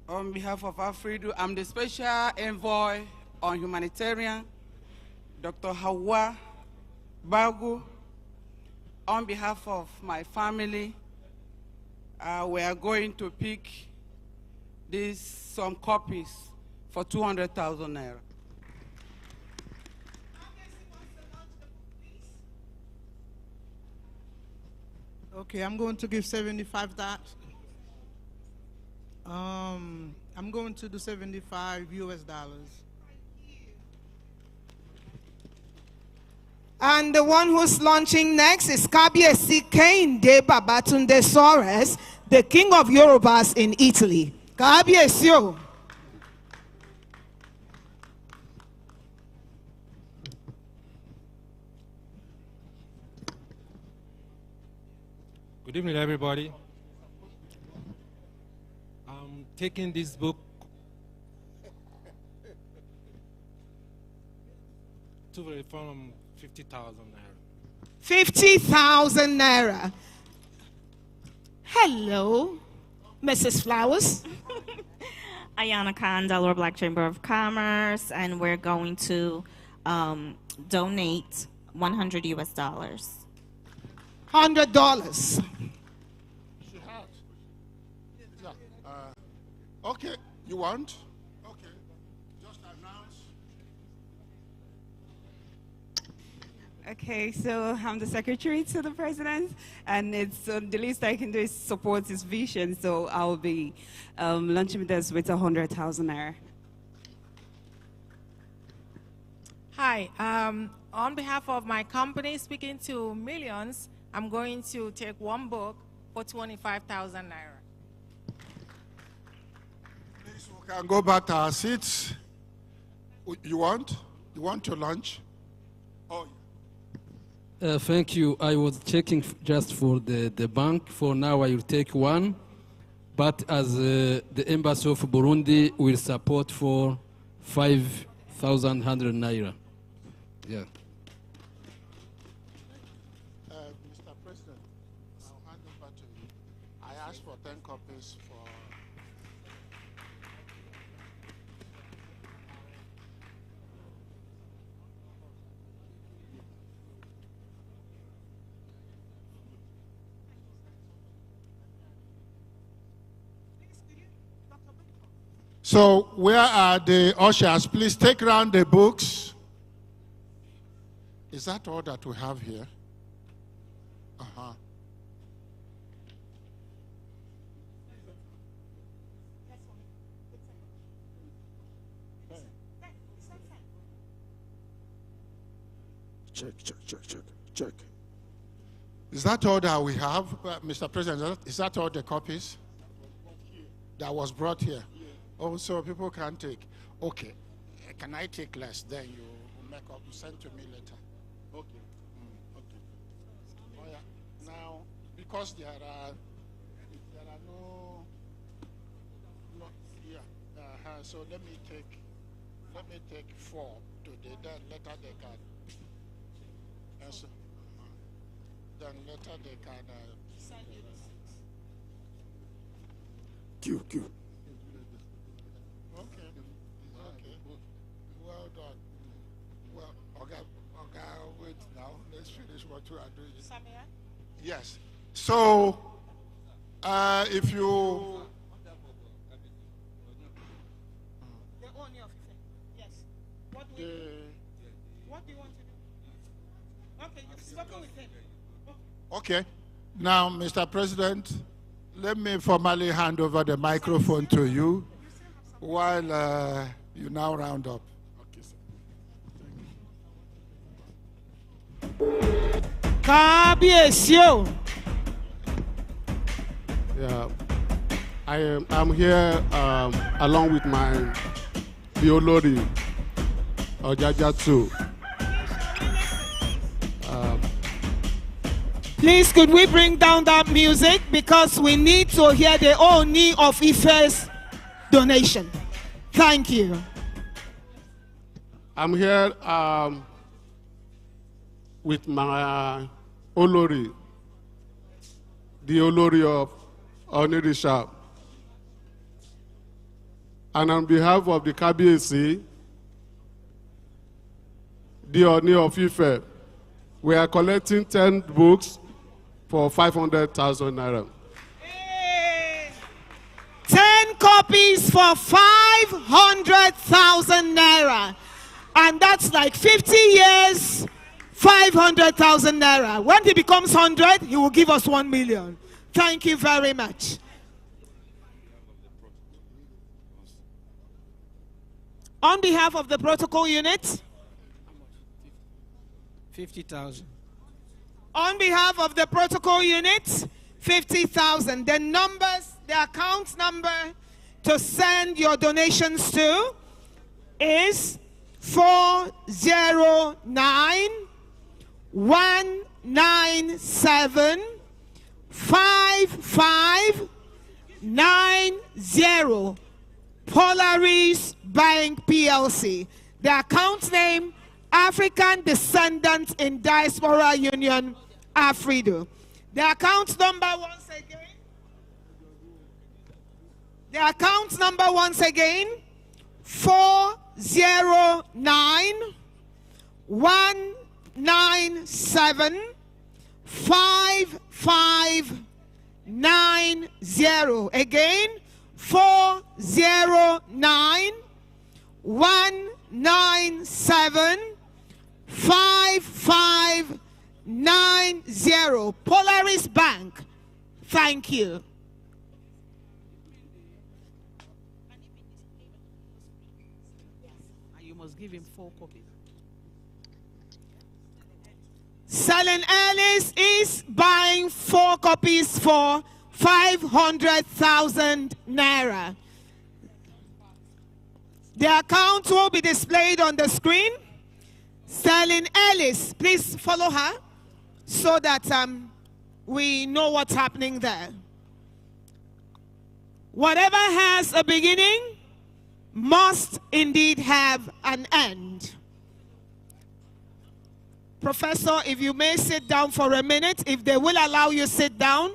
On behalf of Afridu, I'm the Special Envoy on Humanitarian, Dr. Hawa Bagu. On behalf of my family, we are going to pick some copies for 200,000 naira. Okay, I'm going to give 75 that. I'm going to do 75 US dollars. And the one who's launching next is Kabiesi Kehinde Babatunde Soares, the king of Yorubas in Italy. Kabiesio. Good evening, everybody. I'm taking this book to the from 50,000 naira. 50,000 naira. Hello, Mrs. Flowers. Ayana Khan, Delaware Black Chamber of Commerce, and we're going to donate $100 US. $100. Okay, you want? Okay, just announce. Okay, so I'm the secretary to the president, and it's the least I can do is support his vision. So I'll be launching this with 100,000 naira. Hi, on behalf of my company, speaking to millions, I'm going to take one book for 25,000 naira. Please, we can go back to our seats. You want? You want to lunch? Oh. Thank you. I was checking just for the bank. For now, I will take one. But as the Embassy of Burundi will support for 5,100 naira. Yeah. Mr. President, I'll hand over to you. I asked for 10 copies for... So where are the ushers? Please take round the books. Is that all that we have here? Uh-huh. Check. Is that all that we have, Mr. President? Is that all the copies that was brought here? Oh, so people can take. Okay. Can I take less? Then you make up, send to me later. Okay. Okay. Oh, yeah. Now, because there are no yeah. So let me take 4 today. Then later they can. Yes. Then later they can. Q. Okay. Well done. Well, okay, wait now. Let's finish what we are doing. Samia? Yes. So, if you... The owner of it. Yes. What do you want to do? Okay, you've spoken with him. Okay. Now, Mr. President, let me formally hand over the microphone to you while you now round up. Kabiesio. Yeah, I'm here along with my Biolori Ojajatsu. Please, could we bring down that music because we need to hear the Oni of Ife's donation. Thank you. I'm here with my Olori, the Olori of Onirisha. And on behalf of the KBAC, the Oni of Ife, we are collecting 10 books for 500,000 naira. 10 copies for 500,000 naira. And that's like 50 years, 500,000 naira. When he becomes 100, he will give us 1 million. Thank you very much. On behalf of the protocol unit, 50,000. On behalf of the protocol unit, 50,000. The numbers, the account number to send your donations to is 409-197-409. 5590 Polaris Bank PLC. The account name, African Descendants in Diaspora Union, Afridu. The account number once again. The account number once again, 409-197-5590. Again, 409-197-5590. Polaris Bank. Thank you. You must give him 4 copies. Selling Ellis is buying 4 copies for 500,000 naira. The account will be displayed on the screen. Selling Ellis, please follow her so that we know what's happening there. Whatever has a beginning must indeed have an end. Professor, if you may sit down for a minute, if they will allow you sit down,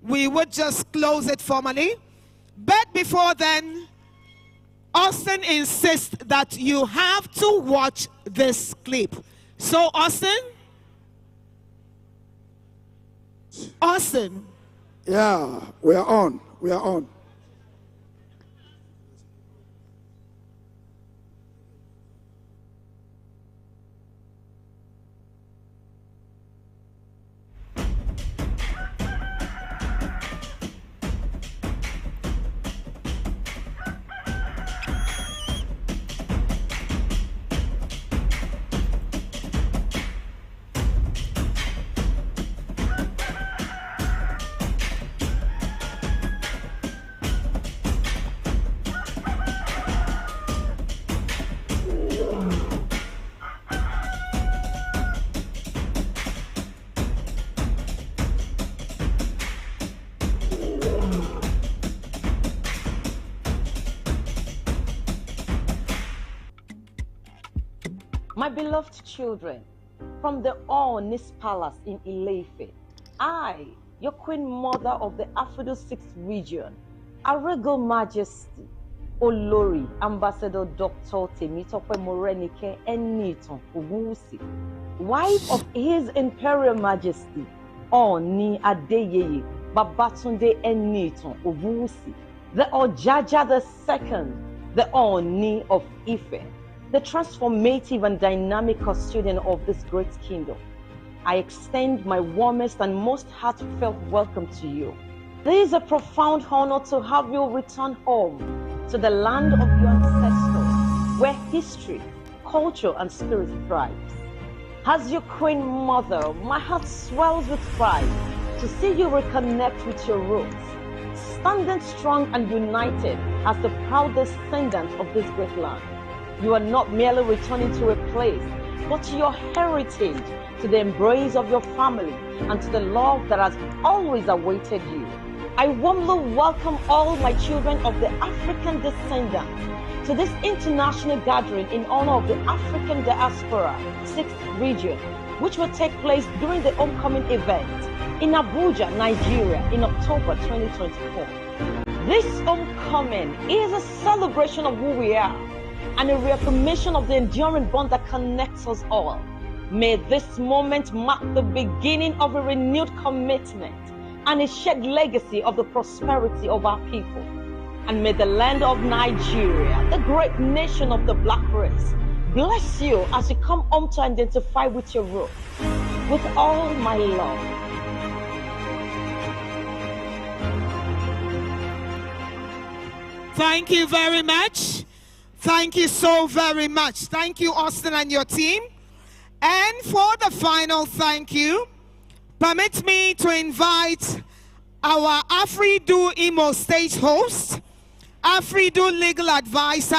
we would just close it formally. But before then, Austin insists that you have to watch this clip. So Austin? Austin. Yeah, we are on. We are on. My beloved children, from the Onis Palace in Ileife, I, your Queen Mother of the Afrido 6th region, Her Regal Majesty, Olori, Ambassador Dr. Temitope Morenike Eniton Ogunwusi, wife of His Imperial Majesty, Oni Adeyeye Babatunde Eniton Ogunwusi, the Ojaja II, the Oni of Ife, the transformative and dynamic custodian of this great kingdom. I extend my warmest and most heartfelt welcome to you. This is a profound honor to have you return home to the land of your ancestors, where history, culture, and spirit thrives. As your Queen Mother, my heart swells with pride to see you reconnect with your roots, standing strong and united as the proud descendant of this great land. You are not merely returning to a place, but to your heritage, to the embrace of your family, and to the love that has always awaited you. I warmly welcome all my children of the African Descendants to this international gathering in honor of the African Diaspora 6th region, which will take place during the homecoming event in Abuja, Nigeria in October 2024. This homecoming is a celebration of who we are and a reaffirmation of the enduring bond that connects us all. May this moment mark the beginning of a renewed commitment and a shared legacy of the prosperity of our people. And may the land of Nigeria, the great nation of the black race, bless you as you come home to identify with your roots. With all my love. Thank you very much. Thank you so very much. Thank you, Austin and your team. And for the final thank you, permit me to invite our Afridu Imo State host, Afridu legal advisor,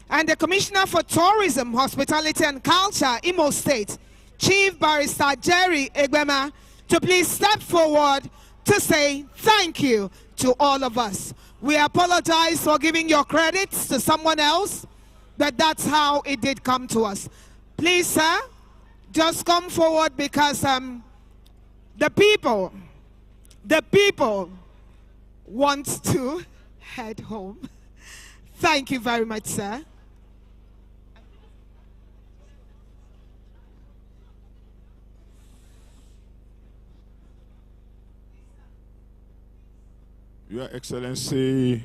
and the Commissioner for Tourism, Hospitality and Culture, Imo State, Chief Barrister Jerry Egbema, to please step forward to say thank you to all of us. We apologize for giving your credits to someone else, but that's how it did come to us. Please, sir, just come forward because the people want to head home. Thank you very much, sir. Your Excellency,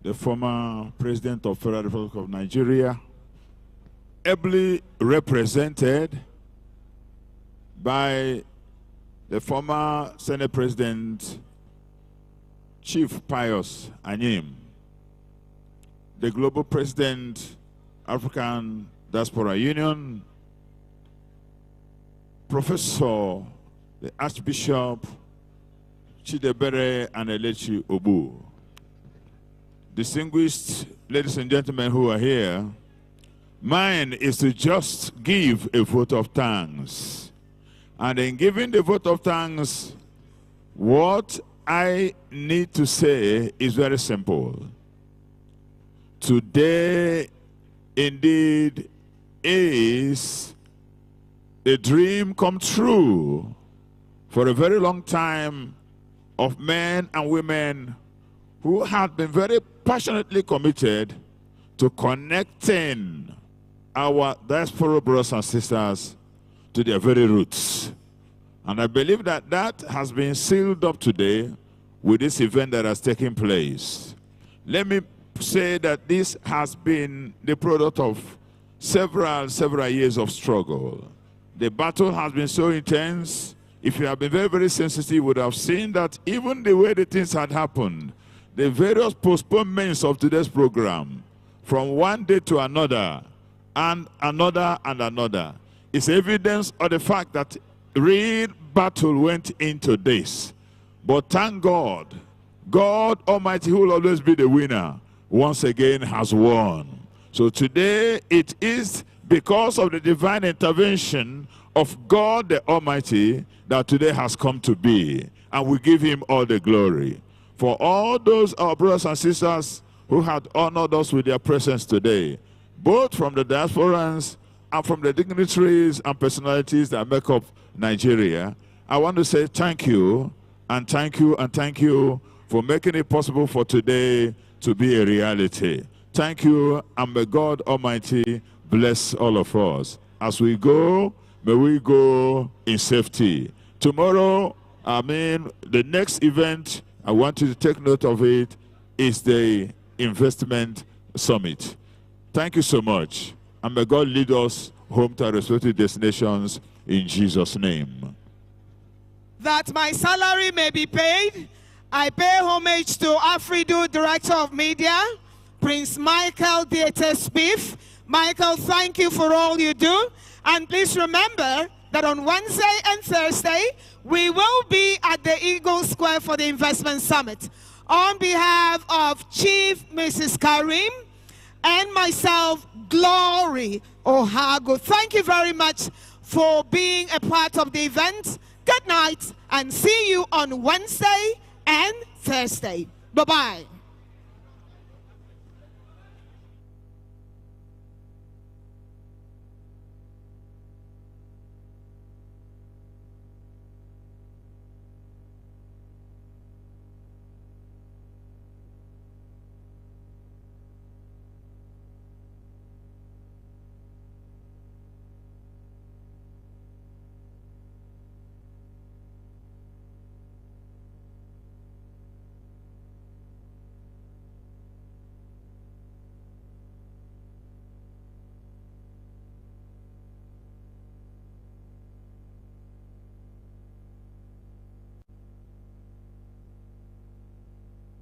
the former President of the Federal Republic of Nigeria, ably represented by the former Senate President, Chief Pius Anyim, the Global President, African Diaspora Union, Professor, the Archbishop, Chidebere and Elechi Obu. Distinguished ladies and gentlemen who are here, mine is to just give a vote of thanks. And in giving the vote of thanks, what I need to say is very simple. Today, indeed, is a dream come true for a very long time of men and women who had been very passionately committed to connecting our diaspora brothers and sisters to their very roots. And I believe that that has been sealed up today with this event that has taken place. Let me say that this has been the product of several years of struggle. The battle has been so intense. If you have been very, very sensitive, you would have seen that even the way the things had happened, the various postponements of today's program, from one day to another, and another, is evidence of the fact that real battle went into this. But thank God, God Almighty, who will always be the winner, once again has won. So today it is because of the divine intervention of God the Almighty that today has come to be, and we give him all the glory. For all those our brothers and sisters who had honored us with their presence today, both from the diasporans and from the dignitaries and personalities that make up Nigeria, I want to say thank you, and thank you, and thank you for making it possible for today to be a reality. Thank you, and may God Almighty bless all of us. As we go, may we go in safety. Tomorrow, the next event, I want you to take note of it, is the Investment Summit. Thank you so much. And may God lead us home to our respective destinations in Jesus' name. That my salary may be paid, I pay homage to Afridu, Director of Media, Prince Michael Dieter Spiff. Michael, thank you for all you do. And please remember that on Wednesday and Thursday, we will be at the Eagle Square for the Investment Summit. On behalf of Chief Mrs. Karim and myself, Glory Ohago, thank you very much for being a part of the event. Good night, and see you on Wednesday and Thursday. Bye-bye.